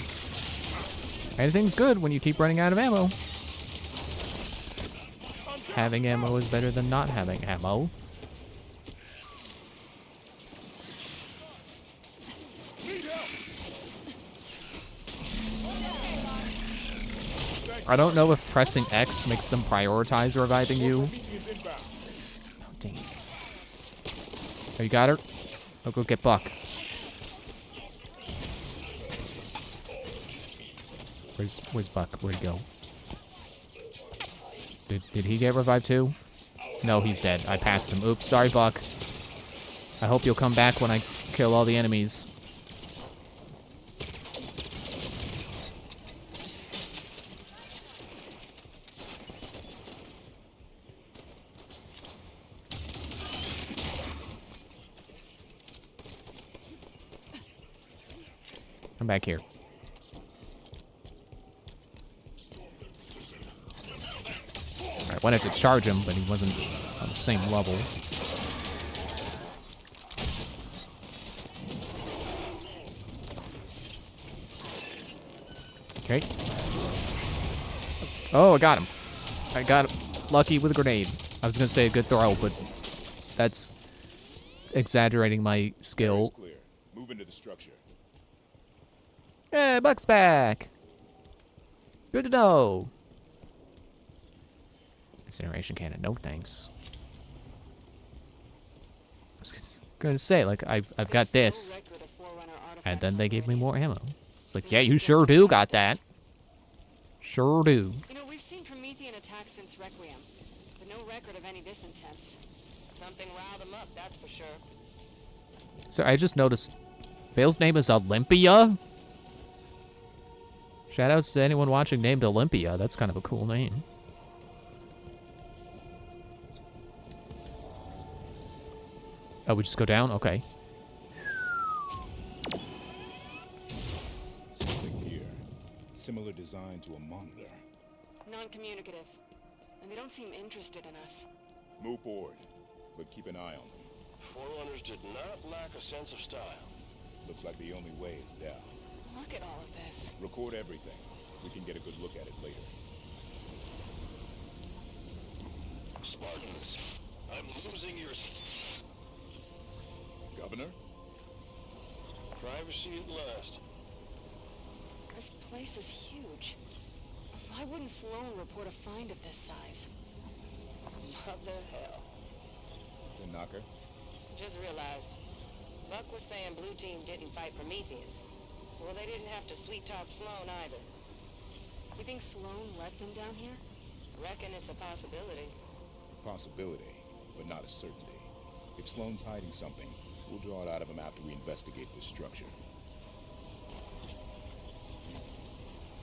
Anything's good when you keep running out of ammo. Having ammo is better than not having ammo. I don't know if pressing X makes them prioritize reviving you. Oh, dang it. Oh, you got her? I'll go get Buck. Where's Buck? Where'd he go? Did he get revived too? No, he's dead. I passed him. Oops, sorry, Buck. I hope you'll come back when I kill all the enemies. Come back here. wanted to charge him, but he wasn't on the same level. Okay. Oh, I got him. I got him. Lucky with a grenade. I was gonna say a good throw, but that's exaggerating my skill. Clear. Move into the structure. Hey, Buck's back. Good to know. Incineration cannon, no thanks. I was gonna say, like, I've got this, and then they gave me more ammo. It's like, yeah, you sure do got that. Sure do. You know, we've seen Promethean attacks since Requiem, but no record of any this intense. Something riled them up, that's for sure. So I just noticed, Vale's name is Olympia? Shoutouts to anyone watching named Olympia. That's kind of a cool name. Oh, we just go down? Okay. Something here. Similar design to a monitor. Non-communicative. And they don't seem interested in us. Move forward, but keep an eye on them. Forerunners did not lack a sense of style. Looks like the only way is down. Look at all of this. Record everything. We can get a good look at it later. Spartans, I'm losing your... Governor? Privacy at last. This place is huge. Why wouldn't Sloan report a find of this size? Mother hell. It's a knocker. Just realized. Buck was saying Blue Team didn't fight Prometheans. Well, they didn't have to sweet-talk Sloan either. You think Sloan let them down here? Reckon it's a possibility. Possibility, but not a certainty. If Sloan's hiding something, we'll draw it out of him after we investigate this structure.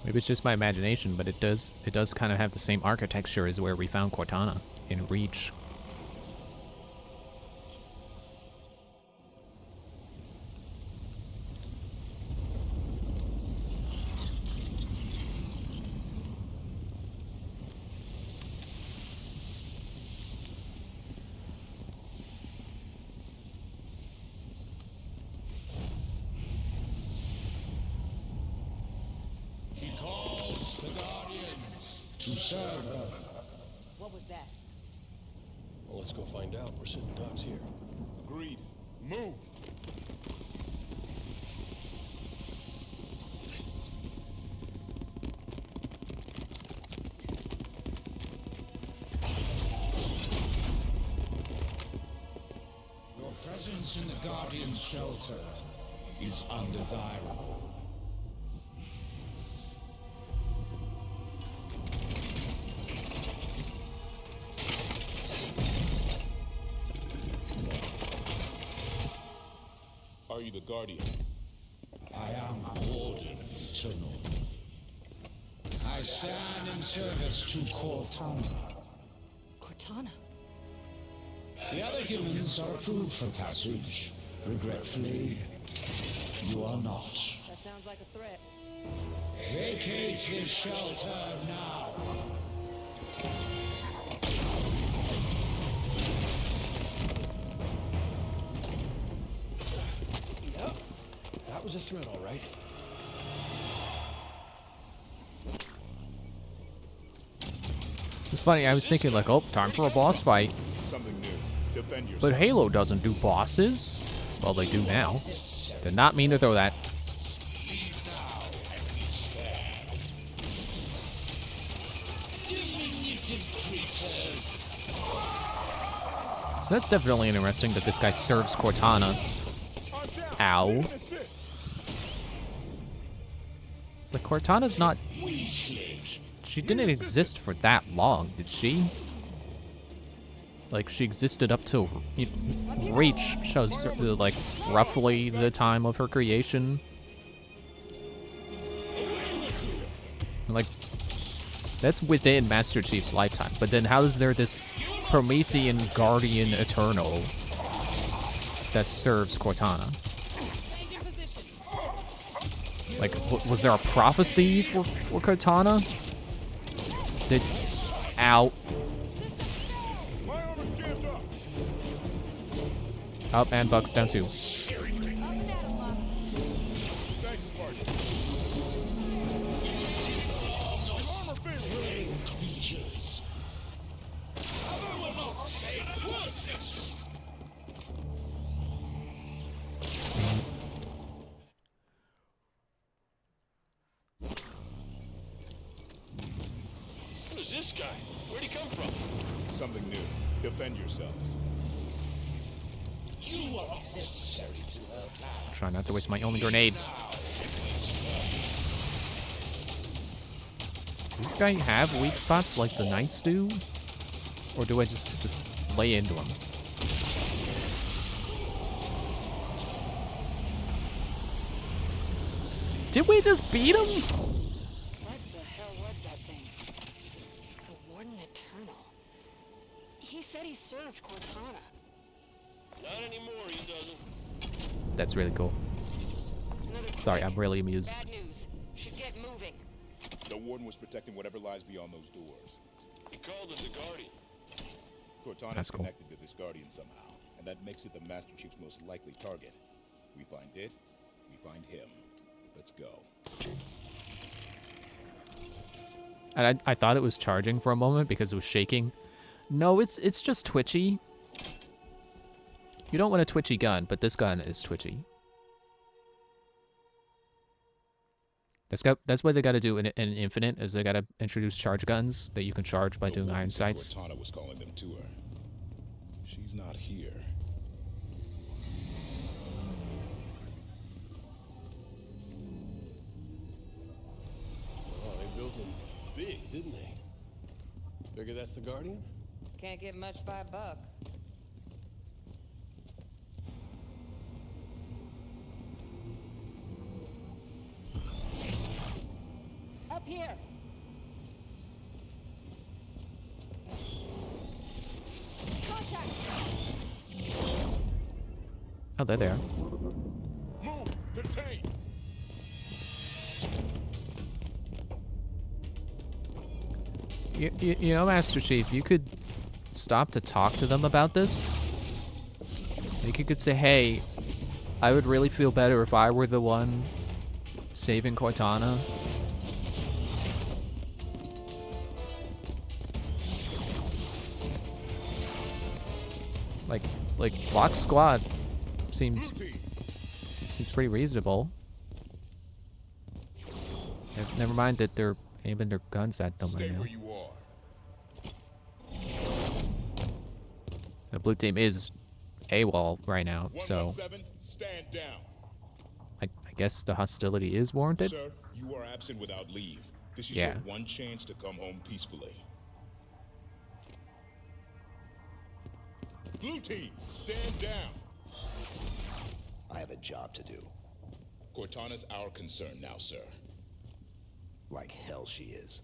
Maybe it's just my imagination, but it does kind of have the same architecture as where we found Cortana in Reach. She calls the Guardians to serve her. What was that? Well, let's go find out. We're sitting ducks here. Agreed. Move! Your presence in the Guardian's shelter is undesirable. Are you the Guardian? I am Warden Eternal. I stand in service to Cortana. Cortana? The other humans are approved for passage. Regretfully, you are not. That sounds like a threat. Vacate his shelter now. Yep. That was a threat, all right. It's funny, I was thinking like, oh, time for a boss fight. Something new. Defend yourself. But Halo doesn't do bosses. Well, they do now. Did not mean to throw that. So that's definitely interesting that this guy serves Cortana. Ow. It's like Cortana's not... She didn't exist for that long, did she? Like, she existed up till... You know, Reach shows, like, roughly the time of her creation. Like, that's within Master Chief's lifetime. But then how is there this Promethean Guardian Eternal that serves Cortana? Like, was there a prophecy for Cortana? Ow. Oh, and Buck's down too. Who is this guy? Where'd he come from? Something new. Defend yourselves. You are necessary to her plan. Try not to waste my only grenade. Does this guy have weak spots like the knights do? Or do I just lay into him? Did we just beat him? What the hell was that thing? The Warden Eternal. He said he served Cortana. Not anymore, he doesn't. That's really cool. Sorry, I'm really amused. Bad news. Should get moving. The Warden was protecting whatever lies beyond those doors. He called us a Guardian. Cortana's connected to this Guardian somehow, and that makes it the Master Chief's most likely target. We find it, we find him. Let's go. And I thought it was charging for a moment because it was shaking. No, it's just twitchy. You don't want a twitchy gun, but this gun is twitchy. That's what they got to do in Infinite, is they got to introduce charge guns that you can charge by doing iron sights. Cortana was calling them to her. She's not here. Oh, they built him big, didn't they? Figure that's the Guardian? Can't get much by Buck. Up here. Contact. Oh, they're there. Move! Contain! You know, Master Chief, you could stop to talk to them about this. Like, you could say, hey, I would really feel better if I were the one saving Cortana. Like Block Squad seems pretty reasonable. Never mind that they're aiming their guns at them right now. The blue team is AWOL right now, so Stand down. I guess the hostility is warranted. Sir, you are absent without leave. This is Yeah. your one chance to come home peacefully. Blue team, stand down. I have a job to do. Cortana's our concern now, sir. Like hell she is.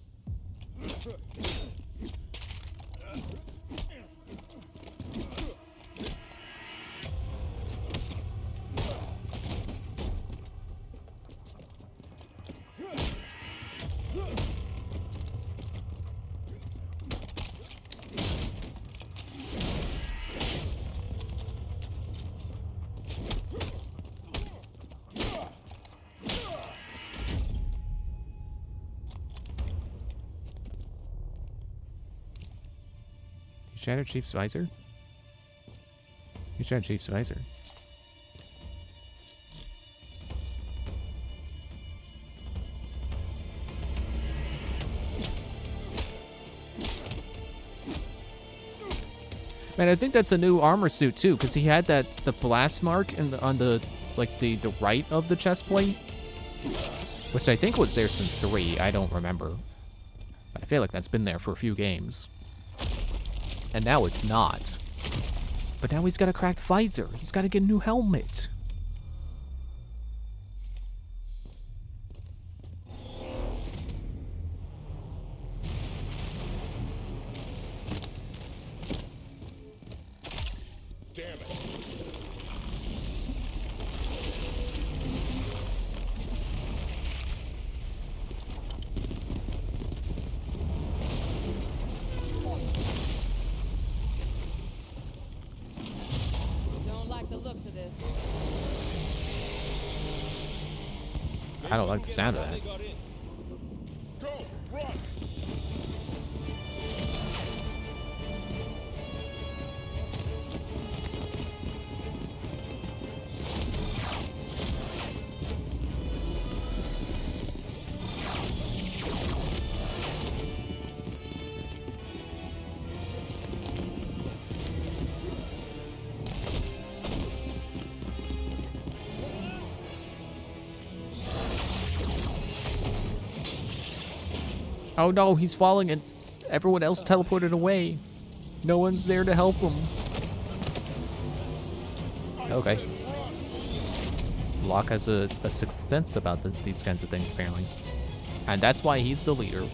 Shattered Chief's visor? You shattered Chief's visor. Man, I think that's a new armor suit too, because he had the blast mark on the right of the chest plate, which I think was there since 3. I don't remember, but I feel like that's been there for a few games. And now it's not. But now he's got a cracked visor. He's got to get a new helmet. Damn it. Don't like the I don't like the sound of that. Go, run! Oh no, he's falling and everyone else teleported away. No one's there to help him. Okay. Locke has a sixth sense about these kinds of things, apparently. And that's why he's the leader.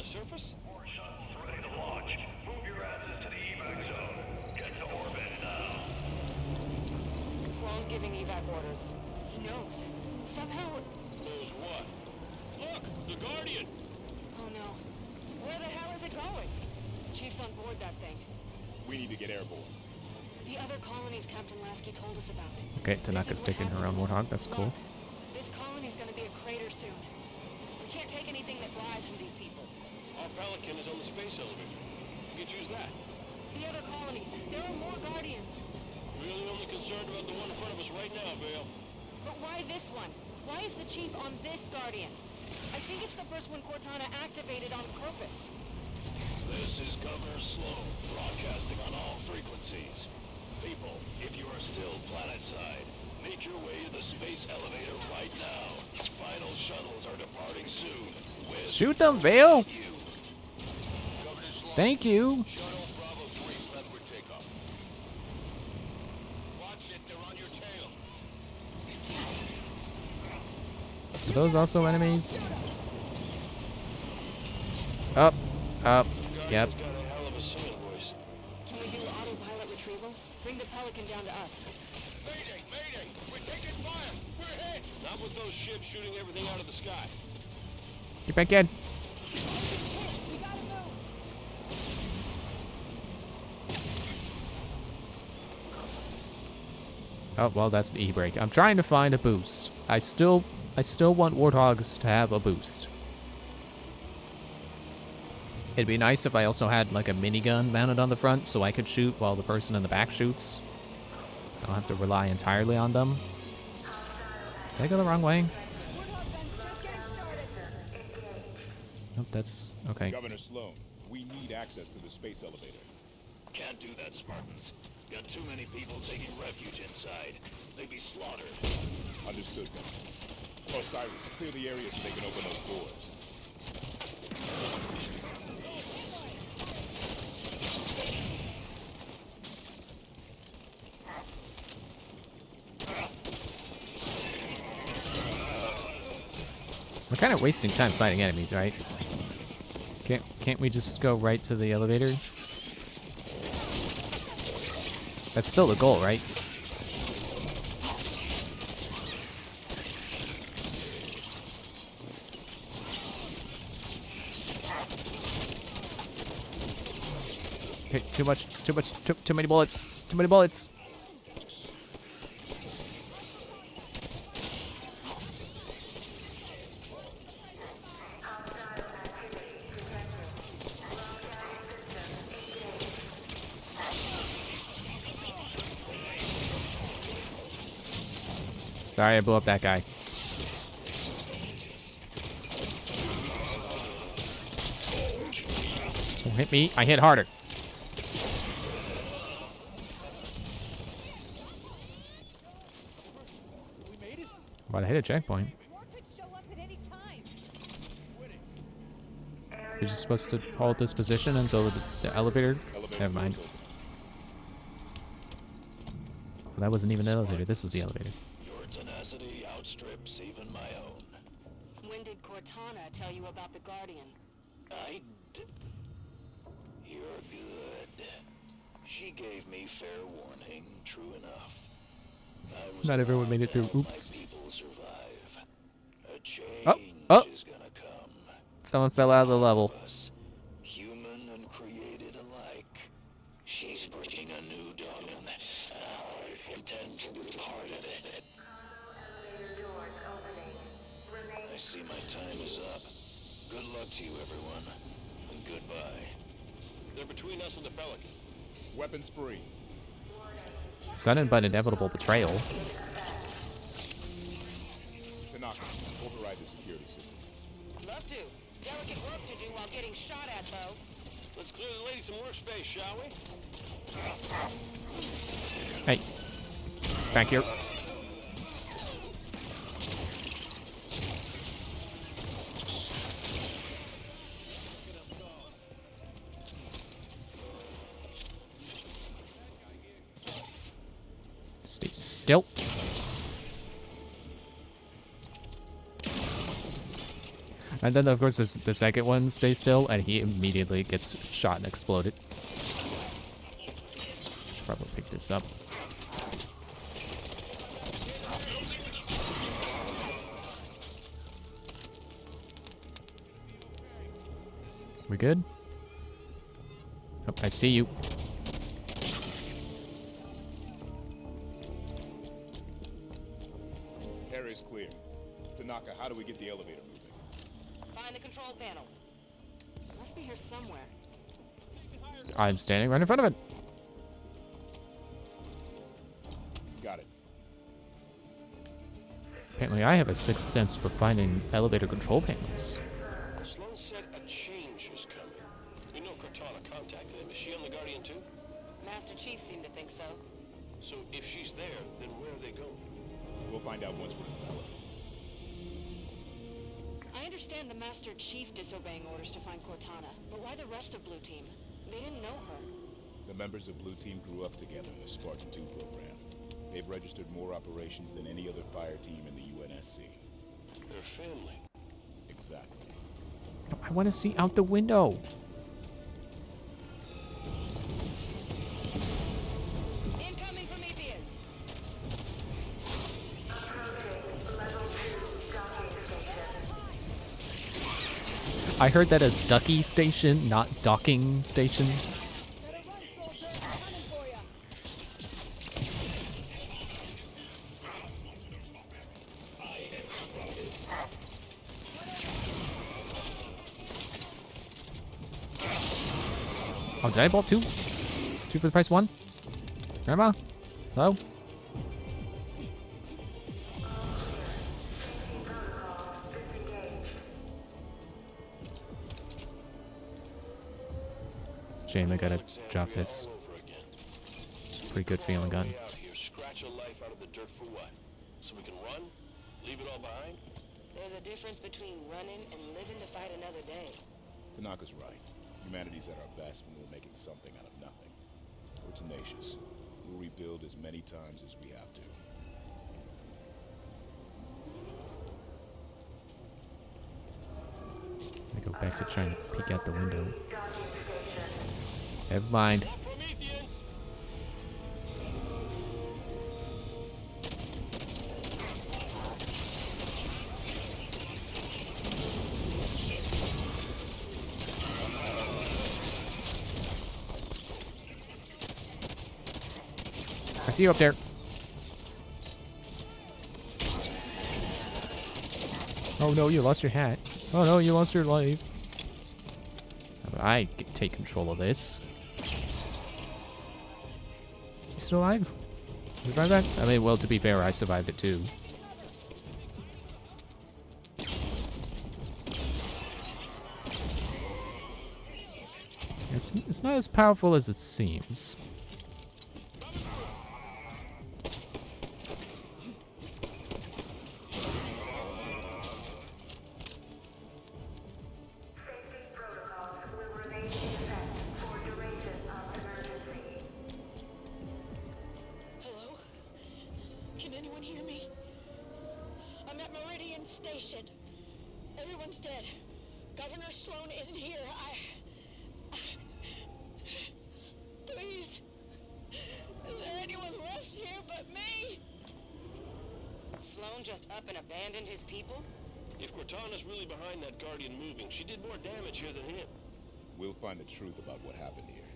Surface? More shuttles ready to launch. Move your asses to the evac zone. Get to orbit now. Sloan's giving evac orders. He knows. Somehow... Knows what? Look! The Guardian! Oh no. Where the hell is it going? Chief's on board that thing. We need to get airborne. The other colonies Captain Lasky told us about. Okay, Tanaka's taking her own Warthog. That's cool. This colony's gonna be a crater soon. We can't take anything that flies from these people. Our Pelican is on the space elevator. You could use that. The other colonies. There are more Guardians. Really only concerned about the one in front of us right now, Vale. But why this one? Why is the Chief on this Guardian? I think it's the first one Cortana activated on purpose. This is Governor Sloan, broadcasting on all frequencies. People, if you are still planetside, make your way to the space elevator right now. Final shuttles are departing soon. Shoot them, Vale! Thank you. Shuttle Bravo 3 prep for takeoff. Watch it, they're on your tail. Are those also enemies? Up, up, yep. Got a hell of a singing voice. Can we do autopilot retrieval? Bring the Pelican down to us. Mayday! Mayday! We're taking fire! We're hit! Not with those ships shooting everything out of the sky. Get back in. Oh, well, that's the E-brake. I'm trying to find a boost. I still want Warthogs to have a boost. It'd be nice if I also had, like, a minigun mounted on the front so I could shoot while the person in the back shoots. I don't have to rely entirely on them. Did I go the wrong way? Nope, that's... okay. Governor Sloan, we need access to the space elevator. Can't do that, Spartans. Got too many people taking refuge inside. They'd be slaughtered. Understood, Governor. Osiris, clear the area so they can open those doors. We're kind of wasting time fighting enemies, right? Can't we just go right to the elevator? That's still the goal, right? Okay, too many bullets. Too many bullets. Sorry, I blew up that guy. Don't hit me. I hit harder. But I hit a checkpoint. You're just supposed to hold this position until the elevator... Never mind. Well, that wasn't even the elevator. This was the elevator. Your tenacity outstrips even my own. When did Cortana tell you about the Guardian? You're good. She gave me fair warning, true enough. Not everyone made it through. Oops. People survive. A change Oh! is gonna come. Someone fell out of the level. Human and created alike. She's bringing a new dawn. I intend to be part of it. I see my time is up. Good luck to you, everyone. And goodbye. They're between us and the Pelican. Weapons free. Sudden but inevitable betrayal. Tanaka, override the security system. Love to. Delicate work to do while getting shot at, though. Let's clear the lady some workspace, shall we? Hey. Back here. Stay still. And then, of course, the second one stays still, and he immediately gets shot and exploded. Should probably pick this up. We good? Oh, I see you. Area's clear. Tanaka, how do we get the elevator moving? Find the control panel. Must be here somewhere. I'm standing right in front of it. Got it. Apparently, I have a sixth sense for finding elevator control panels. Sloan said a change is coming. We know Cortana contacted him. Is she on the Guardian too? Master Chief seemed to think so. So if she's there, then where are they going? We'll find out once we're in the Pelican. I understand the Master Chief disobeying orders to find Cortana, but why the rest of Blue Team? They didn't know her. The members of Blue Team grew up together in the Spartan 2 program. They've registered more operations than any other fire team in the UNSC. They're family. Exactly. I want to see out the window. Incoming Prometheans. I heard that as Ducky Station, not Docking Station. Oh, did I bought two? Two for the price of one? Grandma? Hello? Shame I gotta drop this. It's a pretty good feeling gun. Scratch a life out of the dirt for what? So we can run? Leave it all behind? There's a difference between running and living to fight another day. Tanaka's right. Humanity's at our best when we're making something out of nothing. We're tenacious. We'll rebuild as many times as we have to. I go back to trying to peek out the window. Never mind. I see you up there. Oh no, you lost your hat. Oh no, you lost your life. I take control of this. You still alive? You survived that? I mean, well, to be fair, I survived it too. It's not as powerful as it seems. Hello? Can anyone hear me? I'm at Meridian Station. Everyone's dead. Governor Sloan isn't here. Please. Sloan just up and abandoned his people? If Cortana's really behind that Guardian moving, she did more damage here than him. We'll find the truth about what happened here,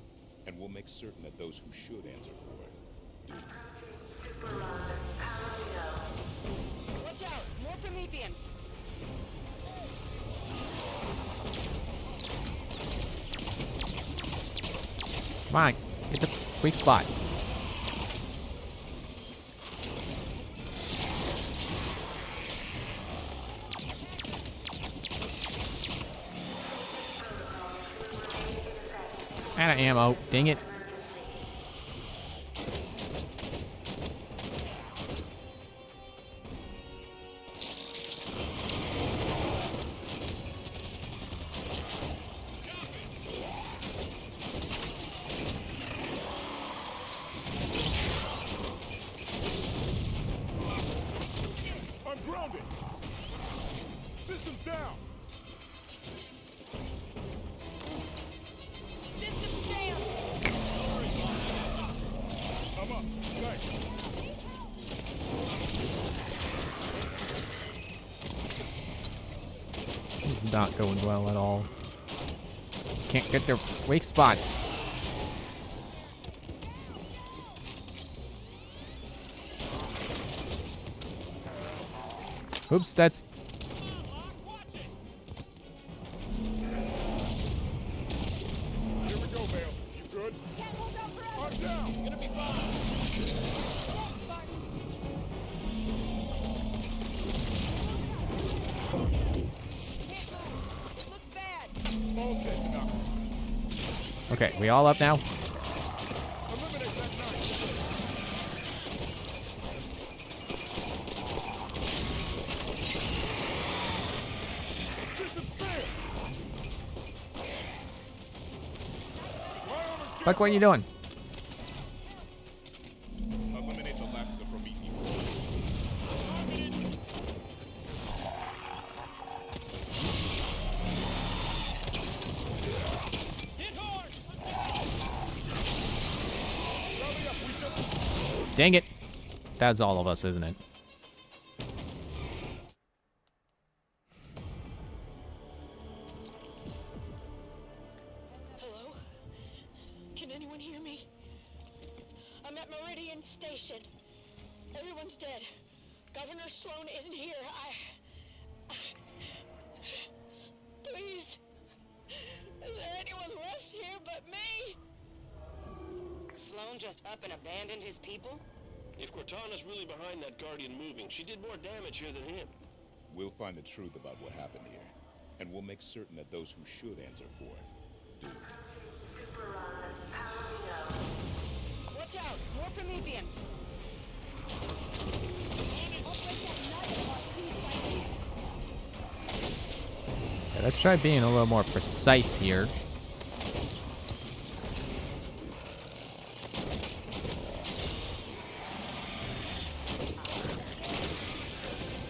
and we'll make certain that those who should answer for it do. Watch out! More Prometheans! Come on, get the weak spot. Out of ammo, dang it. I'm grounded. Systems down. System down. I'm up. Thanks. This is not going well at all. Can't get their weak spots. Oops, that's... Here we go, Vale. You good? Can't hold out forever. I'm down. Gonna be fine. Thanks, Spartan. Can't move. It looks bad. All set enough. Okay, we all up now? Eliminate that knife. Systems failed. Buck, what are you doing? Eliminate the last of the Prometheans. Dang it. That's all of us, isn't it? Hello? Can anyone hear me? I'm at Meridian Station. Everyone's dead. Governor Sloan isn't here. Please. Is there anyone left here but me? Sloan just up and abandoned his people? If Cortana's really behind that Guardian moving, she did more damage here than him. We'll find the truth about what happened here, and we'll make certain that those who should answer for it do. Watch out! More Prometheans! I'll break that nut apart piece by piece. Yeah, let's try being a little more precise here.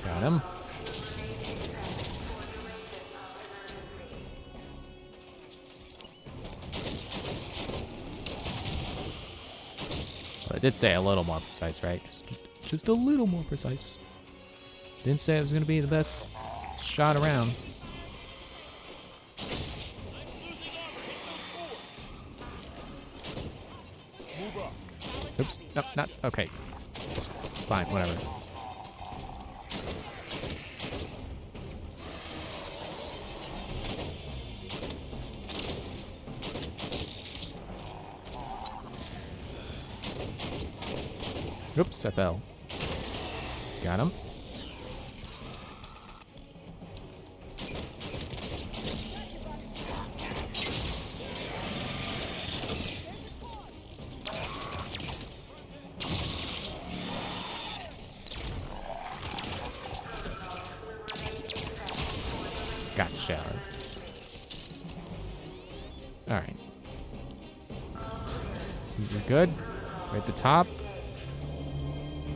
Got him. Well, I did say a little more precise, right? Just a little more precise. Didn't say it was gonna be the best shot around. Oops, no, not okay. It's fine, whatever. Oops, I fell. Got him. Gotcha. Alright. You're good. Right at the top.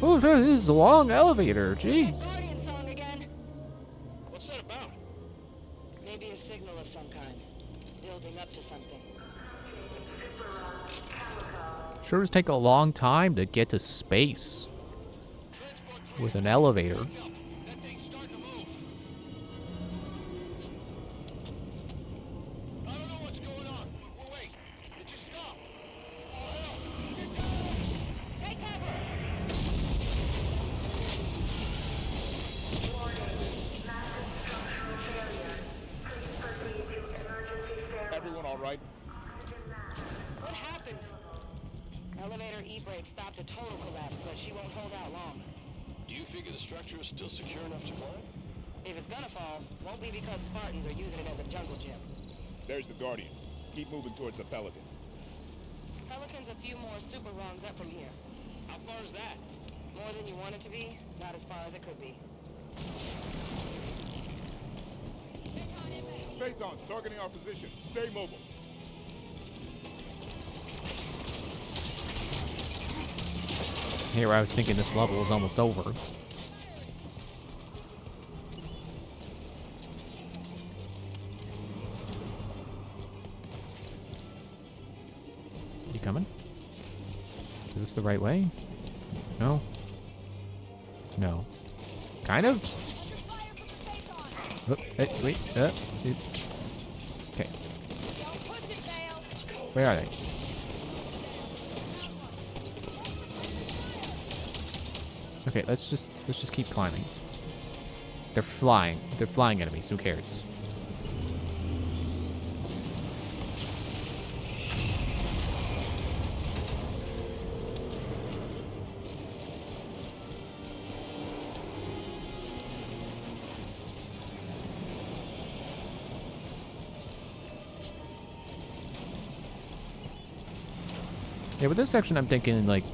Oh, this is a long elevator. Jeez. Guardian song again. What's that about? Maybe a signal of some kind. Building up to something. Sure does take a long time to get to space. Transport with an elevator. Everyone all right? What happened? Elevator E-brake stopped a total collapse, but she won't hold out long. Do you figure the structure is still secure enough to climb? If it's gonna fall, won't be because Spartans are using it as a jungle gym. There's the Guardian. Keep moving towards the Pelican. Pelican's a few more super rungs up from here. How far is that? More than you want it to be, not as far as it could be. Phaetons targeting our position. Stay mobile. Here I was thinking this level was almost over. You coming? Is this the right way? No? No. Kind of? Oh, hey, wait, okay. Where are they? Okay, let's just keep climbing. They're flying. They're flying enemies. Who cares? Yeah, with this section, I'm thinking, like,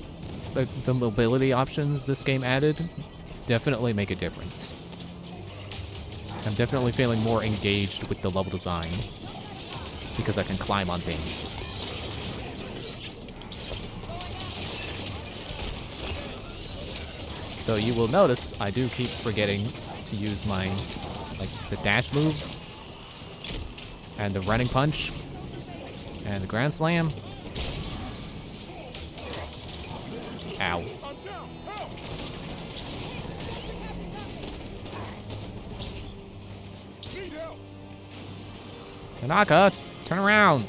the mobility options this game added definitely make a difference. I'm definitely feeling more engaged with the level design because I can climb on things. Though you will notice, I do keep forgetting to use my, like, the dash move, and the running punch, and the grand slam. Ow. Tanaka, turn around.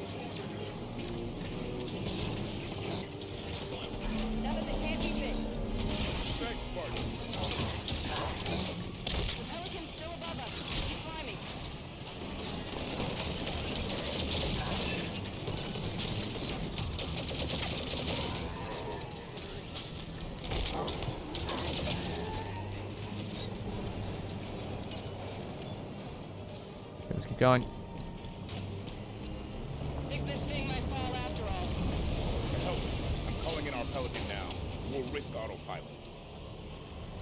Let's keep going. Think this thing might fall after all. To help, I'm calling in our Pelican now. We'll risk autopilot.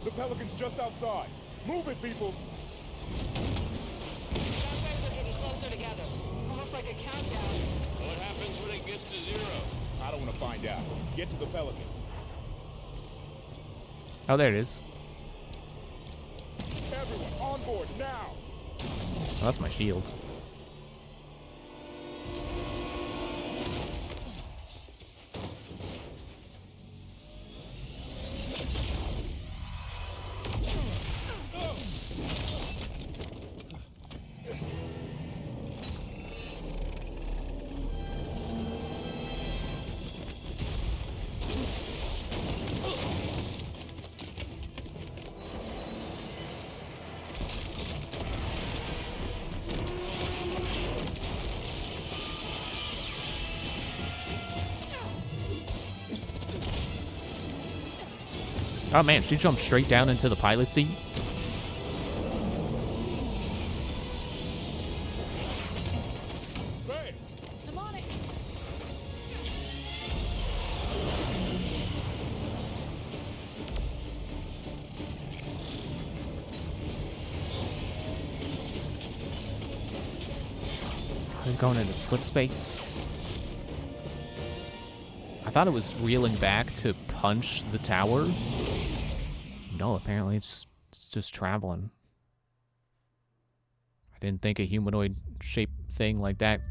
The Pelican's just outside. Move it, people! Shockwaves are getting closer together. Almost like a countdown. What happens when it gets to zero? I don't want to find out. Get to the Pelican. Oh, there it is. Everyone, on board, now! Oh, that's my shield. Oh man, she jumped straight down into the pilot seat. I'm on it. We're going into slip space. I thought it was reeling back to punch the tower. No, apparently it's just traveling. I didn't think a humanoid-shaped thing like that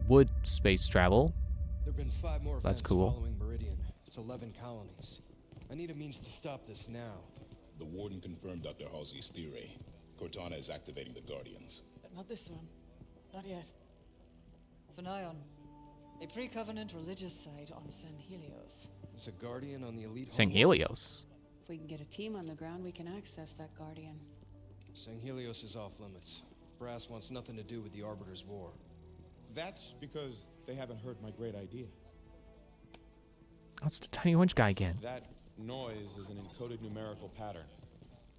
would space travel. There've been 5 more That's events cool. following Meridian. It's 11 colonies. I need a means to stop this now. The Warden confirmed Dr. Halsey's theory. Cortana is activating the Guardians. But not this one. Not yet. So Nion, a pre-Covenant religious site on San Helios. There's a Guardian on the elite. San Helios. If we can get a team on the ground, we can access that Guardian. San Helios is off limits. Brass wants nothing to do with the Arbiter's War. That's because they haven't heard my great idea. That's the tiny orange guy again. That noise is an encoded numerical pattern.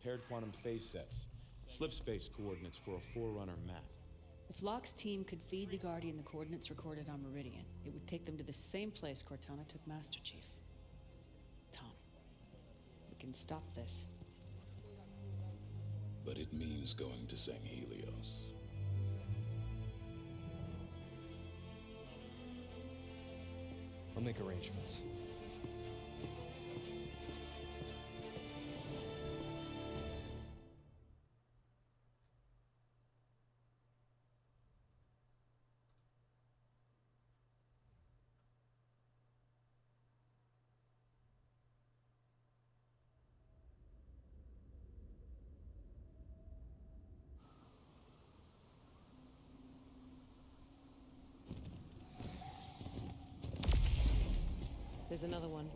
Paired quantum phase sets. Slip space coordinates for a Forerunner map. If Locke's team could feed the Guardian the coordinates recorded on Meridian, it would take them to the same place Cortana took Master Chief. Tom, we can stop this. But it means going to San Helios. I'll make arrangements. There's another one.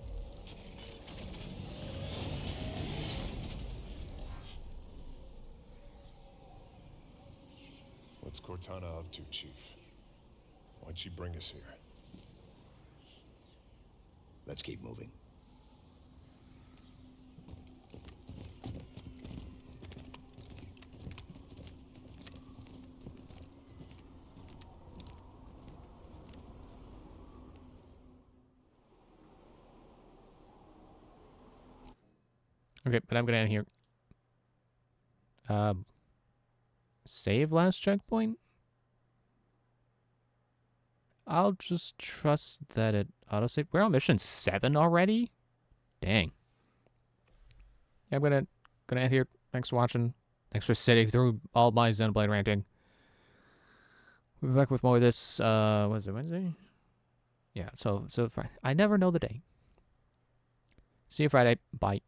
What's Cortana up to, Chief? Why'd she bring us here? Let's keep moving. Okay, but I'm gonna end here. Save last checkpoint? I'll just trust that it autosave. We're on mission 7 already? Dang. Yeah, I'm gonna end here. Thanks for watching. Thanks for sitting through all my Xenoblade ranting. We'll be back with more of this, what is it, Wednesday? Yeah, so I never know the day. See you Friday. Bye.